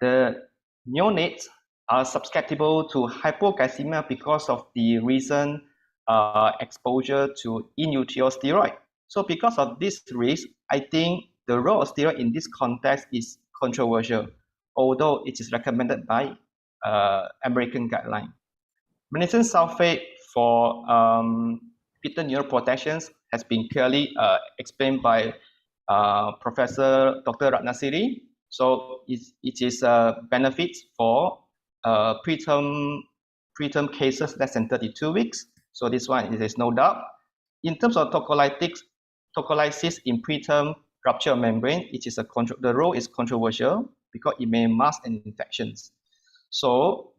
[SPEAKER 13] the neonates are susceptible to hypoglycemia because of the recent exposure to in utero steroid. So because of this risk, I think the role of steroid in this context is controversial, although it is recommended by American guideline. Magnesium sulfate for fetal neuroprotections has been clearly explained by Professor Dr. Ratnasiri. So it is benefits for preterm cases less than 32 weeks. So this one, there is no doubt. In terms of tocolysis in preterm rupture of membrane, the role is controversial because it may mask an infections. So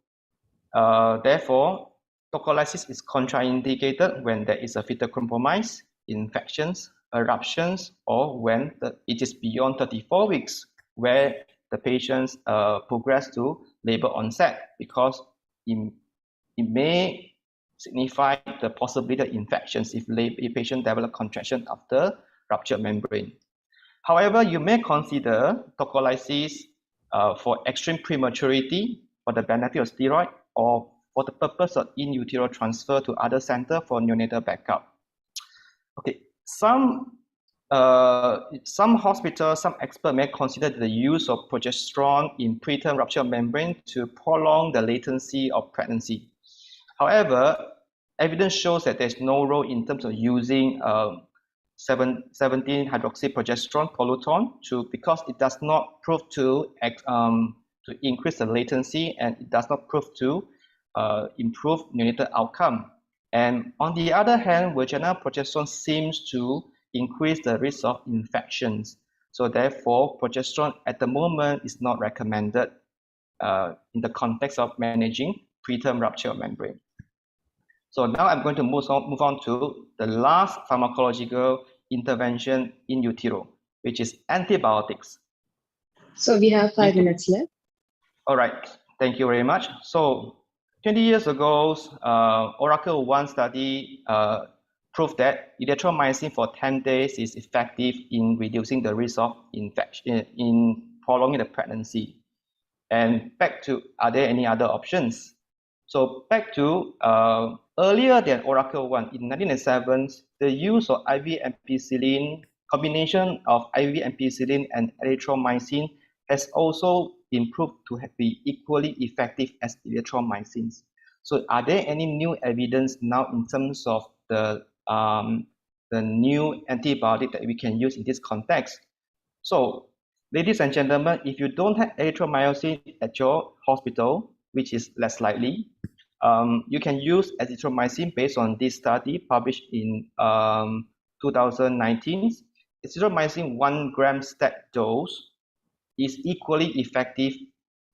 [SPEAKER 13] therefore, tocolysis is contraindicated when there is a fetal compromise, infections, eruptions, or when it is beyond 34 weeks, where the patients progress to labor onset, because it may signify the possibility of infections if a patient develops contraction after ruptured membrane. However, you may consider tocolysis for extreme prematurity for the benefit of steroid or for the purpose of in utero transfer to other center for neonatal backup. Okay, some hospitals, some experts may consider the use of progesterone in preterm rupture membrane to prolong the latency of pregnancy. However, evidence shows that there's no role in terms of using 17-hydroxyprogesterone polluton because it does not prove to increase the latency, and it does not prove to improve neonatal outcome. And on the other hand, vaginal progesterone seems to increase the risk of infections. So therefore, progesterone at the moment is not recommended in the context of managing preterm rupture of membrane. So now I'm going to move on to the last pharmacological intervention in utero, which is antibiotics.
[SPEAKER 14] So we have 5 minutes left.
[SPEAKER 13] All right, thank you very much. So 20 years ago, Oracle 1 study proved that erythromycin for 10 days is effective in reducing the risk of infection, in prolonging the pregnancy. And back to, are there any other options? So back to earlier than Oracle 1, in 1997, the use of IV ampicillin combination of IV ampicillin and erythromycin has also been proved to be equally effective as erythromycin. So are there any new evidence now in terms of the new antibiotic that we can use in this context? So ladies and gentlemen, if you don't have erythromycin at your hospital, which is less likely, you can use azithromycin based on this study published in 2019. Azithromycin 1 gram stacked dose is equally effective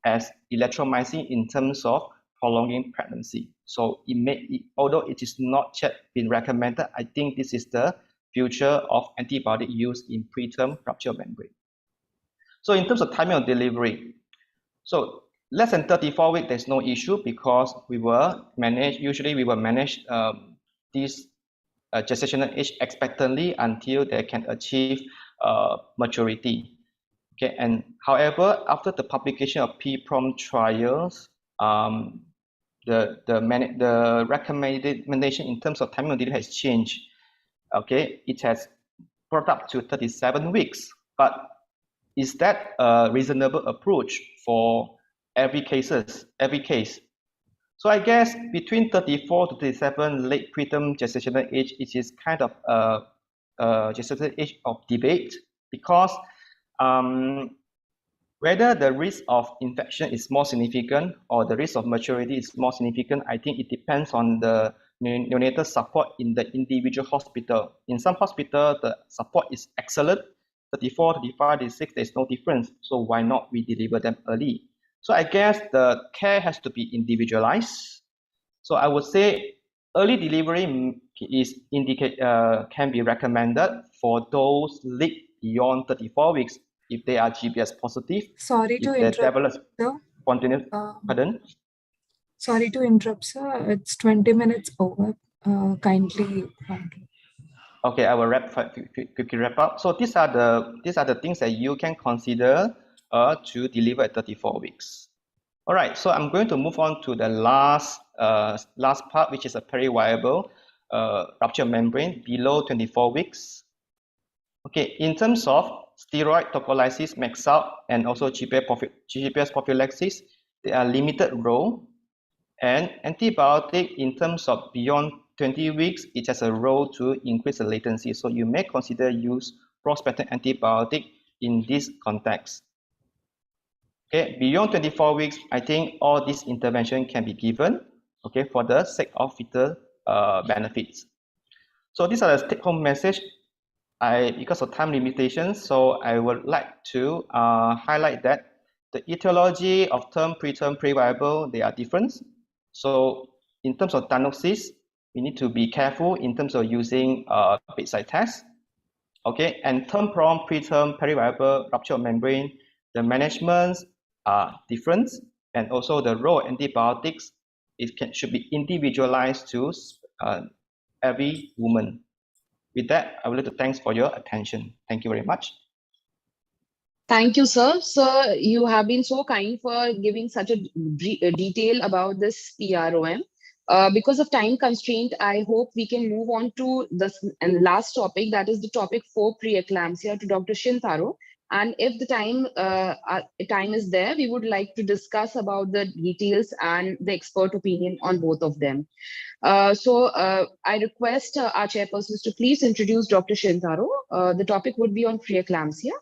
[SPEAKER 13] as erythromycin in terms of prolonging pregnancy. So although it is not yet been recommended, I think this is the future of antibiotic use in preterm rupture membrane. So in terms of timing of delivery, so less than 34 weeks, there's no issue because usually we will manage this gestational age expectantly until they can achieve maturity. Okay, and however, after the publication of PPROM trials, the recommendation in terms of timing of delivery has changed. Okay, it has brought up to 37 weeks, but is that a reasonable approach for every case? So I guess between 34 to 37 late preterm gestational age, it is kind of a gestational age of debate because whether the risk of infection is more significant or the risk of maturity is more significant, I think it depends on the neonatal support in the individual hospital. In some hospitals, the support is excellent. 34, 35, 36, there's no difference. So why not we deliver them early? So I guess the care has to be individualized. So I would say early delivery is can be recommended for those late beyond 34 weeks if they are GBS positive.
[SPEAKER 10] Sorry to interrupt, sir.
[SPEAKER 13] Pardon?
[SPEAKER 10] Sorry to interrupt, sir. It's 20 minutes over. Kindly.
[SPEAKER 13] Okay, I will quickly wrap up. So these are the things that you can consider to deliver at 34 weeks. All right, so I'm going to move on to the last part, which is a periviable rupture membrane below 24 weeks. Okay, in terms of steroid tocolysis, max out, and also GPS prophylaxis, they are limited role. And antibiotic in terms of beyond 20 weeks, it has a role to increase the latency. So you may consider use prospective antibiotic in this context. Okay, beyond 24 weeks, I think all this intervention can be given, okay, for the sake of fetal benefits. So these are the take-home message. Because of time limitations, so I would like to highlight that the etiology of term, preterm, previable, they are different. So in terms of diagnosis, we need to be careful in terms of using bedside tests. Okay, and term prong, preterm, periviable rupture of membrane, the managements are different, and also the role of antibiotics should be individualized to every woman. With that, I would like to thanks for your attention. Thank you very much.
[SPEAKER 14] Thank you, sir. Sir, you have been so kind for giving such a detail about this PROM. Because of time constraint, I hope we can move on to the last topic, that is the topic for preeclampsia, to Dr. Shintaro. And if the time is there, we would like to discuss about the details and the expert opinion on both of them. So I request our chairpersons to please introduce Dr. Shintaro. The topic would be on preeclampsia.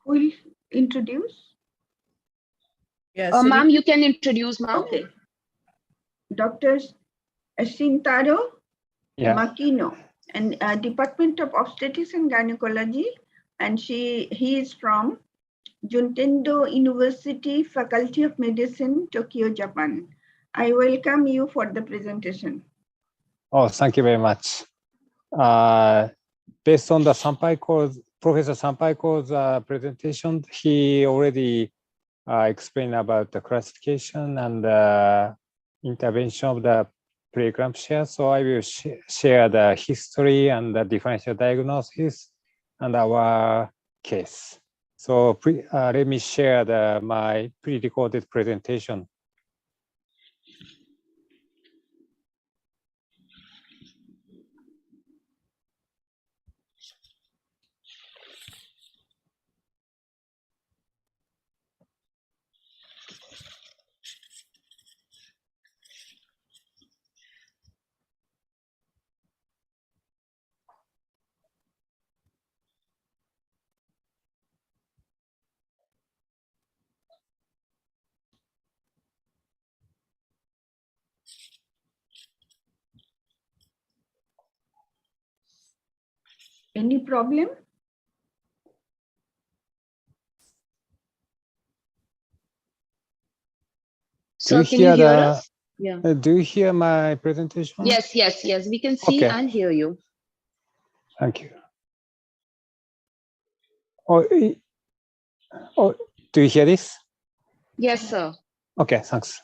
[SPEAKER 11] Who will introduce?
[SPEAKER 14] Yes. Ma'am, you can introduce, ma'am.
[SPEAKER 11] Okay. Dr. Shintaro Makino, and Department of Obstetrics and Gynecology, and he is from Juntendo University, Faculty of Medicine, Tokyo, Japan. I welcome you for the presentation.
[SPEAKER 15] Oh, thank you very much. Based on the Professor Sampaiko's presentation, he already explained about the classification and intervention of the preeclampsia. So I will share the history and the differential diagnosis and our case. So let me share my pre-recorded presentation.
[SPEAKER 11] Any problem?
[SPEAKER 14] So can you hear us? Yeah.
[SPEAKER 15] Do you hear my presentation?
[SPEAKER 14] Yes, we can see
[SPEAKER 15] Okay.
[SPEAKER 14] and hear you.
[SPEAKER 15] Thank you. Do you hear this?
[SPEAKER 14] Yes, sir.
[SPEAKER 15] Okay, thanks.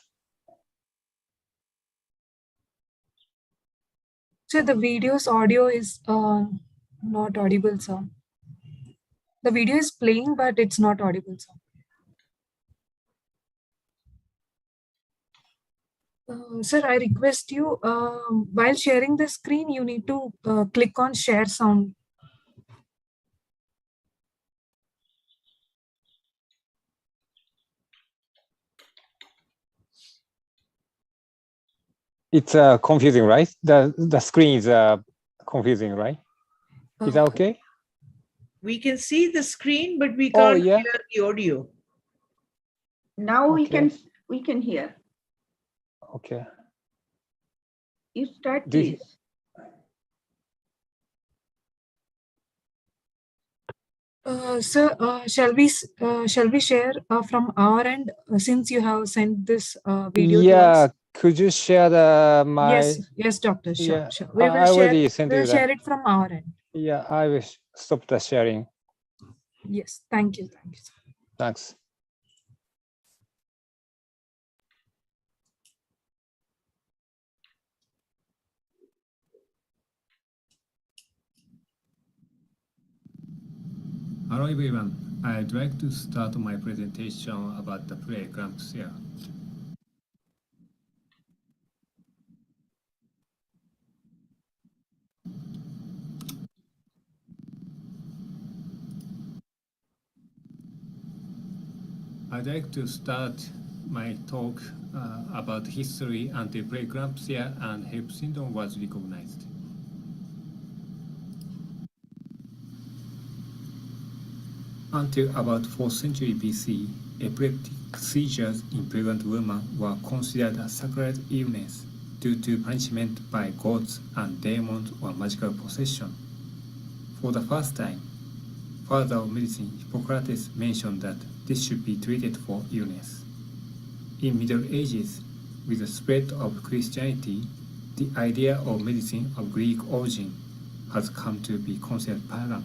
[SPEAKER 10] So the video's audio is not audible, sir. The video is playing, but it's not audible, sir. Sir, I request you, while sharing the screen, you need to click on share sound.
[SPEAKER 15] It's confusing, right? The screen is confusing, right? Is that okay?
[SPEAKER 8] We can see the screen, but we can't hear the audio.
[SPEAKER 11] Now we can hear.
[SPEAKER 15] Okay.
[SPEAKER 11] You start, please.
[SPEAKER 10] Sir, shall we share from our end since you have sent this video to us?
[SPEAKER 15] Could you share
[SPEAKER 10] Yes, doctor. Sure.
[SPEAKER 15] We will
[SPEAKER 10] share it from our end.
[SPEAKER 15] Yeah, I will stop the sharing.
[SPEAKER 10] Yes, thank you. Sir.
[SPEAKER 15] Thanks.
[SPEAKER 16] Hello everyone, I'd like to start my presentation about the preeclampsia. I'd like to start my talk about history until preeclampsia and HELP syndrome was recognized. Until about 4th century BC, epileptic seizures in pregnant women were considered a sacred illness due to punishment by gods and demons or magical possession. For the first time, father of medicine Hippocrates mentioned that this should be treated for illness. In Middle Ages, with the spread of Christianity, the idea of medicine of Greek origin has come to be considered pagan.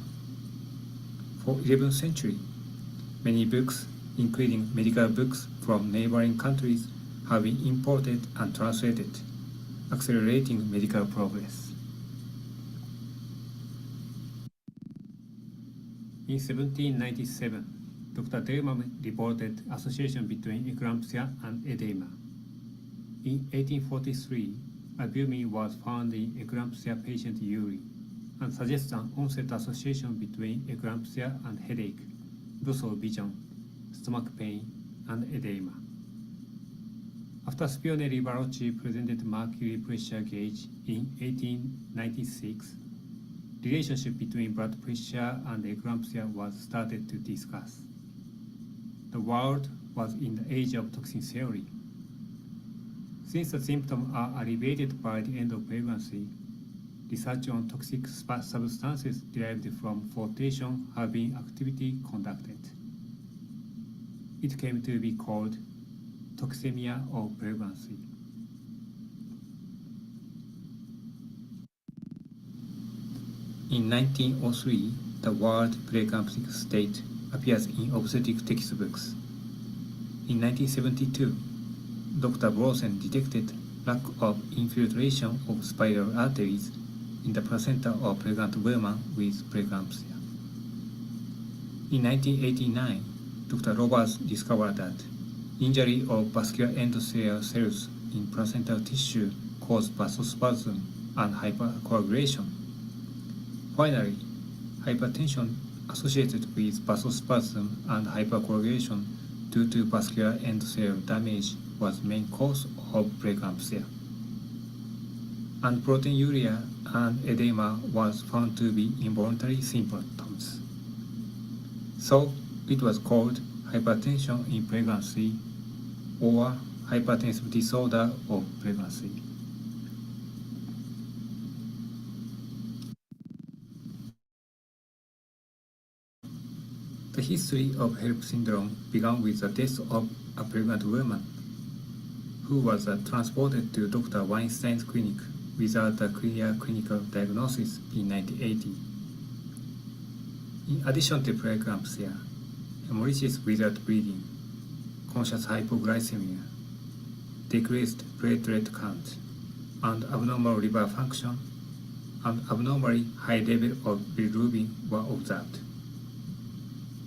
[SPEAKER 16] For 11th century, many books, including medical books from neighboring countries, have been imported and translated, accelerating medical progress. In 1797, Dr. Delma reported association between eclampsia and edema. In 1843, albumin was found in eclampsia patient urine and suggests an onset association between eclampsia and headache, loss of vision, stomach pain, and edema. After Spioneri Barocci presented mercury pressure gauge in 1896, relationship between blood pressure and eclampsia was started to discuss. The world was in the age of toxin theory. Since the symptoms are alleviated by the end of pregnancy, research on toxic substances derived from flotation have been actively conducted. It came to be called toxemia of pregnancy. In 1903, the word preeclamptic state appears in obstetric textbooks. In 1972, Dr. Brosen detected lack of infiltration of spiral arteries in the placenta of pregnant women with preeclampsia. In 1989, Dr. Roberts discovered that injury of vascular endothelial cells in placental tissue cause vasospasm and hypercoagulation. Finally, hypertension associated with vasospasm and hypercoagulation due to vascular endothelial damage was main cause of preeclampsia. And proteinuria and edema was found to be involuntary symptoms. So it was called hypertension in pregnancy or hypertensive disorder of pregnancy. The history of HELLP syndrome began with the death of a pregnant woman who was transported to Dr. Weinstein's clinic without a clear clinical diagnosis in 1980. In addition to preeclampsia, hemorrhages without bleeding, conscious hypoglycemia, decreased platelet count, and abnormal liver function, and abnormally high level of bilirubin were observed.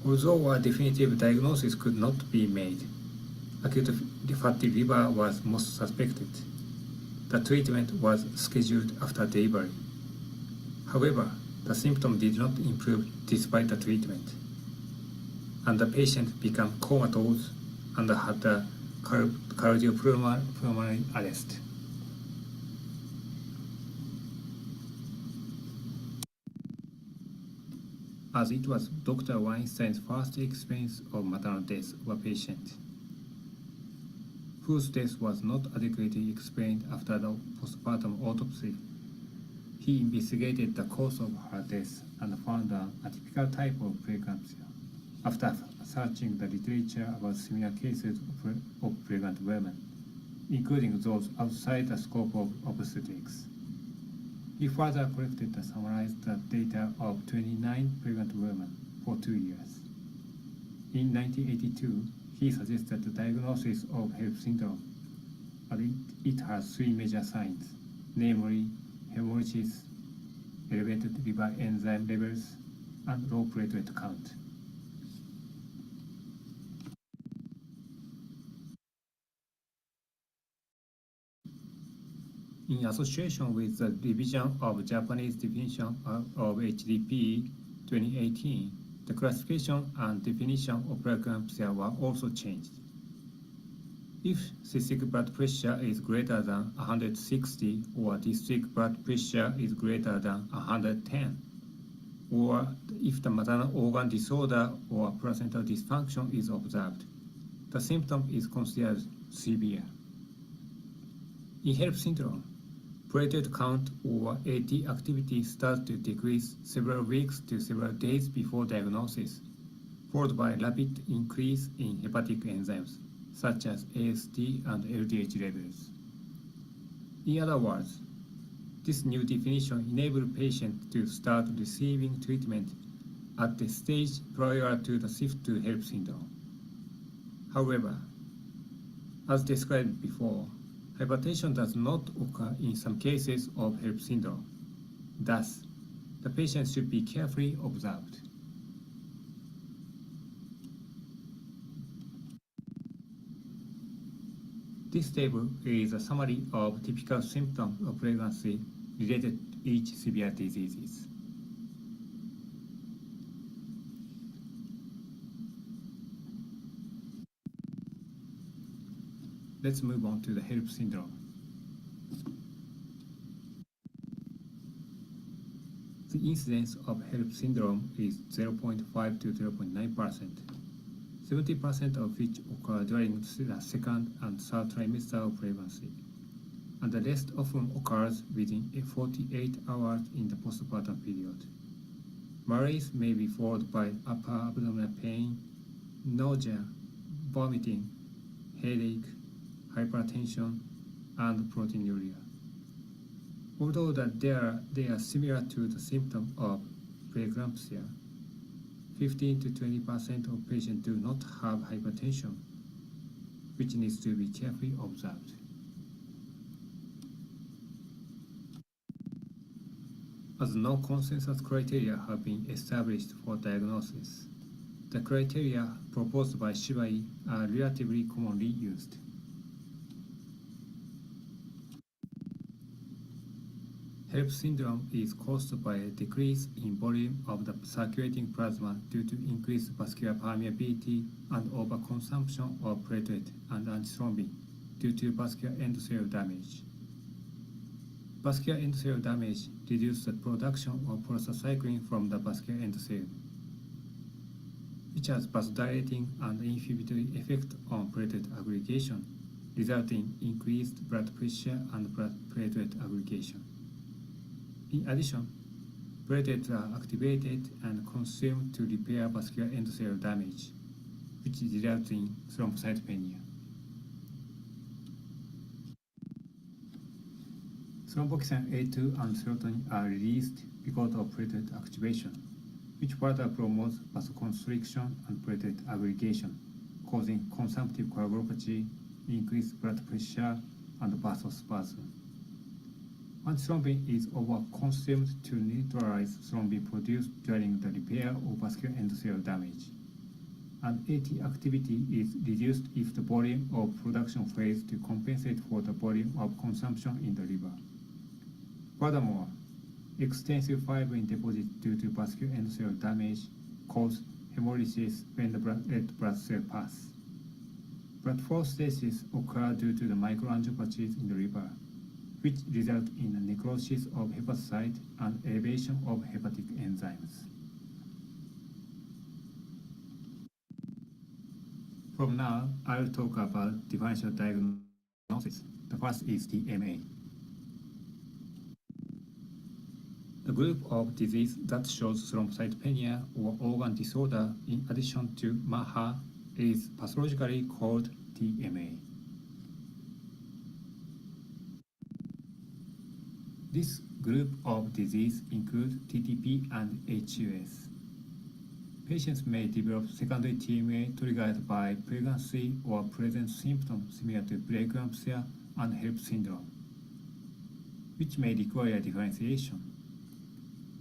[SPEAKER 16] Although a definitive diagnosis could not be made, acute fatty liver was most suspected. The treatment was scheduled after delivery. However, the symptom did not improve despite the treatment, and the patient became comatose and had a cardiopulmonary arrest. As it was Dr. Weinstein's first experience of maternal death of a patient, whose death was not adequately explained after the postpartum autopsy, he investigated the cause of her death and found an atypical type of preeclampsia after searching the literature about similar cases of pregnant women, including those outside the scope of obstetrics. He further collected and summarized the data of 29 pregnant women for 2 years. In 1982, he suggested the diagnosis of HELLP syndrome, and it has 3 major signs, namely hemorrhages, elevated liver enzyme levels, and low platelet count. In association with the revision of Japanese definition of HDP 2018, the classification and definition of preeclampsia were also changed. If systolic blood pressure is greater than 160 or diastolic blood pressure is greater than 110, or if the maternal organ disorder or placental dysfunction is observed, the symptom is considered severe. In HELLP syndrome, platelet count or AT activity starts to decrease several weeks to several days before diagnosis, followed by rapid increase in hepatic enzymes, such as AST and LDH levels. In other words, this new definition enables patients to start receiving treatment at the stage prior to the shift to HELLP syndrome. However, as described before, hypertension does not occur in some cases of HELLP syndrome. Thus, the patient should be carefully observed. This table is a summary of typical symptoms of pregnancy related to each severe diseases. Let's move on to the HELLP syndrome. The incidence of HELLP syndrome is 0.5 to 0.9%, 70% of which occur during the second and third trimester of pregnancy, and the rest often occurs within 48 hours in the postpartum period. Malaise may be followed by upper abdominal pain, nausea, vomiting, headache, hypertension, and proteinuria. Although they are similar to the symptom of preeclampsia, 15 to 20% of patients do not have hypertension, which needs to be carefully observed. As no consensus criteria have been established for diagnosis, the criteria proposed by Shibai are relatively commonly used. HELLP syndrome is caused by a decrease in volume of the circulating plasma due to increased vascular permeability and overconsumption of platelet and antithrombin due to vascular endothelial damage. Vascular endothelial damage reduces the production of prostacyclin from the vascular endothelium, which has vasodilating and inhibitory effect on platelet aggregation, resulting in increased blood pressure and blood platelet aggregation. In addition, platelets are activated and consumed to repair vascular endothelial damage, which results in thrombocytopenia. Thromboxane A2 and serotonin are released because of platelet activation, which further promotes vasoconstriction and platelet aggregation, causing consumptive coagulopathy, increased blood pressure, and vasospasm. Antithrombin is overconsumed to neutralize thrombin produced during the repair of vascular endothelial damage. And AT activity is reduced if the volume of production fails to compensate for the volume of consumption in the liver. Furthermore, extensive fibrin deposits due to vascular endothelial damage cause hemolysis when the red blood cell pass. Blood flow stasis occur due to the microangiopathies in the liver, which result in a necrosis of hepatocyte and elevation of hepatic enzymes. From now, I will talk about differential diagnosis. The first is DMA. The group of disease that shows thrombocytopenia or organ disorder in addition to MAHA is pathologically called DMA. This group of disease includes TTP and HUS. Patients may develop secondary TMA triggered by pregnancy or present symptoms similar to preeclampsia and HELP syndrome, which may require differentiation.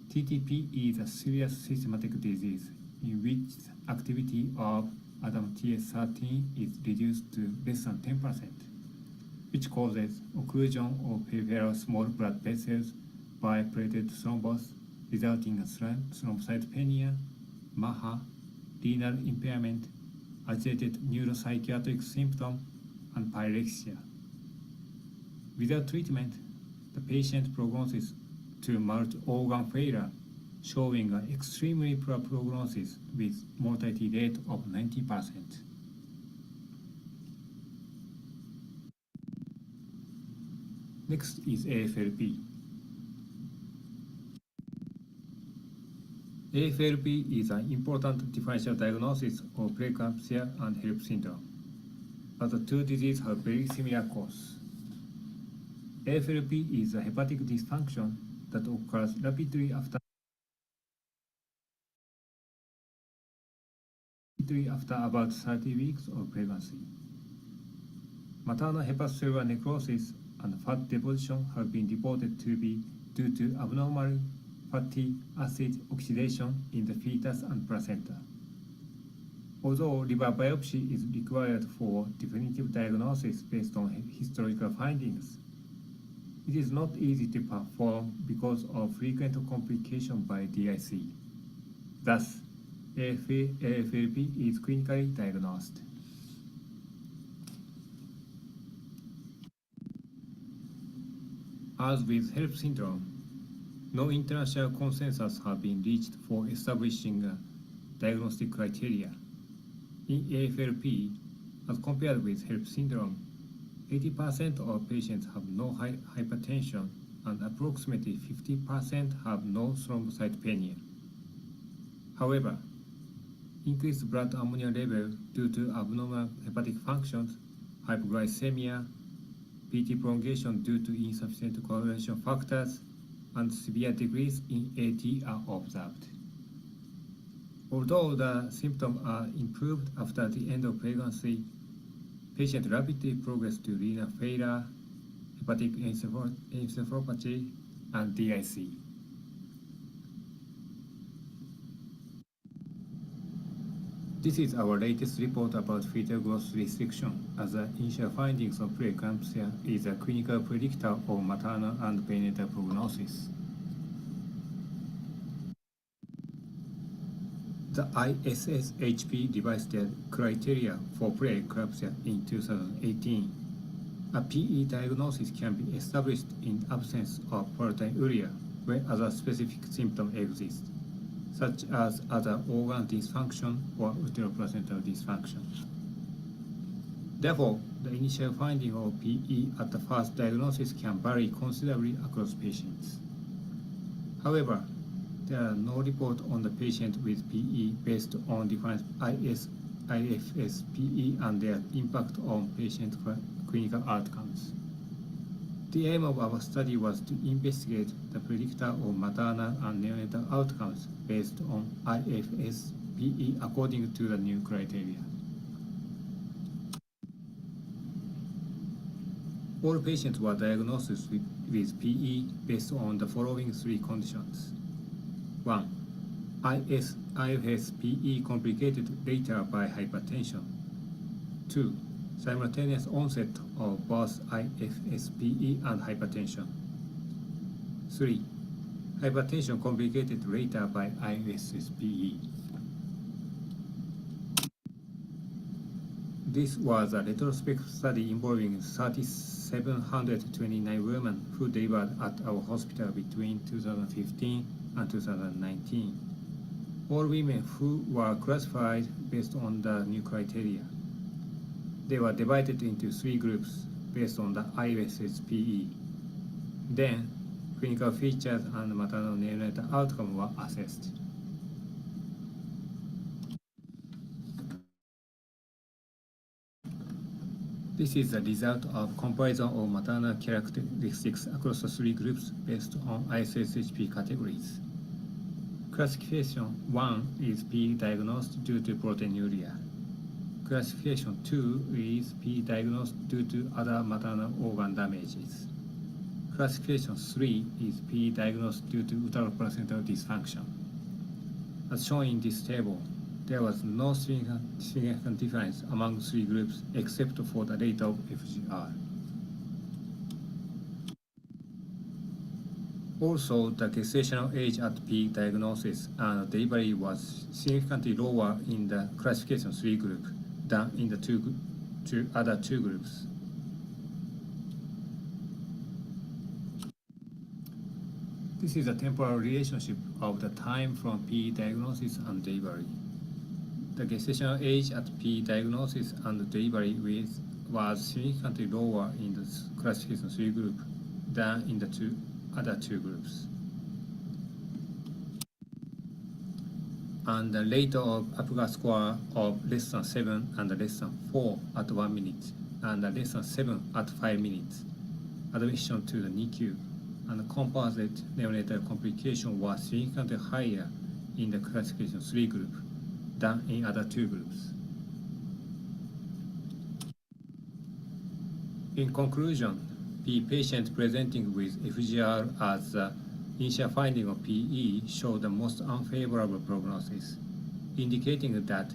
[SPEAKER 16] TTP is a serious systematic disease in which activity of ADAMTS13 is reduced to less than 10%, which causes occlusion of peripheral small blood vessels by platelet thrombus, resulting in thrombocytopenia, MAHA, renal impairment, agitated neuropsychiatric symptom, and pyrexia. Without treatment, the patient progresses to multi-organ failure, showing an extremely poor prognosis with mortality rate of 90%. Next is AFLP. AFLP is an important differential diagnosis of preeclampsia and HELP syndrome, but the two diseases have very similar cause. AFLP is a hepatic dysfunction that occurs rapidly after about 30 weeks of pregnancy. Maternal hepatocellular necrosis and fat deposition have been reported to be due to abnormal fatty acid oxidation in the fetus and placenta. Although liver biopsy is required for definitive diagnosis based on historical findings, it is not easy to perform because of frequent complication by DIC. Thus, AFLP is clinically diagnosed. As with HELP syndrome, no international consensus have been reached for establishing diagnostic criteria. In AFLP, as compared with HELP syndrome, 80% of patients have no hypertension and approximately 50% have no thrombocytopenia. However, increased blood ammonia level due to abnormal hepatic functions, hypoglycemia, PT prolongation due to insufficient coagulation factors, and severe decrease in AT are observed. Although the symptoms are improved after the end of pregnancy, patients rapidly progress to renal failure, hepatic encephalopathy, and DIC. This is our latest report about fetal growth restriction, as the initial findings of preeclampsia is a clinical predictor of maternal and perinatal prognosis. The ISSHP revised their criteria for preeclampsia in 2018. A PE diagnosis can be established in absence of proteinuria when other specific symptoms exist, such as other organ dysfunction or uteroplacental dysfunction. Therefore, the initial finding of PE at the first diagnosis can vary considerably across patients. However, there are no report on the patient with PE based on different IFS-PE and their impact on patient clinical outcomes. The aim of our study was to investigate the predictor of maternal and neonatal outcomes based on IFS-PE according to the new criteria. All patients were diagnosed with PE based on the following three conditions. 1. IFS-PE complicated later by hypertension. 2. Simultaneous onset of both IFS-PE and hypertension. 3. Hypertension complicated later by IFS-PE. This was a retrospective study involving 3,729 women who delivered at our hospital between 2015 and 2019. All women who were classified based on the new criteria. They were divided into three groups based on the IFS-PE. Then, clinical features and maternal neonatal outcome were assessed. This is the result of comparison of maternal characteristics across the three groups based on ISSHP categories. Classification 1 is PE diagnosed due to proteinuria. Classification 2 is PE diagnosed due to other maternal organ damages. Classification 3 is PE diagnosed due to uteroplacental dysfunction. As shown in this table, there was no significant difference among three groups except for the rate of FGR. Also, the gestational age at PE diagnosis and delivery was significantly lower in the classification 3 group than in the other two groups. This is a temporal relationship of the time from PE diagnosis and delivery. The gestational age at PE diagnosis and delivery was significantly lower in the classification 3 group than in the other two groups. And the rate of Apgar score of less than 7 and less than 4 at 1 minute and less than 7 at 5 minutes. Admission to the NICU and composite neonatal complication was significantly higher in the classification 3 group than in other two groups. In conclusion, PE patients presenting with FGR as the initial finding of PE show the most unfavorable prognosis, indicating that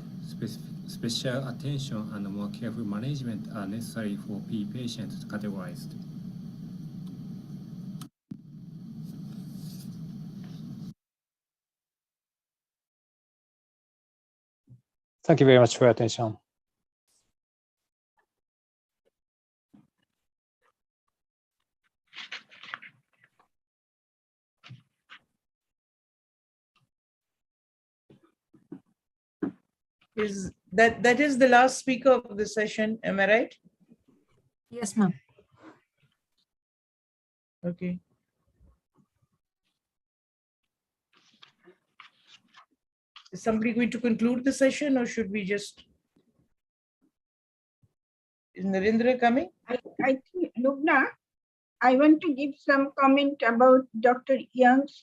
[SPEAKER 16] special attention and more careful management are necessary for PE patients categorized.
[SPEAKER 15] Thank you very much for your attention.
[SPEAKER 8] Is that is the last speaker of the session, am I right?
[SPEAKER 10] Yes, ma'am.
[SPEAKER 8] Okay. Is somebody going to conclude the session or should we just? Is Narendra coming?
[SPEAKER 11] I think, Lubna, I want to give some comment about Dr. Young's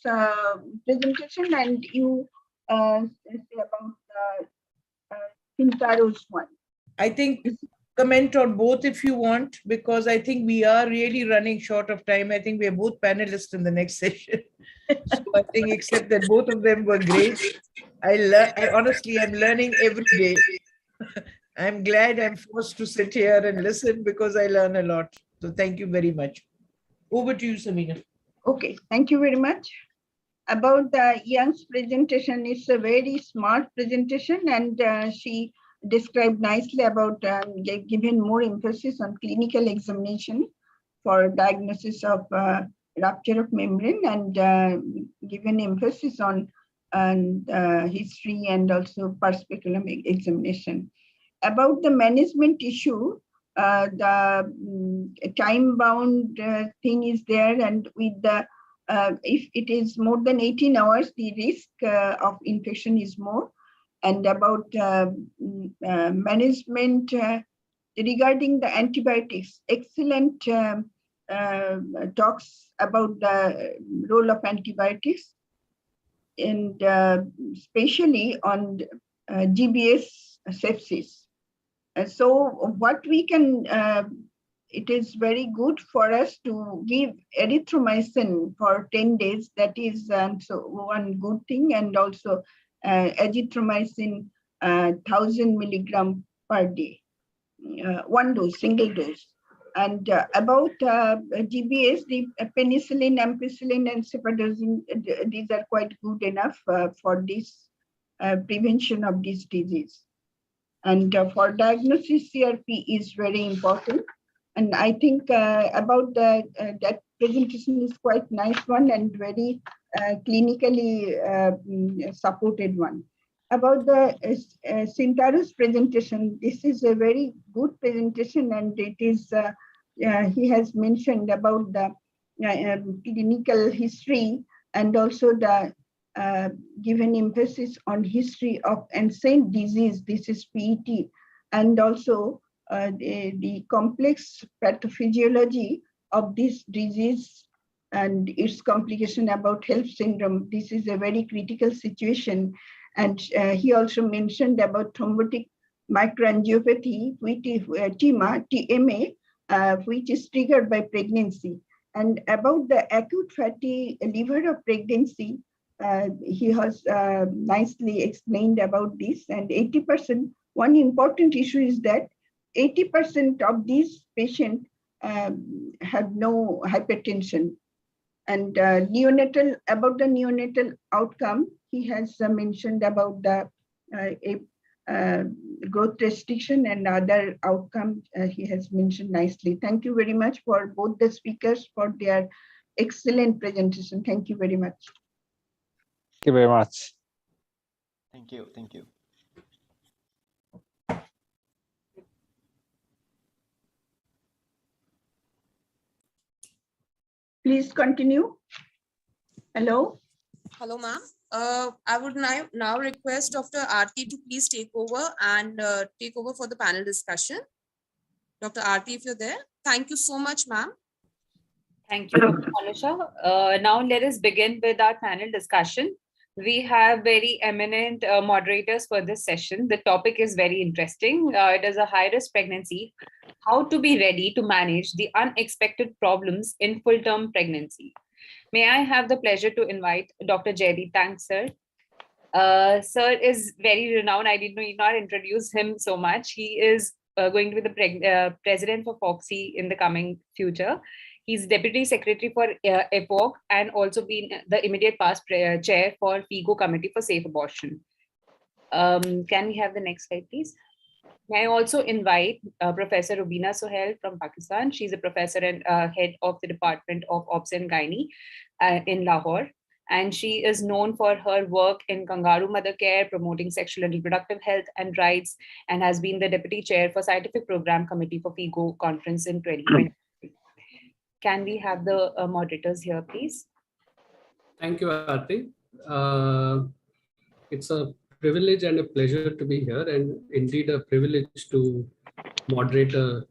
[SPEAKER 11] presentation and you say about Pintaro's one.
[SPEAKER 8] I think comment on both if you want, because I think we are really running short of time. I think we are both panelists in the next session. So I think except that both of them were great. I honestly am learning every day. I'm glad I'm forced to sit here and listen because I learn a lot. So thank you very much. Over to you, Samina.
[SPEAKER 11] Okay, thank you very much. About the Young's presentation, it's a very smart presentation and she described nicely about giving more emphasis on clinical examination for diagnosis of rupture of membrane and given emphasis on history and also perspectival examination. About the management issue, the time-bound thing is there, and with the if it is more than 18 hours, the risk of infection is more. And about management regarding the antibiotics, excellent talks about the role of antibiotics, and especially on GBS sepsis. So what we can, it is very good for us to give erythromycin for 10 days. That is so one good thing. And also azithromycin 1000 milligram per day, one dose, single dose. And about GBS, the penicillin, ampicillin, and cephalosporin, these are quite good enough for this prevention of this disease. And for diagnosis, CRP is very important. And I think about that presentation is quite nice one and very clinically supported one. About the Sintaru's presentation, this is a very good presentation, and it is, he has mentioned about the clinical history and also the given emphasis on history of ancient disease. This is PET, and also the complex pathophysiology of this disease and its complication about HELLP syndrome. This is a very critical situation. And he also mentioned about thrombotic microangiopathy, which is TMA, which is triggered by pregnancy. And about the acute fatty liver of pregnancy, he has nicely explained about this. And 80%, one important issue is that 80% of these patients have no hypertension. And neonatal, about the neonatal outcome, he has mentioned about the growth restriction and other outcomes he has mentioned nicely. Thank you very much for both the speakers for their excellent presentation. Thank you very much.
[SPEAKER 15] Thank you very much.
[SPEAKER 13] Thank you. Thank you.
[SPEAKER 11] Please continue. Hello.
[SPEAKER 6] Hello, ma'am. I would now request Dr. Aarti to please take over and take over for the panel discussion. Dr. Aarti, if you're there. Thank you so much, ma'am.
[SPEAKER 17] Thank you, Dr. Manisha. Now let us begin with our panel discussion. We have very eminent moderators for this session. The topic is very interesting. It is a high-risk pregnancy, how to be ready to manage the unexpected problems in full-term pregnancy. May I have the pleasure to invite Dr. Jaideep Tang, sir. Sir is very renowned. I did not introduce him so much. He is going to be the president for FOXI in the coming future. He's Deputy Secretary for EPOC and also been the immediate past chair for FIGO Committee for Safe Abortion. Can we have the next slide, please? May I also invite Professor Rubina Sohail from Pakistan. She's a professor and head of the Department of Obs and Gynae in Lahore. And she is known for her work in kangaroo mother care, promoting sexual and reproductive health and rights, and has been the Deputy Chair for Scientific Program Committee for FIGO Conference in 2020. Can we have the moderators here, please?
[SPEAKER 18] Thank you, Aarti. It's a privilege and a pleasure to be here, and indeed a privilege to moderate a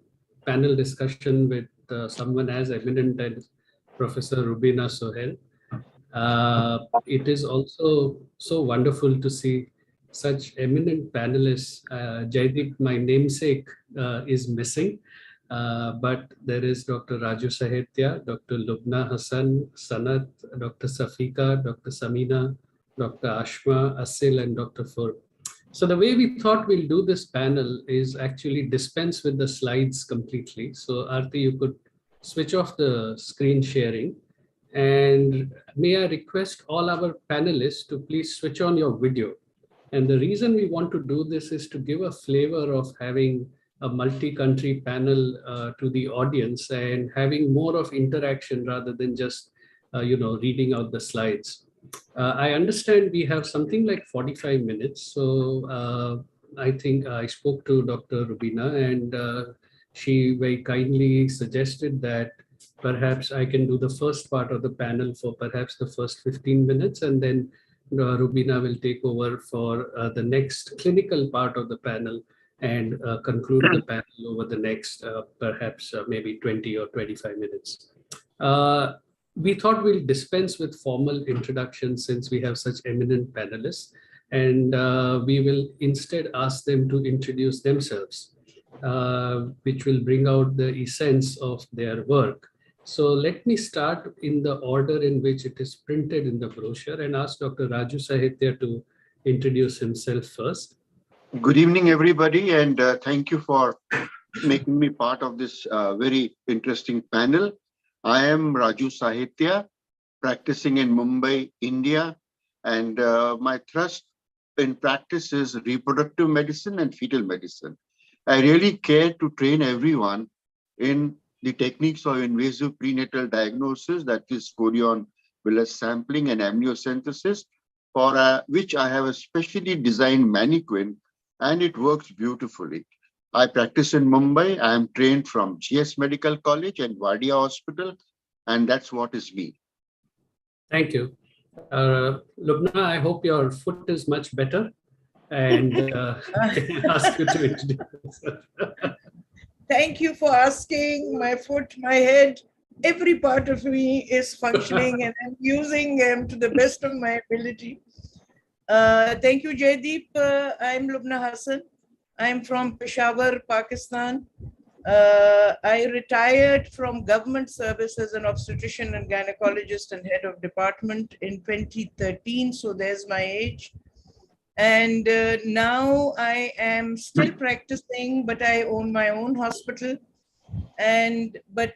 [SPEAKER 18] panel discussion with someone as eminent as Professor Rubina Sohail. It is also so wonderful to see such eminent panelists. Jaideep, my namesake, is missing. But there is Dr. Raju Sahitya, Dr. Lubna Hassan, Sanat, Dr. Safika, Dr. Samina, Dr. Ashma, Asil, and Dr. Fur. So the way we thought we'll do this panel is actually dispense with the slides completely. So Aarti, you could switch off the screen sharing. And may I request all our panelists to please switch on your video. And the reason we want to do this is to give a flavor of having a multi-country panel to the audience and having more of interaction rather than just reading out the slides. I understand we have something like 45 minutes. So I think I spoke to Dr. Rubina, and she very kindly suggested that perhaps I can do the first part of the panel for perhaps the first 15 minutes, and then Rubina will take over for the next clinical part of the panel and conclude the panel over the next perhaps maybe 20 or 25 minutes. We thought we'll dispense with formal introductions since we have such eminent panelists, and we will instead ask them to introduce themselves, which will bring out the essence of their work. So let me start in the order in which it is printed in the brochure and ask Dr. Raju Sahitya to introduce himself first.
[SPEAKER 19] Good evening, everybody, and thank you for making me part of this very interesting panel. I am Raju Sahitya, practicing in Mumbai, India, and my thrust in practice is reproductive medicine and fetal medicine. I really care to train everyone in the techniques of invasive prenatal diagnosis, that is chorion villus sampling and amniocentesis, for which I have a specially designed mannequin, and it works beautifully. I practice in Mumbai. I am trained from GS Medical College and Vardia Hospital, and that's what is me.
[SPEAKER 18] Thank you. Lubna, I hope your foot is much better, and can I ask you to introduce yourself?
[SPEAKER 8] Thank you for asking. My foot, my head, every part of me is functioning and I'm using them to the best of my ability. Thank you, Jaideep. I'm Lubna Hassan. I'm from Peshawar, Pakistan. I retired from government service as an obstetrician and gynecologist and head of department in 2013. So there's my age. And now I am still practicing, but I own my own hospital. But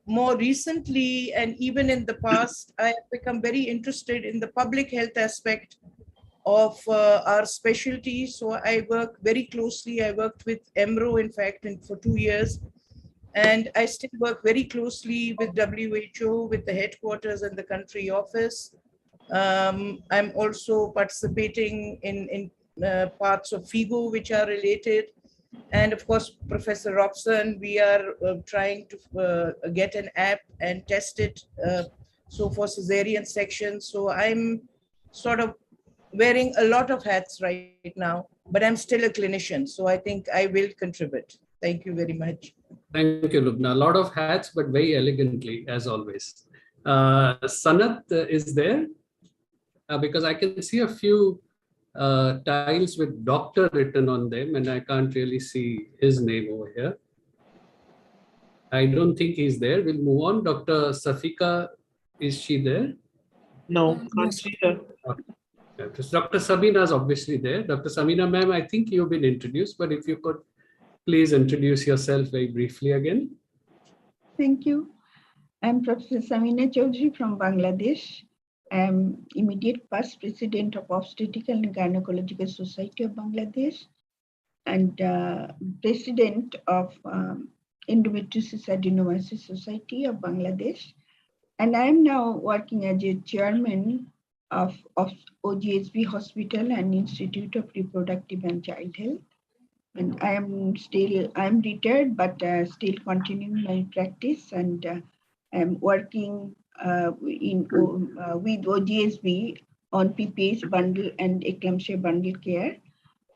[SPEAKER 8] more recently, and even in the past, I have become very interested in the public health aspect of our specialty. So I work very closely. I worked with EMRO, in fact, for 2 years. And I still work very closely with WHO, with the headquarters and the country office. I'm also participating in parts of FIGO, which are related. And of course, Professor Robson, we are trying to get an app and test it. So for cesarean section. So I'm sort of wearing a lot of hats right now, but I'm still a clinician. So I think I will contribute. Thank you very much.
[SPEAKER 18] Thank you, Lubna. A lot of hats, but very elegantly, as always. Sanat is there? Because I can see a few tiles with doctor written on them, and I can't really see his name over here. I don't think he's there. We'll move on. Dr. Safika, is she there?
[SPEAKER 20] No, can't see her.
[SPEAKER 18] Okay. Dr. Sabina is obviously there. Dr. Sabina, ma'am, I think you've been introduced, but if you could please introduce yourself very briefly again.
[SPEAKER 11] Thank you. I'm Professor Samina Chaudhary from Bangladesh. I'm immediate past president of Obstetrical and Gynecological Society of Bangladesh and president of Endometriosis Adenomyosis Society of Bangladesh. And I'm now working as a chairman of OGSB Hospital and Institute of Reproductive and Child Health. And I'm retired, but still continuing my practice, and I'm working with OGSB on PPH bundle and Eclampsia bundle care.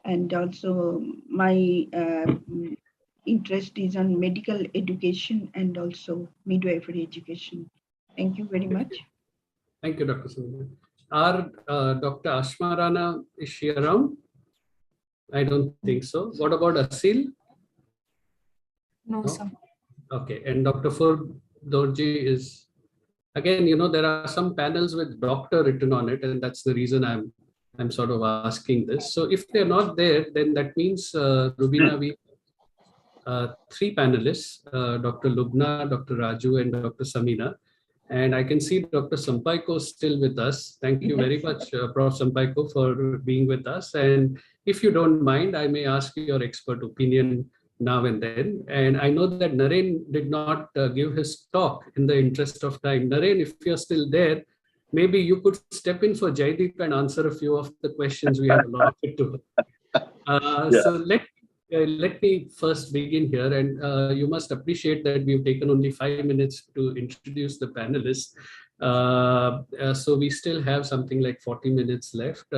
[SPEAKER 11] And also my interest is on medical education and also midwifery education. Thank you very much.
[SPEAKER 18] Thank you, Dr. Samina. Our Dr. Ashma Rana, is she around? I don't think so. What about Asil?
[SPEAKER 10] No, sir.
[SPEAKER 18] Okay, and Dr. Dorji is, again, you know, there are some panels with doctor written on it, and that's the reason I'm sort of asking this. So if they're not there, then that means, Rubina, we three panelists, Dr. Lubna, Dr. Raju, and Dr. Samina. And I can see Dr. Sampaiko still with us. Thank you very much, Prof. Sampaiko, for being with us. And if you don't mind, I may ask your expert opinion now and then. And I know that Naren did not give his talk in the interest of time. Naren, if you're still there, maybe you could step in for Jaideep and answer a few of the questions we have allotted to him. So Let me first begin here, and you must appreciate that we've taken only 5 minutes to introduce the panelists. So we still have something like 40 minutes left,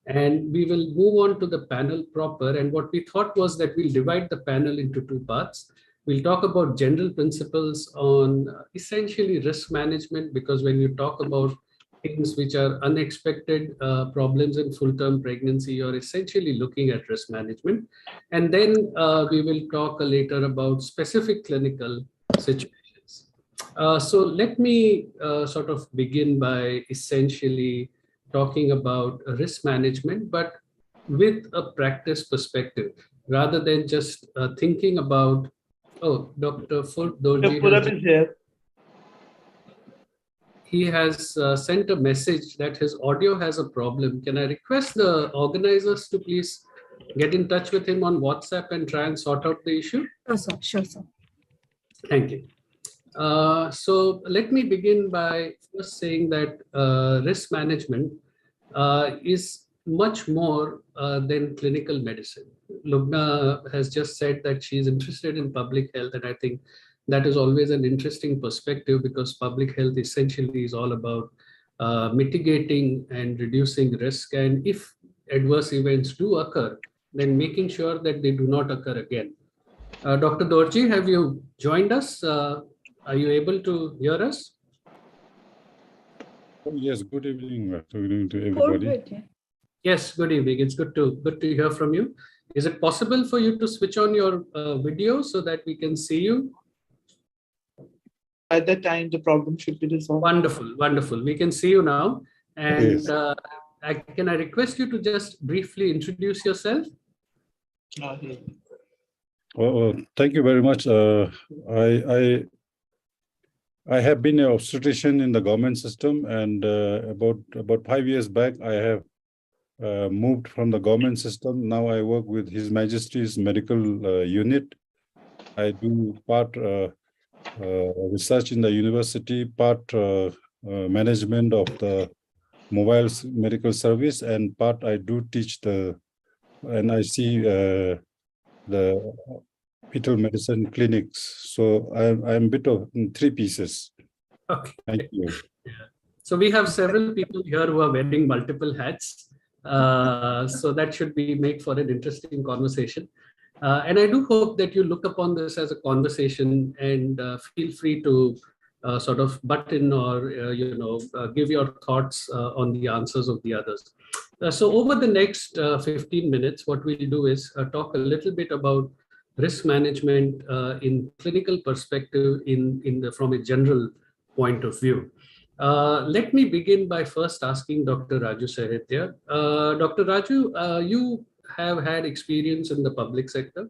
[SPEAKER 18] and we will move on to the panel proper. And what we thought was that we'll divide the panel into two parts. We'll talk about general principles on essentially risk management, because when you talk about things which are unexpected problems in full-term pregnancy, you're essentially looking at risk management. And then we will talk later about specific clinical situations. So let me sort of begin by essentially talking about risk management, but with a practice perspective, rather than just thinking about, oh, Dr. Dorji he has sent a message that his audio has a problem. Can I request the organizers to please get in touch with him on WhatsApp and try and sort out the issue?
[SPEAKER 10] Sure, sir. Sure, sir.
[SPEAKER 18] Thank you. So let me begin by first saying that risk management is much more than clinical medicine. Lubna has just said that she's interested in public health, and I think that is always an interesting perspective, because public health essentially is all about mitigating and reducing risk. And if adverse events do occur, then making sure that they do not occur again. Dr. Dorji, have you joined us? Are you able to hear us?
[SPEAKER 21] Oh, yes, good evening. Good evening to everybody.
[SPEAKER 18] Yes, good evening. It's good to hear from you. Is it possible for you to switch on your video so that we can see you?
[SPEAKER 20] At that time, the problem should be resolved.
[SPEAKER 18] Wonderful, wonderful. We can see you now. And
[SPEAKER 21] Yes.
[SPEAKER 18] can I request you to just briefly introduce yourself?
[SPEAKER 21] Thank you very much. I have been an obstetrician in the government system, and about 5 years back, I have moved from the government system. Now I work with His Majesty's Medical Unit. I do part research in the university, part management of the mobile medical service, and part I do teach and I see the fetal medicine clinics. So I'm a bit of three pieces.
[SPEAKER 18] Okay.
[SPEAKER 21] Thank you.
[SPEAKER 18] So we have several people here who are wearing multiple hats. So that should make for an interesting conversation. And I do hope that you look upon this as a conversation, and feel free to sort of butt in or give your thoughts on the answers of the others. So over the next 15 minutes, what we'll do is talk a little bit about risk management in clinical perspective from a general point of view. Let me begin by first asking Dr. Raju Sahitya. Dr. Raju, you have had experience in the public sector.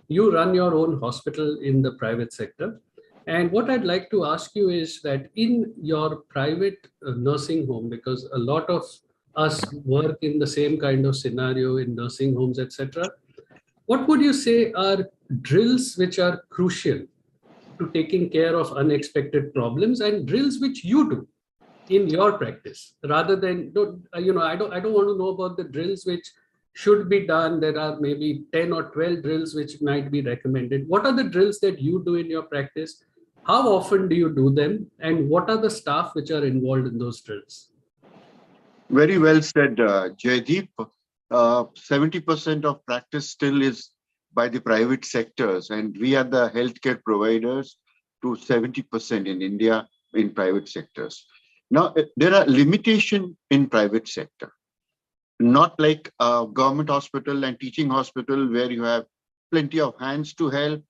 [SPEAKER 18] You run your own hospital in the private sector. And what I'd like to ask you is that in your private nursing home, because a lot of us work in the same kind of scenario in nursing homes, etc., what would you say are drills which are crucial to taking care of unexpected problems, and drills which you do in your practice, rather than, I don't want to know about the drills which should be done. There are maybe 10 or 12 drills which might be recommended. What are the drills that you do in your practice? How often do you do them? And what are the staff which are involved in those drills?
[SPEAKER 19] Very well said, Jaideep. 70% of practice still is by the private sectors, and we are the healthcare providers to 70% in India in private sectors. Now, there are limitations in private sector, not like a government hospital and teaching hospital where you have plenty of hands to help,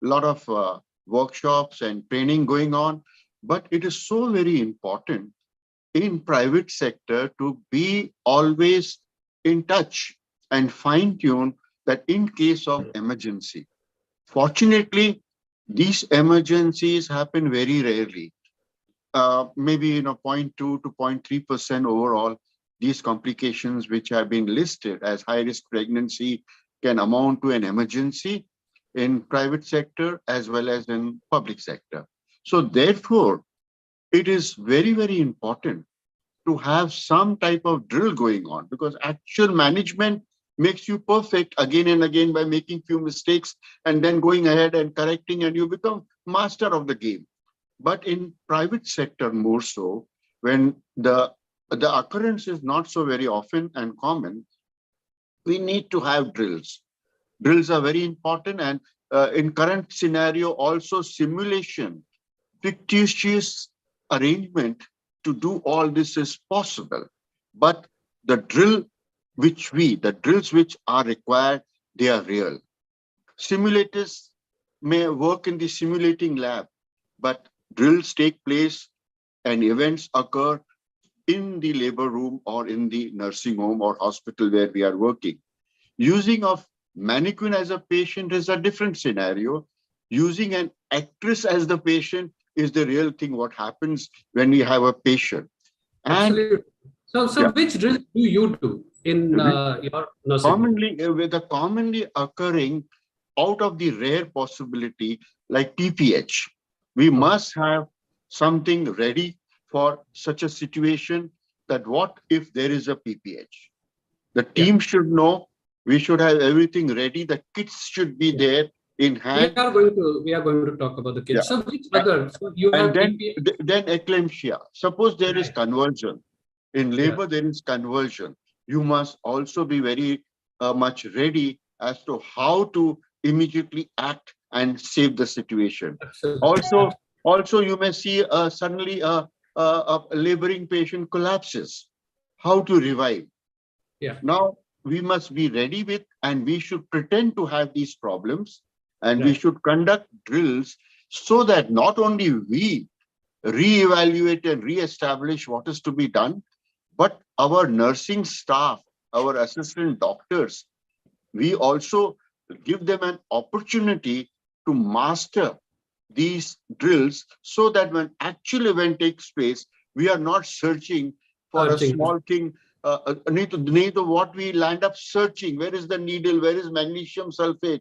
[SPEAKER 19] a lot of workshops and training going on. But it is so very important in private sector to be always in touch and fine-tune that in case of emergency. Fortunately, these emergencies happen very rarely. Maybe 0.2 to 0.3% overall, these complications which have been listed as high-risk pregnancy can amount to an emergency in private sector as well as in public sector. So therefore, it is very, very important to have some type of drill going on, because actual management makes you perfect again and again by making few mistakes and then going ahead and correcting, and you become master of the game. But in private sector more so, when the occurrence is not so very often and common, we need to have drills. Drills are very important, and in current scenario also simulation, fictitious arrangement to do all this is possible. But the drills which are required, they are real. Simulators may work in the simulating lab, but drills take place and events occur in the labor room or in the nursing home or hospital where we are working. Using of mannequin as a patient is a different scenario. Using an actress as the patient is the real thing what happens when we have a patient.
[SPEAKER 18] Absolutely. So
[SPEAKER 19] Yeah.
[SPEAKER 18] which drills do you do in your nursing home?
[SPEAKER 19] Commonly occurring out of the rare possibility like PPH. We must have something ready for such a situation, that what if there is a PPH? The team should know, we should have everything ready, the kits should be there in hand.
[SPEAKER 18] We are going to talk about the kids.
[SPEAKER 19] Yeah.
[SPEAKER 18] So which other? So you have
[SPEAKER 19] And
[SPEAKER 18] PPH.
[SPEAKER 19] then eclampsia. Suppose there is convulsion. In labor, there is convulsion. You must also be very much ready as to how to immediately act and save the situation.
[SPEAKER 18] Absolutely.
[SPEAKER 19] Also, you may see suddenly a laboring patient collapses. How to revive?
[SPEAKER 18] Yeah.
[SPEAKER 19] Now, we must be ready with, and we should pretend to have these problems, and we
[SPEAKER 18] Right.
[SPEAKER 19] should conduct drills so that not only we reevaluate and reestablish what is to be done, but our nursing staff, our assistant doctors, we also give them an opportunity to master these drills so that when actual event takes place, we are not searching for a small thing. Neither what we land up searching, where is the needle, where is magnesium sulfate,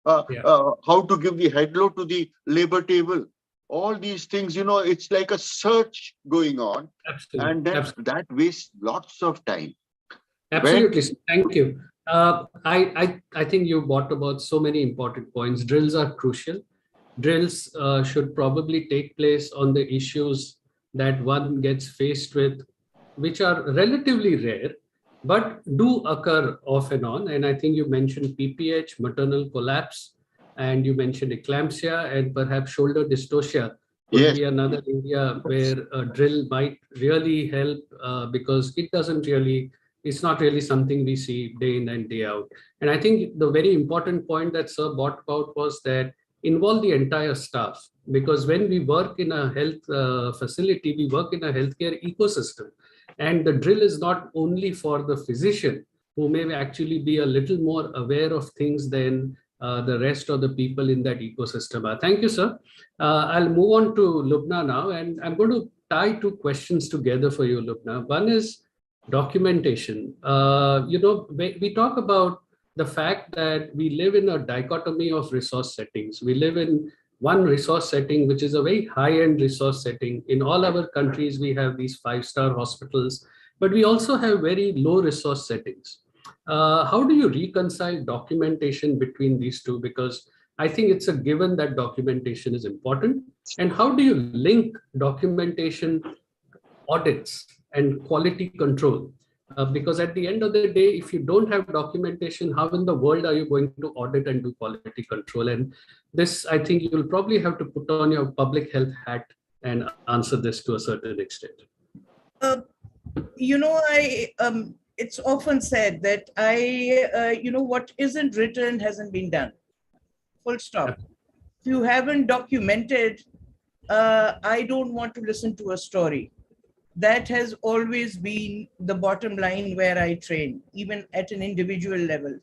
[SPEAKER 19] how to give the head load to the labor table. All these things, it's like a search going on.
[SPEAKER 18] Absolutely.
[SPEAKER 19] And then that wastes lots of time.
[SPEAKER 18] Absolutely. Thank you. I think you brought about so many important points. Drills are crucial. Drills should probably take place on the issues that one gets faced with, which are relatively rare, but do occur off and on. And I think you mentioned PPH, maternal collapse, and you mentioned eclampsia, and perhaps shoulder dystocia could be another area where a drill might really help because it's not really something we see day in and day out. And I think the very important point that Sir brought about was that involve the entire staff, because when we work in a health facility, we work in a healthcare ecosystem. And the drill is not only for the physician, who may actually be a little more aware of things than the rest of the people in that ecosystem. Thank you, sir. I'll move on to Lubna now, and I'm going to tie two questions together for you, Lubna. One is documentation. We talk about the fact that we live in a dichotomy of resource settings. We live in one resource setting, which is a very high-end resource setting. In all our countries, we have these 5-star hospitals, but we also have very low resource settings. How do you reconcile documentation between these two? Because I think it's a given that documentation is important. And how do you link documentation, audits, and quality control? Because at the end of the day, if you don't have documentation, how in the world are you going to audit and do quality control? And this, I think you'll probably have to put on your public health hat and answer this to a certain extent.
[SPEAKER 8] It's often said that what isn't written hasn't been done. Full stop. If you haven't documented, I don't want to listen to a story. That has always been the bottom line where I train, even at an individual level.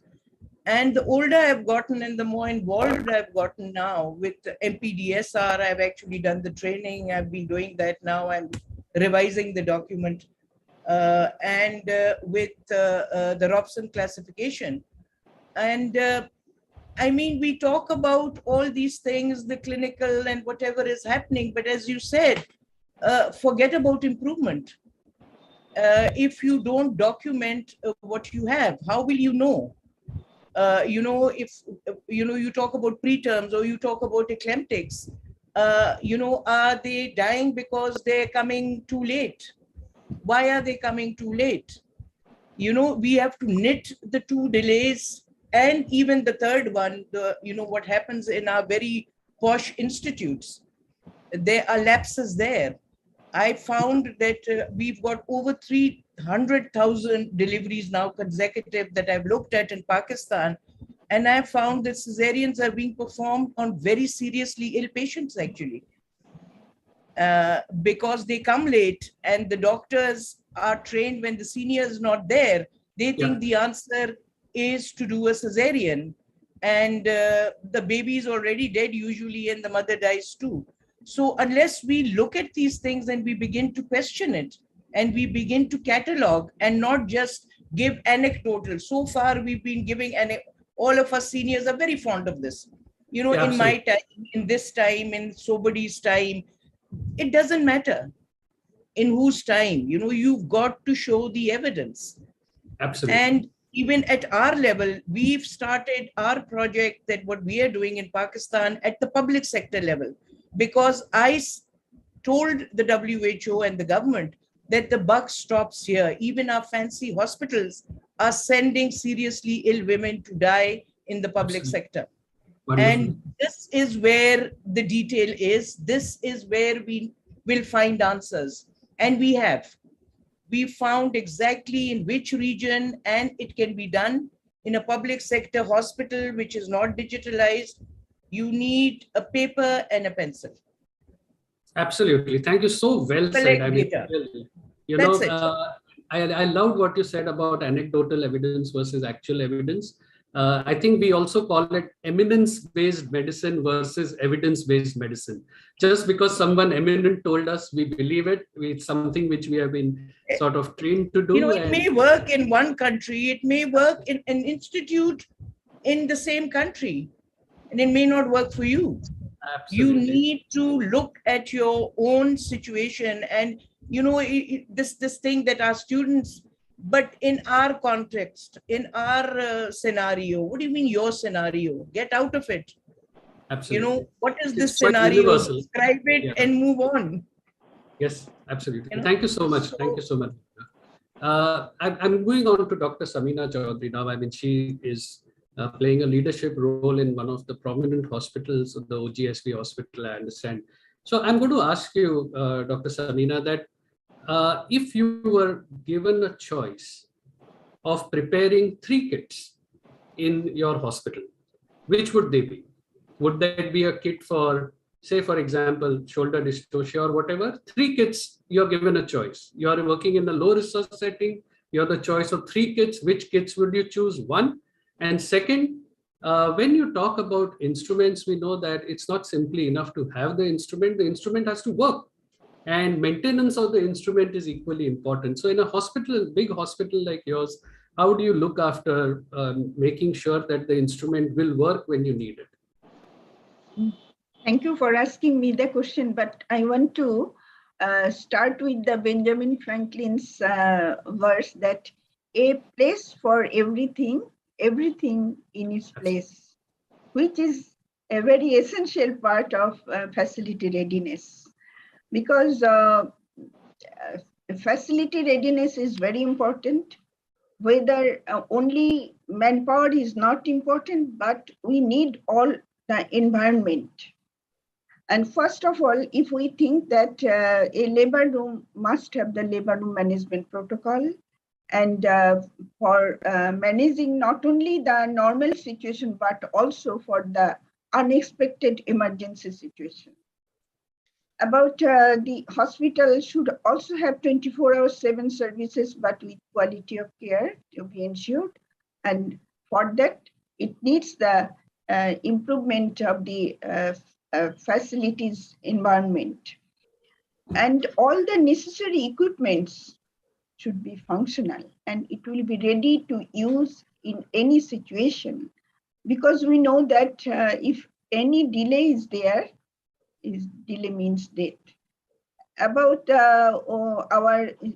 [SPEAKER 8] And the older I've gotten and the more involved I've gotten now with MPDSR, I've actually done the training. I've been doing that now. I'm revising the document. With the Robson classification. And we talk about all these things, the clinical and whatever is happening, but as you said, forget about improvement. if you don't document what you have? How will you know? If you talk about preterms or you talk about eclamptics, are they dying because they're coming too late? Why are they coming too late? We have to knit the two delays, and even the third one, what happens in our very posh institutes. There are lapses there. I found that we've got over 300,000 deliveries now consecutive that I've looked at in Pakistan. And I found that cesareans are being performed on very seriously ill patients, actually. Because they come late and the doctors are trained when the senior is not there. They think the answer is to do a cesarean. And the baby is already dead usually, and the mother dies too. So unless we look at these things and we begin to question it, and we begin to catalog and not just give anecdotal. So far, we've been giving, all of us seniors are very fond of this. In my time, in this time, in somebody's time, it doesn't matter in whose time. You've got to show the evidence.
[SPEAKER 18] Absolutely.
[SPEAKER 8] And even at our level, we've started our project, that what we are doing in Pakistan at the public sector level, because I told the WHO and the government that the buck stops here. Even our fancy hospitals are sending seriously ill women to die in the public sector.
[SPEAKER 18] Wonderful.
[SPEAKER 8] And this is where the detail is. This is where we will find answers. And we have. We found exactly in which region, and it can be done in a public sector hospital, which is not digitalized. You need a paper and a pencil.
[SPEAKER 18] Absolutely. Thank you. So well said. I mean, really, I loved what you said about anecdotal evidence versus actual evidence. I think we also call it eminence-based medicine versus evidence-based medicine. Just because someone eminent told us, we believe it. It's something which we have been sort of trained to do.
[SPEAKER 8] It may work in one country, it may work in an institute in the same country, and it may not work for you.
[SPEAKER 18] Absolutely.
[SPEAKER 8] You need to look at your own situation, and this thing that our students, but in our context, in our scenario. What do you mean your scenario? Get out of it.
[SPEAKER 18] Absolutely.
[SPEAKER 8] What is this
[SPEAKER 18] It's quite
[SPEAKER 8] scenario?
[SPEAKER 18] universal.
[SPEAKER 8] Describe it and move on.
[SPEAKER 18] Yes, absolutely. Thank you so much. Thank you so much. I'm moving on to Dr. Samina Chaudhary now. I mean, she is playing a leadership role in one of the prominent hospitals, the OGSV hospital, I understand. So I'm going to ask you, Dr. Samina, that if you were given a choice of preparing 3 kits in your hospital, which would they be? Would that be a kit for, say, for example, shoulder dystocia or whatever? 3 kits, you're given a choice. You are working in a low resource setting. You have the choice of 3 kits. Which kits would you choose? 1. And second, when you talk about instruments, we know that it's not simply enough to have the instrument has to work. And maintenance of the instrument is equally important. So in a hospital, big hospital like yours, how do you look after making sure that the instrument will work when you need it?
[SPEAKER 11] Thank you for asking me the question, but I want to start with the Benjamin Franklin's verse that a place for everything in its place, which is a very essential part of facility readiness. Because facility readiness is very important. Whether only manpower is not important, but we need all the environment. And first of all, if we think that a labor room must have the labor room management protocol, and for managing not only the normal situation, but also for the unexpected emergency situation. About the hospital should also have 24/7 services, but with quality of care to be ensured. And for that, it needs the improvement of the facilities environment. And all the necessary equipments should be functional, and it will be ready to use in any situation. Because we know that if any delay is there, delay means death. about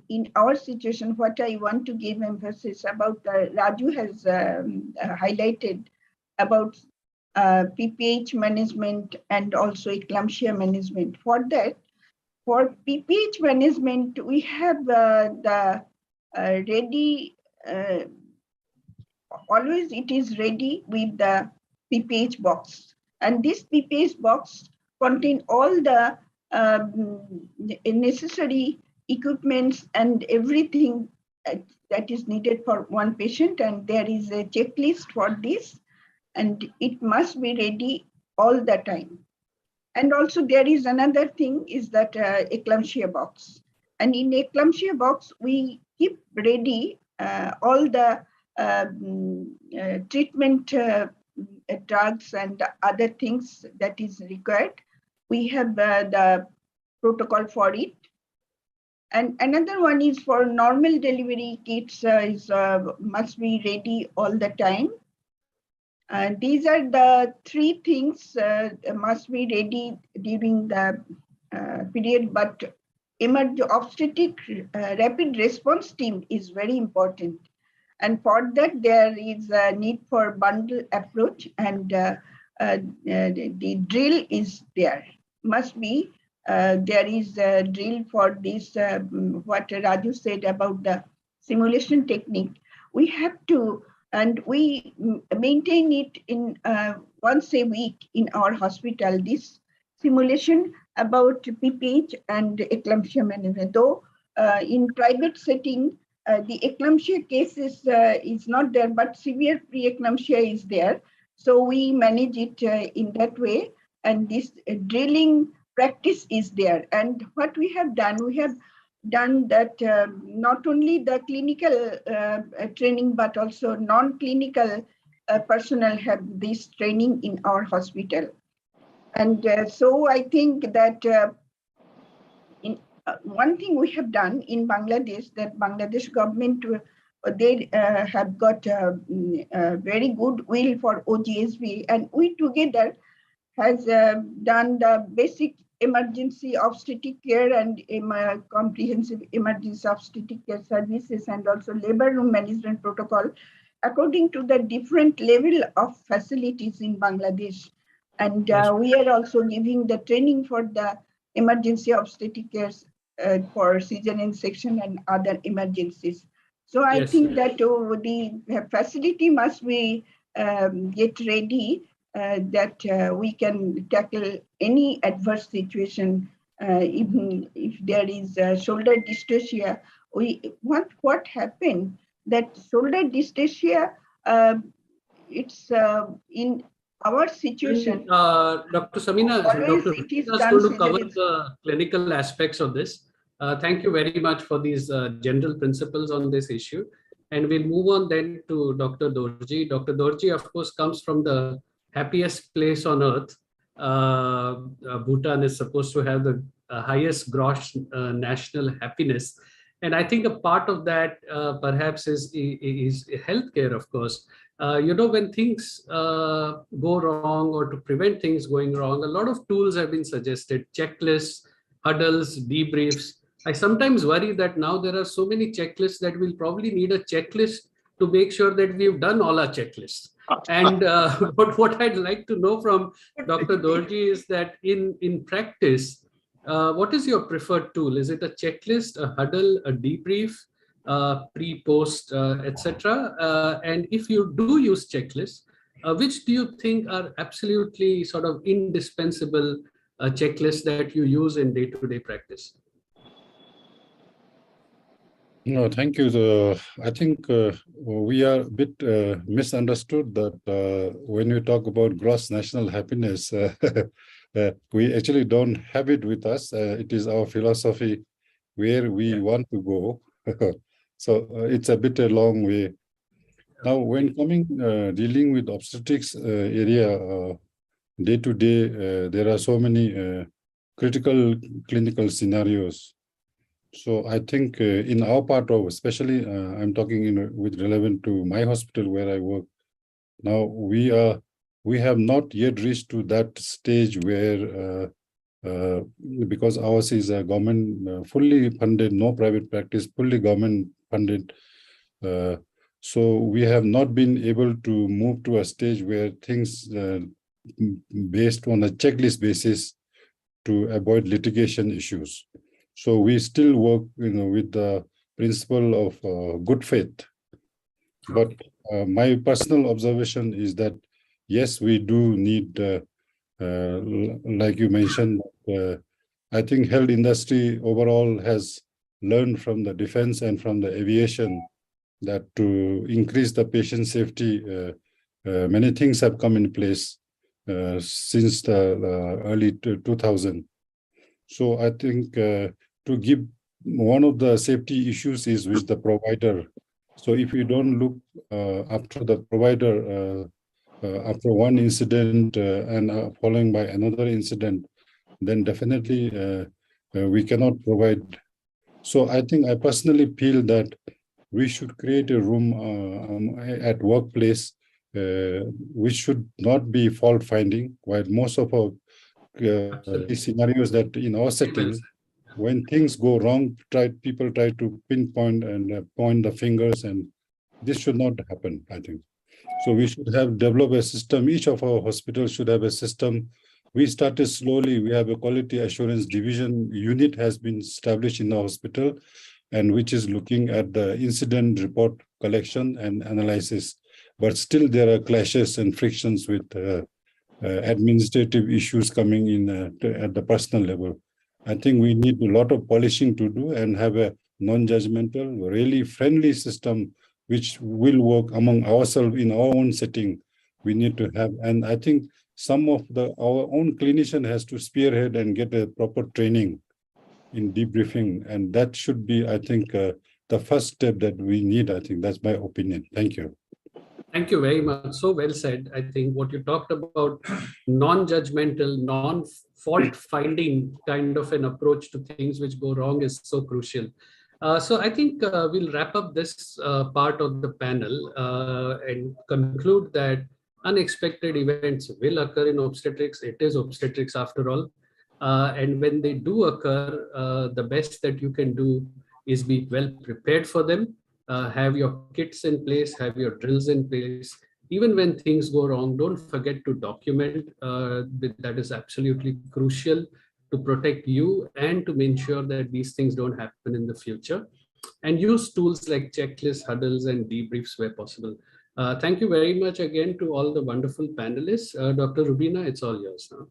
[SPEAKER 11] in our situation, what I want to give emphasis about, Raju has highlighted about PPH management and also eclampsia management. For that, for PPH management, we have the ready, always it is ready with the PPH box. And this PPH box contain all the necessary equipments and everything that is needed for one patient. And there is a checklist for this, and it must be ready all the time. And also there is another thing is that eclampsia box. And in eclampsia box, we keep ready all the treatment drugs and other things that is required. We have the protocol for it. And another one is for normal delivery kits must be ready all the time. These are the three things must be ready during the period, but obstetric rapid response team is very important. And for that, there is a need for bundle approach, and the drill is there. Must be, there is a drill for this, what Raju said about the simulation technique. We have to, and we maintain it in once a week in our hospital, this simulation about PPH and eclampsia management. Though in private setting, the eclampsia case is not there, but severe preeclampsia is there. So we manage it in that way. And this drilling practice is there. And what we have done that not only the clinical training, but also non-clinical personnel have this training in our hospital. And so I think that one thing we have done in Bangladesh, that Bangladesh government, they have got very good will for OGSV, and we together has done the basic emergency obstetric care and comprehensive emergency obstetric care services, and also labor room management protocol according to the different level of facilities in Bangladesh. And we are also giving the training for the emergency obstetric care for cesarean section and other emergencies. So I think that the facility must be get ready that we can tackle any adverse situation, even if there is shoulder dystocia. What happened that shoulder dystocia, it's in our situation.
[SPEAKER 18] Dr. Samina, Dr.
[SPEAKER 11] It is
[SPEAKER 18] is
[SPEAKER 11] done
[SPEAKER 18] going to cover
[SPEAKER 11] cesarean.
[SPEAKER 18] the clinical aspects of this. Thank you very much for these general principles on this issue. And we'll move on then to Dr. Dorji. Dr. Dorji, of course, comes from the happiest place on earth. Bhutan is supposed to have the highest gross national happiness. And I think a part of that perhaps is healthcare, of course. You know, when things go wrong, or to prevent things going wrong, a lot of tools have been suggested: checklists, huddles, debriefs. I sometimes worry that now there are so many checklists that we'll probably need a checklist to make sure that we've done all our checklists. And but what I'd like to know from Dr. Dorji is that in practice, what is your preferred tool? Is it a checklist, a huddle, a debrief, pre, post, etc.? And if you do use checklists, which do you think are absolutely sort of indispensable checklists that you use in day-to-day practice?
[SPEAKER 21] No, thank you. I think we are a bit misunderstood that when we talk about gross national happiness, we actually don't have it with us. It is our philosophy where we want to go. So it's a bit a long way. Now, when dealing with obstetrics area day to day, there are so many critical clinical scenarios. So I think in our part of, especially I'm talking with relevant to my hospital where I work. Now we have not yet reached to that stage where because ours is a government fully funded, no private practice, fully government funded. So we have not been able to move to a stage where things based on a checklist basis to avoid litigation issues. So we still work, with the principle of good faith. But my personal observation is that yes, we do need, like you mentioned, I think health industry overall has learned from the defense and from the aviation that to increase the patient safety, many things have come in place since the early 2000. So I think to give one of the safety issues is with the provider. So if you don't look after the provider after one incident and following by another incident, then definitely we cannot provide. So I think I personally feel that we should create a room at workplace which should not be fault finding, while most of our scenarios that in our setting, when things go wrong, people try to pinpoint and point the fingers, and this should not happen, I think. So we should have developed a system. Each of our hospitals should have a system. We started slowly. We have a quality assurance division unit has been established in the hospital, and which is looking at the incident report collection and analysis. But still there are clashes and frictions with administrative issues coming in at the personal level. I think we need a lot of polishing to do and have a non-judgmental, really friendly system which will work among ourselves in our own setting. We need to have, and I think some of our own clinician has to spearhead and get a proper training in debriefing, and that should be, I think, the first step that we need. I think that's my opinion. Thank you.
[SPEAKER 18] Thank you very much. So well said. I think what you talked about, non-judgmental, non-fault finding kind of an approach to things which go wrong is so crucial. So I think we'll wrap up this part of the panel and conclude that unexpected events will occur in obstetrics. It is obstetrics after all. And when they do occur, the best that you can do is be well prepared for them. Have your kits in place, have your drills in place. Even when things go wrong, don't forget to document. That is absolutely crucial to protect you and to ensure that these things don't happen in the future. And use tools like checklists, huddles, and debriefs where possible. Thank you very much again to all the wonderful panelists. Dr. Rubina, it's all yours now.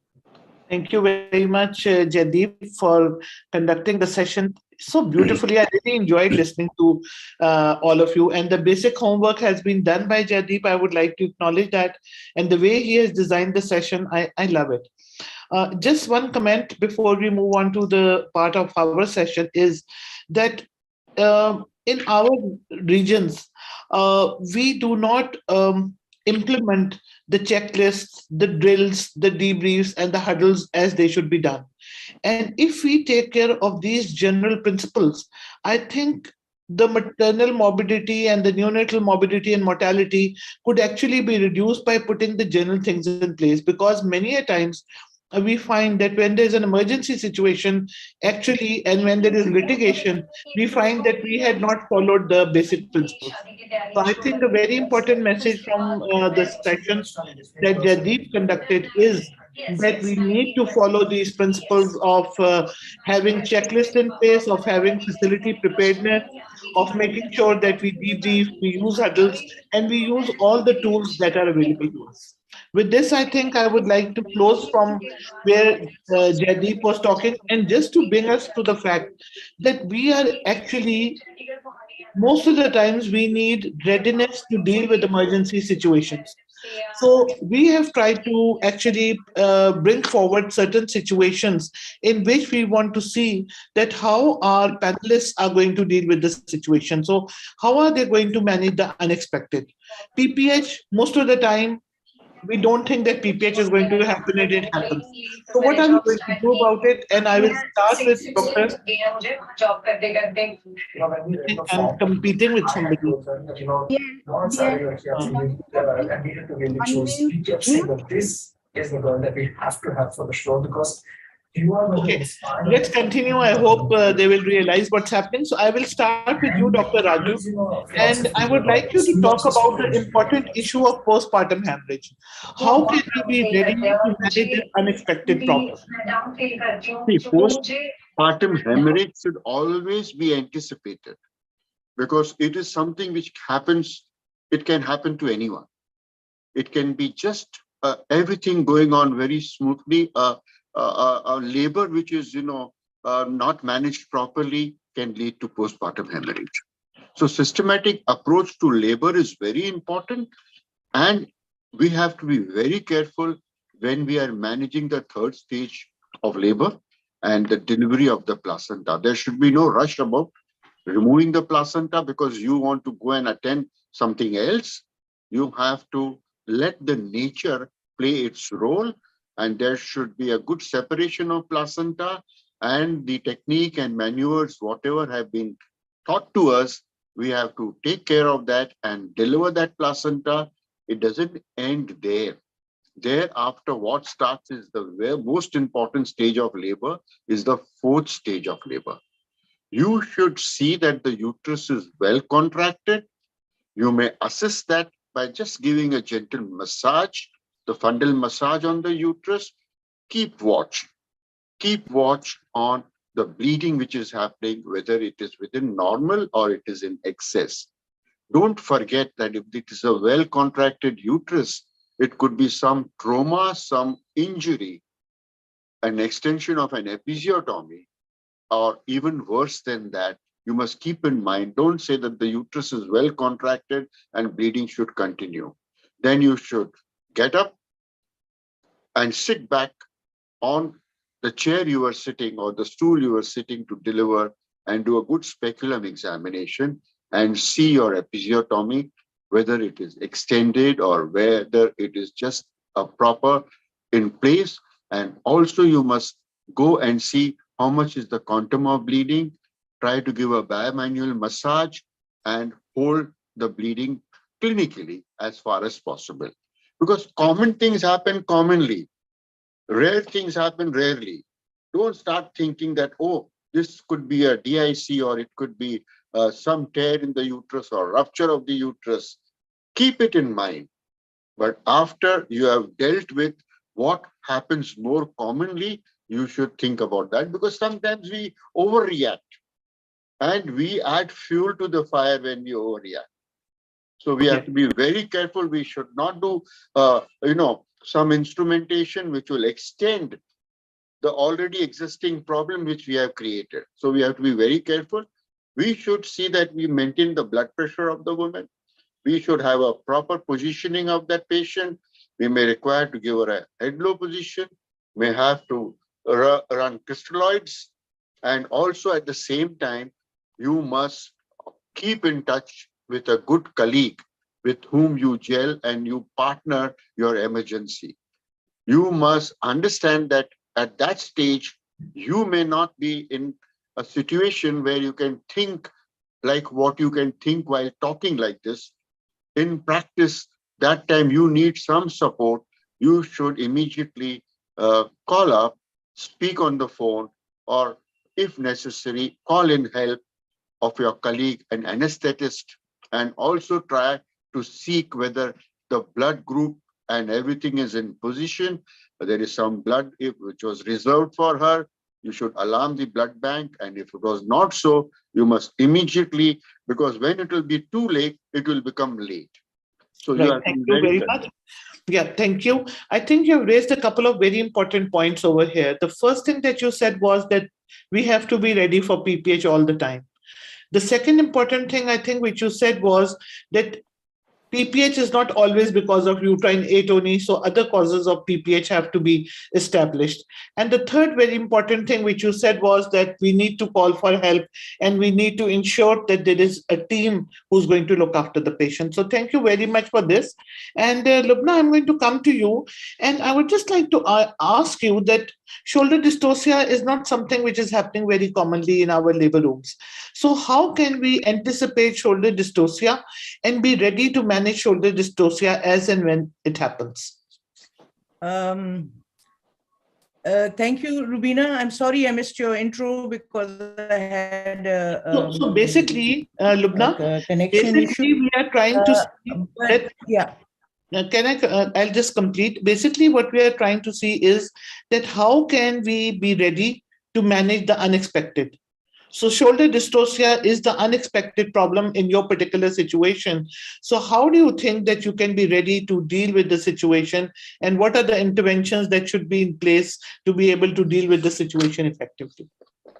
[SPEAKER 20] Thank you very much, Jaideep, for conducting the session so beautifully. I really enjoyed listening to all of you. And the basic homework has been done by Jaideep. I would like to acknowledge that. And the way he has designed the session, I love it. Just one comment before we move on to the part of our session is that in our regions, we do not implement the checklists, the drills, the debriefs, and the huddles as they should be done. And if we take care of these general principles, I think the maternal morbidity and the neonatal morbidity and mortality could actually be reduced by putting the general things in place, because many a times we find that when there's an emergency situation, actually, and when there is litigation, we find that we had not followed the basic principles. So I think a very important message from the session that Jaideep conducted is that we need to follow these principles of having checklists in place, of having facility preparedness, of making sure that we debrief, we use huddles, and we use all the tools that are available to us. With this, I think I would like to close from where Jaideep was talking, and just to bring us to the fact that we are actually, most of the times we need readiness to deal with emergency situations. So we have tried to actually bring forward certain situations in which we want to see that how our panelists are going to deal with this situation. So how are they going to manage the unexpected? PPH, most of the time, we don't think that PPH is going to happen, and it happens. So what are we going to do about it? And I will start with Dr. I'm competing with somebody.
[SPEAKER 1] This is the goal that we have to have for the show, because
[SPEAKER 20] Okay, let's continue. I hope they will realize what's happening. So I will start with you, Dr. Raju, and I would like you to talk about the important issue of postpartum hemorrhage. How can we be ready to manage this unexpected problem?
[SPEAKER 19] See, postpartum hemorrhage should always be anticipated because it is something which happens, it can happen to anyone. It can be just everything going on very smoothly. Labor which is, not managed properly can lead to postpartum hemorrhage. So systematic approach to labor is very important, and we have to be very careful when we are managing the third stage of labor and the delivery of the placenta. There should be no rush about removing the placenta because you want to go and attend something else. You have to let the nature play its role, and there should be a good separation of placenta, and the technique and maneuvers, whatever have been taught to us, we have to take care of that and deliver that placenta. It doesn't end there. Thereafter, what starts is the most important stage of labor is the fourth stage of labor. You should see that the uterus is well contracted. You may assess that by just giving a gentle massage, the fundal massage on the uterus. Keep watch. Keep watch on the bleeding which is happening, whether it is within normal or it is in excess. Don't forget that if it is a well contracted uterus, it could be some trauma, some injury, an extension of an episiotomy, or even worse than that. You must keep in mind, don't say that the uterus is well contracted and bleeding should continue. Then you should get up and sit back on the chair you are sitting or the stool you are sitting to deliver and do a good speculum examination and see your episiotomy, whether it is extended or whether it is just a proper in place. And also you must go and see how much is the quantum of bleeding. Try to give a bimanual massage and hold the bleeding clinically as far as possible. Because common things happen commonly. Rare things happen rarely. Don't start thinking that, oh, this could be a DIC or it could be some tear in the uterus or rupture of the uterus. Keep it in mind. But after you have dealt with what happens more commonly, you should think about that, because sometimes we overreact and we add fuel to the fire when we overreact. So we have to be very careful. We should not do, some instrumentation which will extend the already existing problem which we have created. So we have to be very careful. We should see that we maintain the blood pressure of the woman. We should have a proper positioning of that patient. We may require to give her a head low position, may have to run crystalloids. And also at the same time, you must keep in touch with a good colleague with whom you gel and you partner your emergency. You must understand that at that stage, you may not be in a situation where you can think like what you can think while talking like this. In practice, that time you need some support. You should immediately call up, speak on the phone, or if necessary, call in help of your colleague, an anesthetist, and also try to seek whether the blood group and everything is in position. There is some blood which was reserved for her. You should alarm the blood bank. And if it was not so, you must immediately, because when it will be too late, it will become late. So you have to be very
[SPEAKER 20] much. Yeah, thank you. I think you have raised a couple of very important points over here. The first thing that you said was that we have to be ready for PPH all the time. The second important thing I think which you said was that PPH is not always because of uterine atony, so other causes of PPH have to be established. And the third very important thing which you said was that we need to call for help and we need to ensure that there is a team who's going to look after the patient. So thank you very much for this. And Lubna, I'm going to come to you. And I would just like to ask you that shoulder dystocia is not something which is happening very commonly in our labor rooms. So how can we anticipate shoulder dystocia and be ready to manage shoulder dystocia as and when it happens?
[SPEAKER 8] Thank you, Rubina. I'm sorry I missed your intro because I had
[SPEAKER 20] so basically, Lubna,
[SPEAKER 8] a connection
[SPEAKER 20] basically
[SPEAKER 8] issue.
[SPEAKER 20] we are trying to see that,
[SPEAKER 8] yeah.
[SPEAKER 20] I'll just complete. Basically, what we are trying to see is that how can we be ready to manage the unexpected? So shoulder dystocia is the unexpected problem in your particular situation. So how do you think that you can be ready to deal with the situation, and what are the interventions that should be in place to be able to deal with the situation effectively?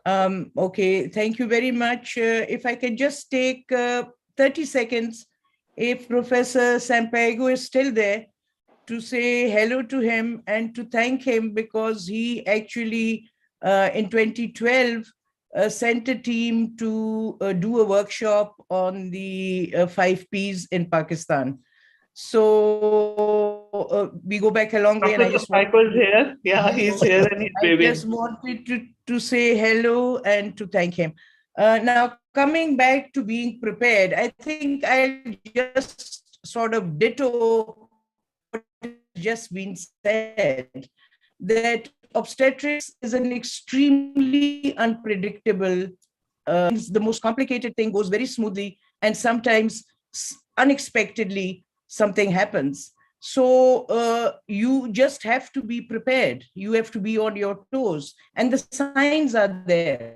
[SPEAKER 8] Okay, thank you very much. If I can just take 30 seconds, if Professor Sampaio is still there, to say hello to him and to thank him, because he actually in 2012 sent a team to do a workshop on the 5 Ps in Pakistan. So we go back a long way, and I just
[SPEAKER 20] want is here. Yeah, he's here and he's waving.
[SPEAKER 8] I just wanted to say hello and to thank him. Now, coming back to being prepared, I think I'll just sort of ditto what has just been said, that obstetrics is an extremely unpredictable, the most complicated thing goes very smoothly, and sometimes unexpectedly something happens. So you just have to be prepared. You have to be on your toes, and the signs are there.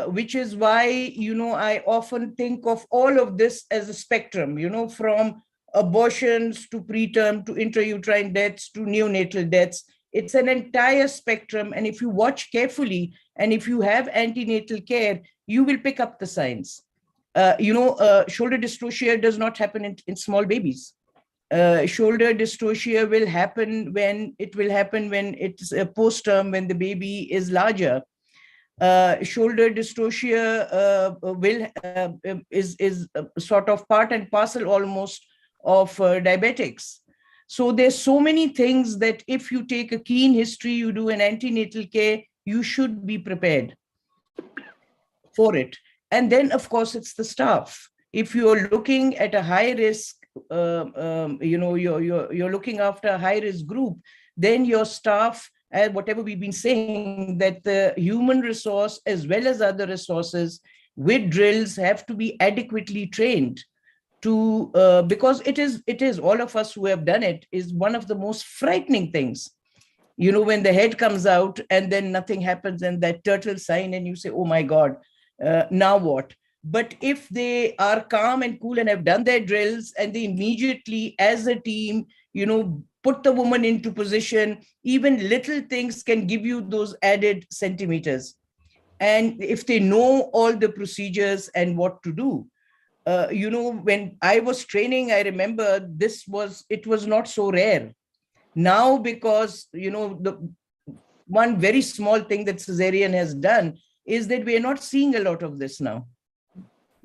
[SPEAKER 8] Which is why, I often think of all of this as a spectrum, from abortions to preterm to intrauterine deaths to neonatal deaths. It's an entire spectrum. And if you watch carefully, and if you have antenatal care, you will pick up the signs. Shoulder dystocia does not happen in small babies. Shoulder dystocia will happen when it's post-term, when the baby is larger. Shoulder dystocia is sort of part and parcel almost of diabetics. So there's so many things that if you take a keen history, you do an antenatal care, you should be prepared for it. And then, of course, it's the staff. If you're looking at a high risk, you're looking after a high risk group, then your staff, and whatever we've been saying, that the human resource as well as other resources with drills have to be adequately trained to, because it is all of us who have done it, is one of the most frightening things. When the head comes out and then nothing happens, and that turtle sign, and you say, oh my God, now what? But if they are calm and cool and have done their drills, and they immediately as a team, put the woman into position, even little things can give you those added centimeters. And if they know all the procedures and what to do, when I was training, I remember it was not so rare. Now, because, the one very small thing that cesarean has done is that we are not seeing a lot of this now.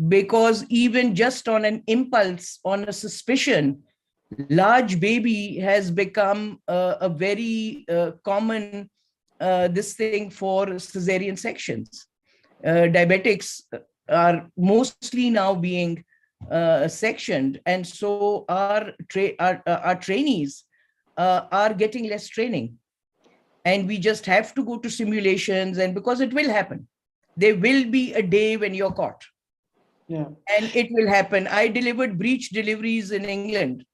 [SPEAKER 8] Because even just on an impulse, on a suspicion, large baby has become a very common this thing for cesarean sections. Diabetics are mostly now being sectioned, and so our trainees are getting less training, and we just have to go to simulations, and because it will happen, there will be a day when you're caught.
[SPEAKER 20] Yeah.
[SPEAKER 8] And it will happen. I delivered breech deliveries in England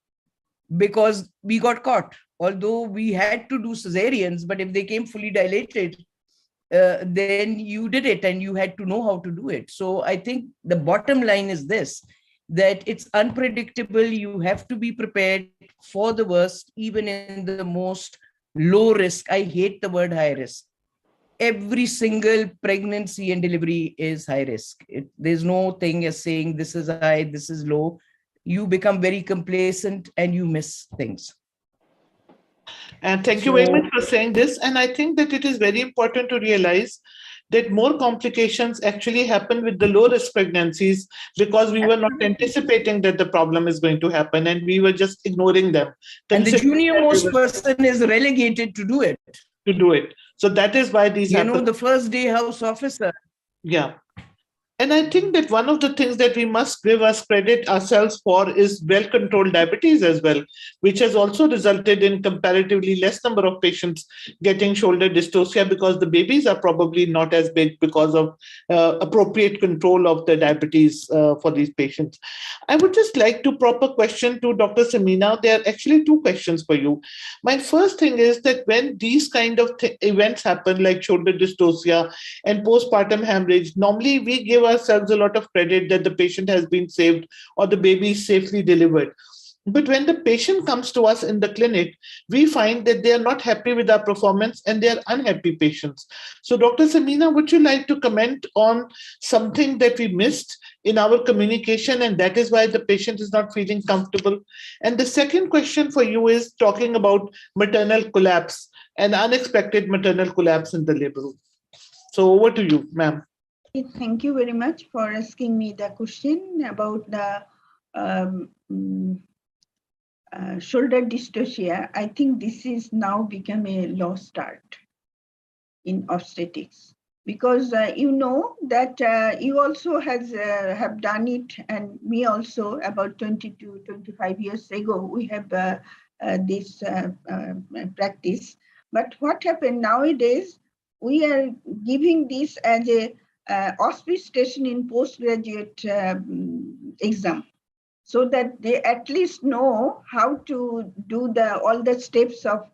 [SPEAKER 8] because we got caught. Although we had to do cesareans, but if they came fully dilated, then you did it and you had to know how to do it. So I think the bottom line is this, that it's unpredictable. You have to be prepared for the worst, even in the most low risk. I hate the word high risk. Every single pregnancy and delivery is high risk. There's no thing as saying this is high, this is low. You become very complacent and you miss things.
[SPEAKER 20] And thank you very much for saying this. And I think that it is very important to realize that more complications actually happen with the low-risk pregnancies, because we were not anticipating that the problem is going to happen, and we were just ignoring them.
[SPEAKER 8] And the junior most person is relegated to do it.
[SPEAKER 20] So that is why these happen.
[SPEAKER 8] The first day house officer.
[SPEAKER 20] Yeah. And I think that one of the things that we must give us credit ourselves for is well-controlled diabetes as well, which has also resulted in comparatively less number of patients getting shoulder dystocia because the babies are probably not as big because of appropriate control of the diabetes for these patients. I would just like to prop a question to Dr. Samina. There are actually two questions for you. My first thing is that when these kind of events happen, like shoulder dystocia and postpartum hemorrhage, normally we give ourselves a lot of credit that the patient has been saved or the baby is safely delivered. But when the patient comes to us in the clinic, we find that they are not happy with our performance and they are unhappy patients. So Dr. Samina, would you like to comment on something that we missed in our communication and that is why the patient is not feeling comfortable? And the second question for you is talking about maternal collapse and unexpected maternal collapse in the labor room. So over to you, ma'am.
[SPEAKER 11] Thank you very much for asking me the question about the shoulder dystocia. I think this is now become a lost art in obstetrics because you know that you also have done it, and me also about 20 to 25 years ago we have this practice. But what happened nowadays, we are giving this as a auspice station in postgraduate exam, so that they at least know how to do all the steps of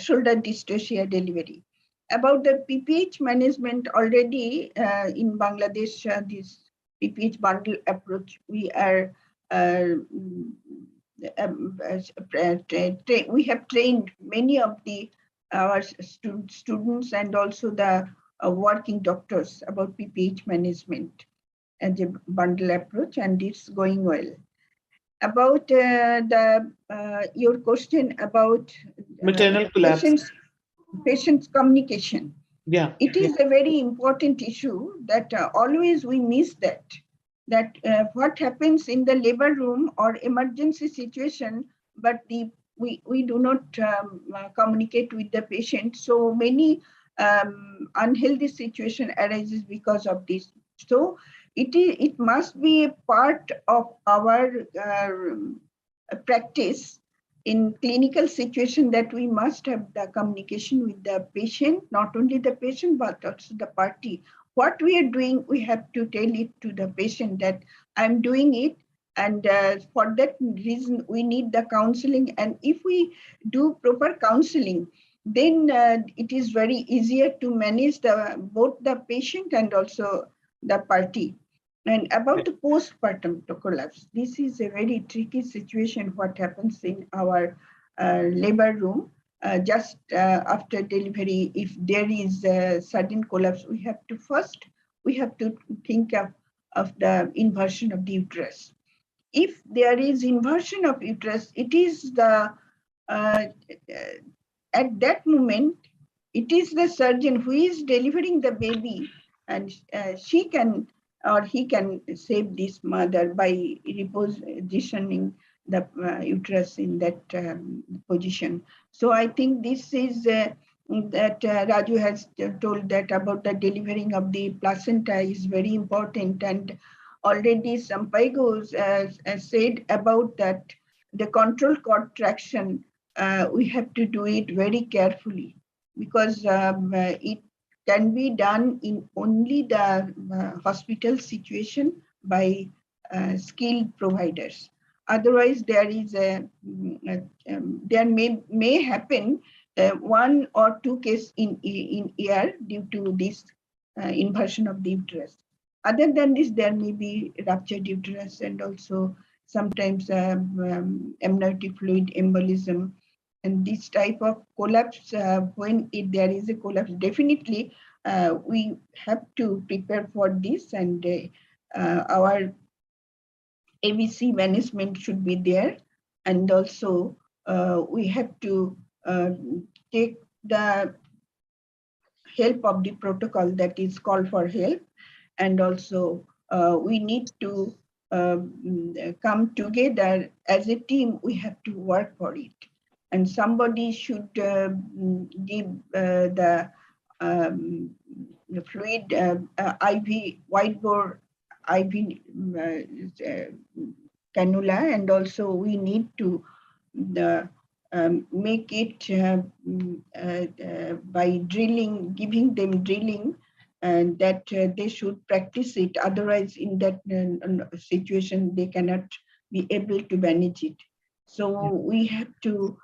[SPEAKER 11] shoulder dystocia delivery. About the PPH management, already in Bangladesh, this PPH bundle approach, we are we have trained many of our students and also the working doctors about PPH management as a bundle approach, and it's going well. About your question about
[SPEAKER 20] maternal collapse,
[SPEAKER 11] patients' communication.
[SPEAKER 20] Yeah,
[SPEAKER 11] it is a very important issue that always we miss that what happens in the labor room or emergency situation, but we do not communicate with the patient. So many unhealthy situation arises because of this. So it must be a part of our practice in clinical situation that we must have the communication with the patient, not only the patient, but also the party. What we are doing, we have to tell it to the patient that I'm doing it. And for that reason, we need the counseling. And if we do proper counseling, then it is very easier to manage both the patient and also the party. And about the postpartum collapse, this is a very tricky situation, what happens in our labor room. Just after delivery, if there is a sudden collapse, we have to think of the inversion of the uterus. If there is inversion of uterus, it is at that moment, it is the surgeon who is delivering the baby, and she can or he can save this mother by repositioning the uterus in that position. So I think this is that Raju has told that about the delivering of the placenta is very important, and already Sampaigo said about that the control contraction, we have to do it very carefully, because it can be done in only the hospital situation by skilled providers. Otherwise, there is there may happen 1 or 2 cases in year due to this inversion of the uterus. Other than this, there may be ruptured uterus and also sometimes amniotic fluid embolism. And this type of collapse, when there is a collapse, definitely we have to prepare for this, and our ABC management should be there. And also we have to take the help of the protocol that is called for help. And also we need to come together as a team. We have to work for it. And somebody should give the fluid IV wide bore IV cannula, and also we need to make it by drilling, giving them drilling, and that they should practice it. Otherwise, in that situation, they cannot be able to manage it. So we have to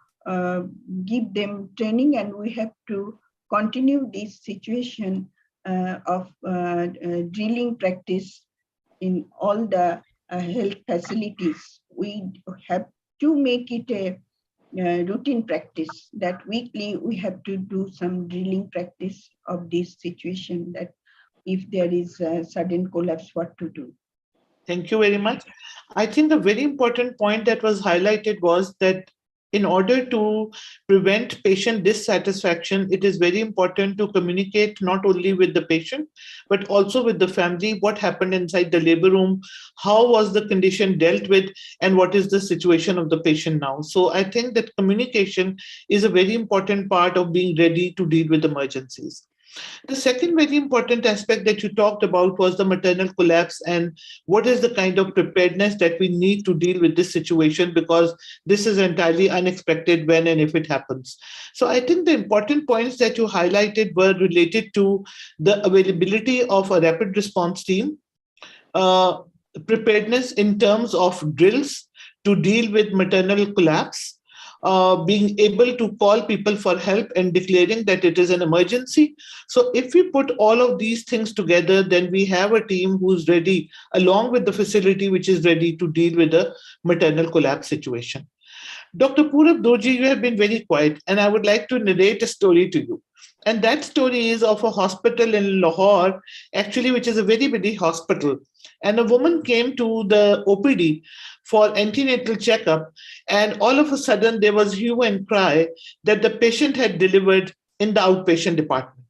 [SPEAKER 11] give them training, and we have to continue this situation of drilling practice in all the health facilities. We have to make it a routine practice that weekly we have to do some drilling practice of this situation, that if there is a sudden collapse, what to do.
[SPEAKER 20] Thank you very much. I think a very important point that was highlighted was that in order to prevent patient dissatisfaction, it is very important to communicate not only with the patient, but also with the family, what happened inside the labor room, how was the condition dealt with, and what is the situation of the patient now. So I think that communication is a very important part of being ready to deal with emergencies. The second very important aspect that you talked about was the maternal collapse and what is the kind of preparedness that we need to deal with this situation, because this is entirely unexpected when and if it happens. So I think the important points that you highlighted were related to the availability of a rapid response team, preparedness in terms of drills to deal with maternal collapse, being able to call people for help and declaring that it is an emergency. So if we put all of these things together, then we have a team who's ready, along with the facility which is ready to deal with a maternal collapse situation. Dr. Purab Dorji, you have been very quiet, and I would like to narrate a story to you. And that story is of a hospital in Lahore, actually, which is a very busy hospital. And a woman came to the OPD for antenatal checkup, and all of a sudden there was hue and cry that the patient had delivered in the outpatient department.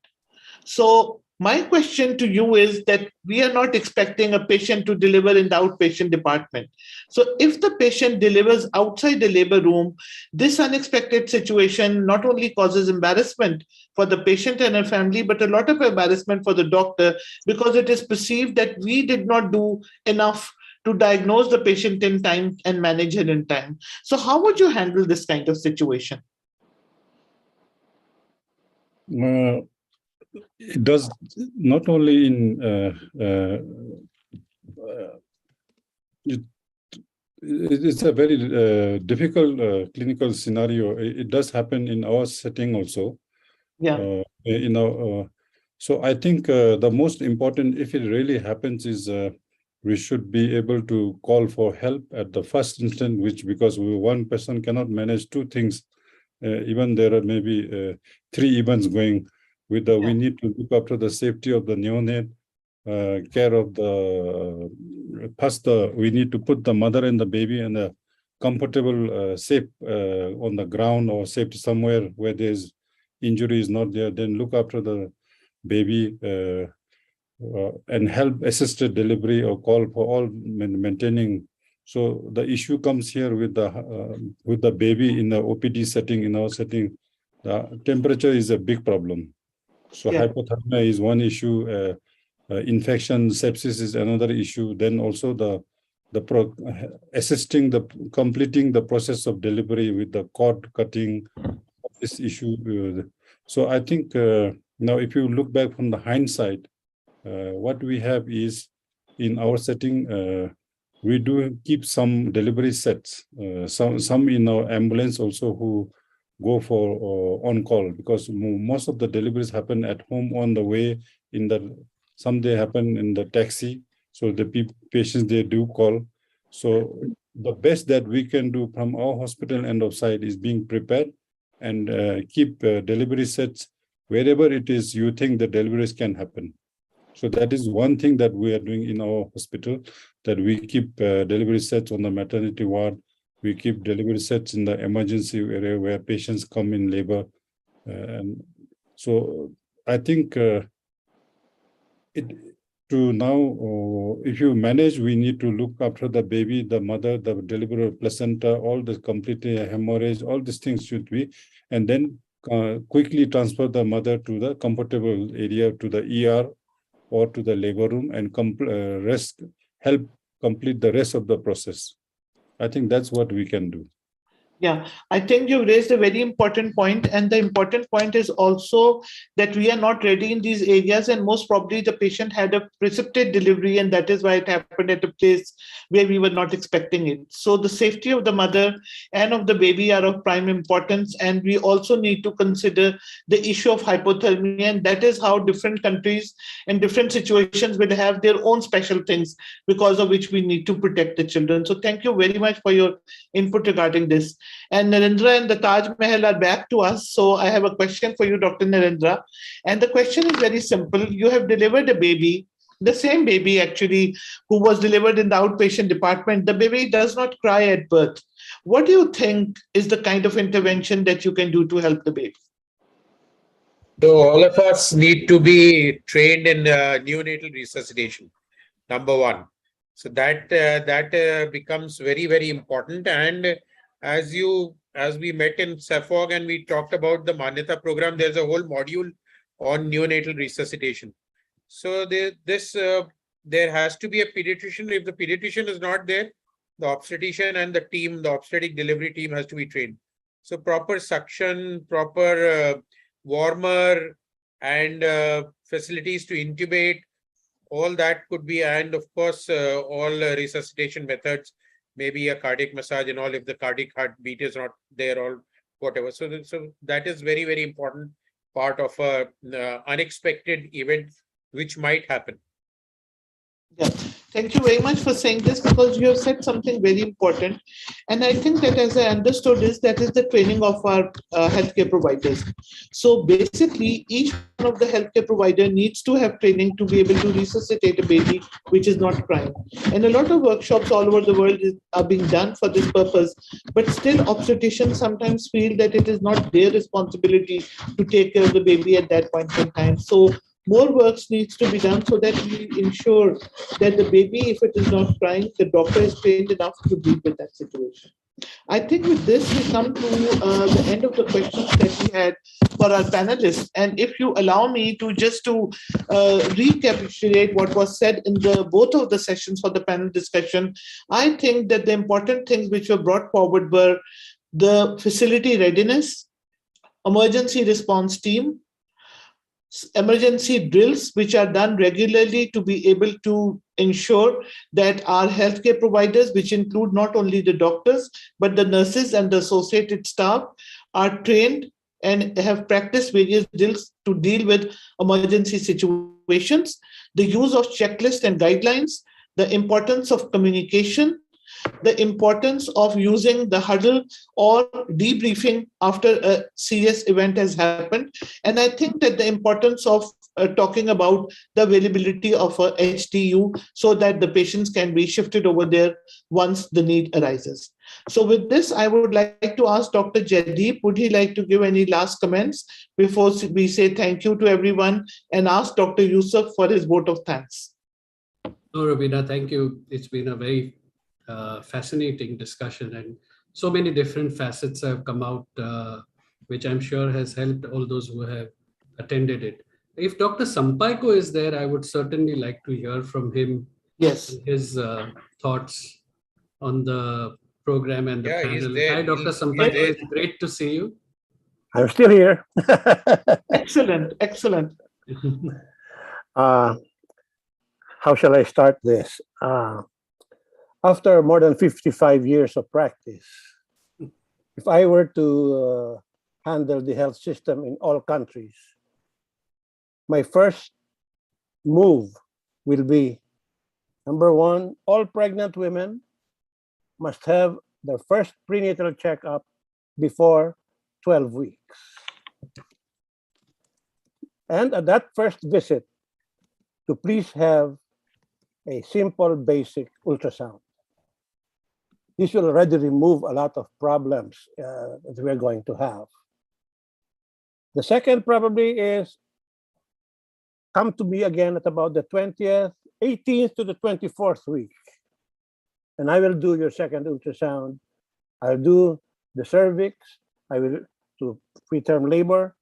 [SPEAKER 20] So my question to you is that we are not expecting a patient to deliver in the outpatient department. So if the patient delivers outside the labor room, this unexpected situation not only causes embarrassment for the patient and her family, but a lot of embarrassment for the doctor, because it is perceived that we did not do enough to diagnose the patient in time and manage it in time. So how would you handle this kind of situation?
[SPEAKER 21] It does not only in it's a very difficult clinical scenario. It does happen in our setting also.
[SPEAKER 20] Yeah.
[SPEAKER 21] So I think the most important, if it really happens, is we should be able to call for help at the first instant, because one person cannot manage two things. Even there are maybe 3 events going. We need to look after the safety of the neonate, care of we need to put the mother and the baby in a comfortable, safe on the ground or safe somewhere where there's injury is not there. Then look after the baby and help assisted delivery or call for all maintaining. So the issue comes here with the baby in the OPD setting. In our setting, the temperature is a big problem. So hypothermia is one issue. Infection, sepsis is another issue. Then also completing the process of delivery with the cord cutting, this issue. So I think now if you look back from the hindsight, what we have is in our setting, we do keep some delivery sets, some in our ambulance also who go for on call, because most of the deliveries happen at home on the way. Some they happen in the taxi. So the patients, they do call. So the best that we can do from our hospital end of side is being prepared and keep delivery sets wherever it is you think the deliveries can happen. So that is one thing that we are doing in our hospital, that we keep delivery sets on the maternity ward. We keep delivery sets in the emergency area where patients come in labor. And so I think if you manage, we need to look after the baby, the mother, the delivery placenta, all the complete hemorrhage, all these things should be. And then quickly transfer the mother to the comfortable area, to the ER or to the labor room, and help complete the rest of the process. I think that's what we can do.
[SPEAKER 20] Yeah, I think you raised a very important point, and the important point is also that we are not ready in these areas, and most probably the patient had a precipitate delivery, and that is why it happened at a place where we were not expecting it. So the safety of the mother and of the baby are of prime importance, and we also need to consider the issue of hypothermia, and that is how different countries and different situations will have their own special things because of which we need to protect the children. So thank you very much for your input regarding this. And Narendra and the Taj Mahal are back to us. So I have a question for you, Dr. Narendra. And the question is very simple. You have delivered a baby, the same baby actually, who was delivered in the outpatient department. The baby does not cry at birth. What do you think is the kind of intervention that you can do to help the baby?
[SPEAKER 2] So all of us need to be trained in neonatal resuscitation, number one. So that becomes very, very important. And as we met in SAFOG and we talked about the Manyata program, there's a whole module on neonatal resuscitation. So there has to be a pediatrician. If the pediatrician is not there, the obstetrician and the team, the obstetric delivery team has to be trained. So proper suction, proper warmer, and facilities to intubate, all that could be, and of course, all resuscitation methods, maybe a cardiac massage and all, if the cardiac heartbeat is not there or whatever. So that is very, very important part of a unexpected event which might happen.
[SPEAKER 20] Yeah, thank you very much for saying this, because you have said something very important. And I think that, as I understood this, that is the training of our healthcare providers. So basically, each one of the healthcare provider needs to have training to be able to resuscitate a baby which is not crying. And a lot of workshops all over the world are being done for this purpose, but still obstetricians sometimes feel that it is not their responsibility to take care of the baby at that point in time. So more works needs to be done so that we ensure that the baby, if it is not crying, the doctor is trained enough to deal with that situation. I think with this, we come to the end of the questions that we had for our panelists. And if you allow me to just to recapitulate what was said in both of the sessions for the panel discussion, I think that the important things which were brought forward were the facility readiness, emergency response team, emergency drills which are done regularly to be able to ensure that our healthcare providers, which include not only the doctors, but the nurses and the associated staff, are trained and have practiced various drills to deal with emergency situations, the use of checklists and guidelines, the importance of communication, the importance of using the huddle or debriefing after a serious event has happened. And I think that the importance of talking about the availability of a HTU so that the patients can be shifted over there once the need arises. So with this, I would like to ask Dr. Jaideep, would he like to give any last comments before we say thank you to everyone, and ask Dr. Yusuf for his vote of thanks?
[SPEAKER 18] No, Rubina, thank you. It's been a very fascinating discussion, and so many different facets have come out, which I'm sure has helped all those who have attended it. If Dr. Sampaiko is there, I would certainly like to hear from him.
[SPEAKER 20] Yes,
[SPEAKER 18] his thoughts on the program and the panel.
[SPEAKER 2] He's there.
[SPEAKER 18] Hi, Dr. Sampaiko. It's great to see you.
[SPEAKER 1] I'm still here.
[SPEAKER 20] Excellent, excellent.
[SPEAKER 1] How shall I start this? After more than 55 years of practice, if I were to handle the health system in all countries, my first move will be, number one, all pregnant women must have their first prenatal checkup before 12 weeks. And at that first visit, to please have a simple, basic ultrasound. This will already remove a lot of problems that we're going to have. The second probably is come to me again at about the 20th, 18th to the 24th week. And I will do your second ultrasound. I'll do the cervix. I will to preterm labor,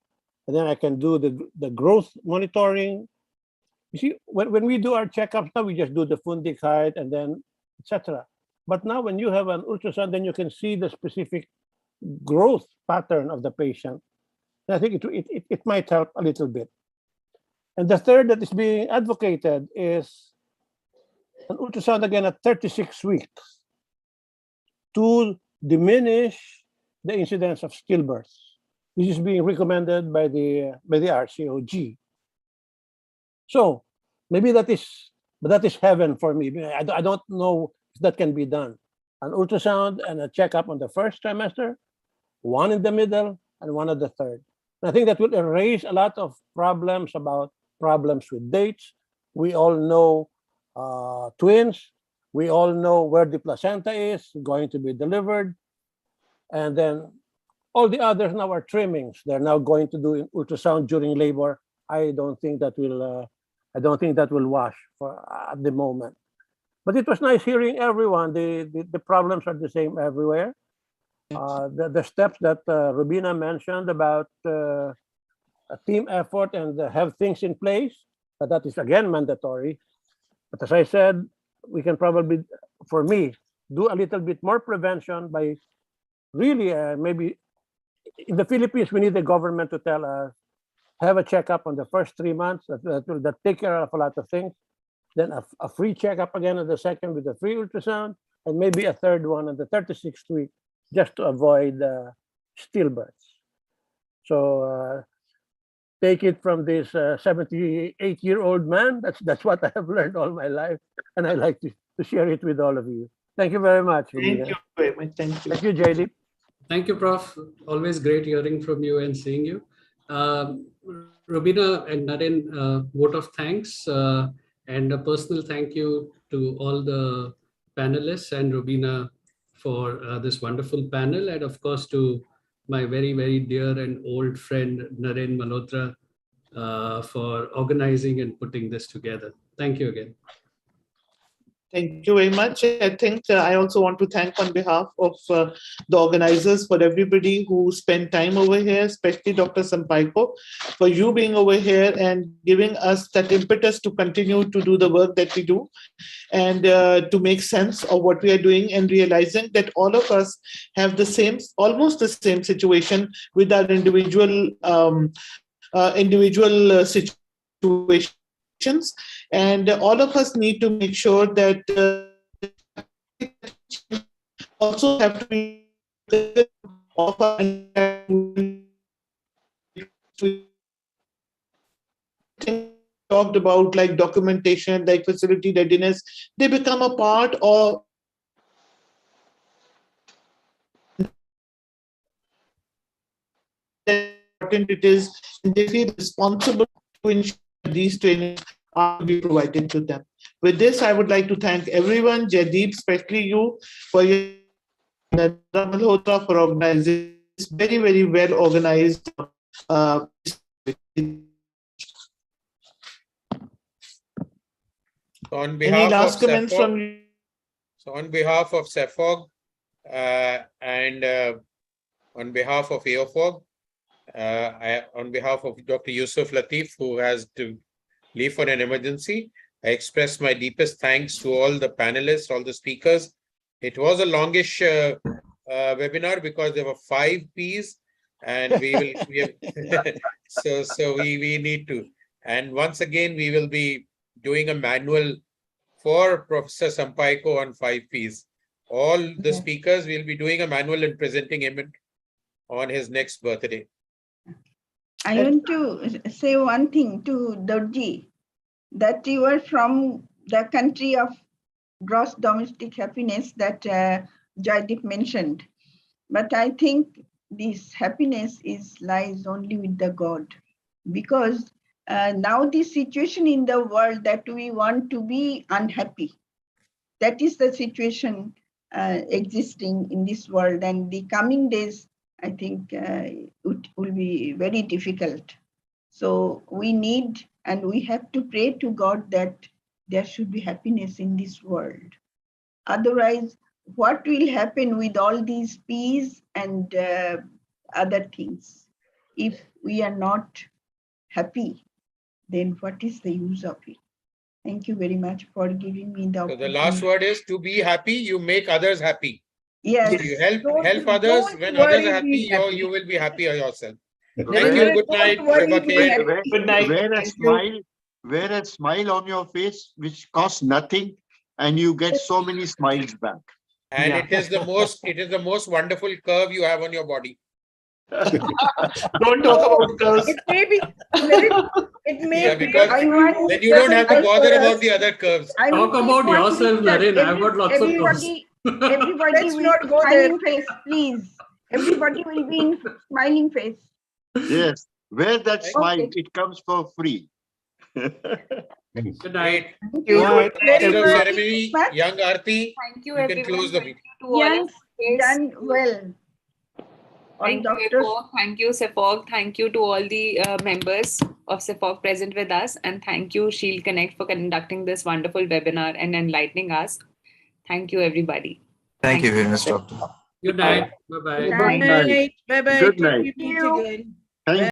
[SPEAKER 1] and then I can do the growth monitoring. You see, when we do our checkups now, we just do the fundic height and then etc. But now when you have an ultrasound, then you can see the specific growth pattern of the patient. And I think it might help a little bit. And the third that is being advocated is an ultrasound again at 36 weeks to diminish the incidence of stillbirths. This is being recommended by the RCOG. So maybe that is heaven for me. I don't know if that can be done. An ultrasound and a checkup on the first trimester, one in the middle, and one at the third. And I think that will erase a lot of problems with dates. We all know twins. We all know where the placenta is going to be delivered. And then all the others now are trimmings. They're now going to do ultrasound during labor. I don't think that will wash at the moment. But it was nice hearing everyone. The problems are the same everywhere. The steps that Rubina mentioned about a team effort and have things in place, that is again mandatory. But as I said, we can probably, for me, do a little bit more prevention by really maybe in the Philippines, we need the government to tell us, have a checkup on the first 3 months that take care of a lot of things. Then a free checkup again on the second with a free ultrasound, and maybe a third one on the 36th week, just to avoid stillbirths. So take it from this 78-year-old man. That's what I have learned all my life, and I like to share it with all of you. Thank you very much.
[SPEAKER 20] Thank you very much. Thank you.
[SPEAKER 1] Thank you, JD.
[SPEAKER 18] Thank you, Prof. Always great hearing from you and seeing you. Rubina and Naren, vote of thanks and a personal thank you to all the panelists and Rubina for this wonderful panel, and of course to my very, very dear and old friend Naren Malhotra for organizing and putting this together. Thank you again.
[SPEAKER 20] Thank you very much. I think I also want to thank on behalf of the organizers for everybody who spent time over here, especially Dr. Sampaiko, for you being over here and giving us that impetus to continue to do the work that we do and to make sense of what we are doing, and realizing that all of us have the same, almost the same situation with our individual situations. And all of us need to make sure that also have to be talked about, like documentation, like facility readiness. They become a part of important it is, and they feel responsible to ensure these trainings are to be provided to them. With this, I would like to thank everyone, Jaideep, especially you, for your Malhotra for organizing this very, very well organized.
[SPEAKER 2] On behalf
[SPEAKER 20] Any last
[SPEAKER 2] of
[SPEAKER 20] comments
[SPEAKER 2] CEPHOG,
[SPEAKER 20] from you?
[SPEAKER 2] So on behalf of CEPHOG and on behalf of AOFOG, on behalf of Dr. Yusuf Latif, who has to leave for an emergency, I express my deepest thanks to all the panelists, all the speakers. It was a longish webinar because there were 5 Ps, and we need to. And once again, we will be doing a manual for Professor Sampaiko on 5 Ps. All the speakers will be doing a manual and presenting him on his next birthday.
[SPEAKER 11] I want to say one thing to Dorji, that you are from the country of gross domestic happiness that Jaideep mentioned. But I think this happiness lies only with the God, because now the situation in the world that we want to be unhappy, that is the situation existing in this world, and the coming days, I think it will be very difficult. So we need and we have to pray to God that there should be happiness in this world. Otherwise, what will happen with all these P's and other things. If we are not happy, then what is the use of it? Thank you very much for giving me the
[SPEAKER 2] So
[SPEAKER 11] opportunity.
[SPEAKER 2] the last word is, to be happy, you make others happy.
[SPEAKER 11] Yes.
[SPEAKER 2] So you help
[SPEAKER 11] Don't
[SPEAKER 2] others. When others
[SPEAKER 11] worry,
[SPEAKER 2] are happy,
[SPEAKER 11] be happy.
[SPEAKER 2] you will be happy yourself. Thank
[SPEAKER 19] Where-
[SPEAKER 2] you. Good night.
[SPEAKER 11] Don't worry,
[SPEAKER 2] Shubha
[SPEAKER 11] be
[SPEAKER 2] Khe.
[SPEAKER 11] happy.
[SPEAKER 20] Good night.
[SPEAKER 19] Wear a
[SPEAKER 20] Thank you.
[SPEAKER 19] smile on your face, which costs nothing, and you get so many smiles back.
[SPEAKER 2] And
[SPEAKER 20] Yeah.
[SPEAKER 2] it is the most wonderful curve you have on your body.
[SPEAKER 20] Don't talk about curves.
[SPEAKER 8] It may be, it may
[SPEAKER 2] Yeah,
[SPEAKER 8] be.
[SPEAKER 2] because then you don't have to bother about the other curves.
[SPEAKER 18] Talk about yourself, Naren. I've got lots of curves.
[SPEAKER 11] Everybody
[SPEAKER 8] Let's
[SPEAKER 11] will
[SPEAKER 8] not
[SPEAKER 11] be
[SPEAKER 8] go
[SPEAKER 11] smiling face, please. Everybody will be in smiling face.
[SPEAKER 19] Yes, wear that smile.
[SPEAKER 11] Okay.
[SPEAKER 19] It comes for free.
[SPEAKER 18] Good night.
[SPEAKER 11] Thank
[SPEAKER 8] you
[SPEAKER 11] you very
[SPEAKER 2] Master of
[SPEAKER 11] much.
[SPEAKER 2] ceremony, young Aarti,
[SPEAKER 17] Thank you,
[SPEAKER 2] you can
[SPEAKER 17] everyone.
[SPEAKER 2] close the
[SPEAKER 17] Thank
[SPEAKER 2] meeting.
[SPEAKER 17] you to all
[SPEAKER 11] Young,
[SPEAKER 17] of you.
[SPEAKER 11] done well.
[SPEAKER 17] Thank you, Epog. Thank you, Sepog. Thank you to all the members of Sepog present with us. And thank you, Shield Connect, for conducting this wonderful webinar and enlightening us. Thank you, everybody.
[SPEAKER 4] Thank you very much, Doctor.
[SPEAKER 18] Good night. Bye-bye.
[SPEAKER 8] Good night. Bye-bye.
[SPEAKER 19] Good
[SPEAKER 8] Till
[SPEAKER 19] night.
[SPEAKER 8] we meet again.
[SPEAKER 19] Thank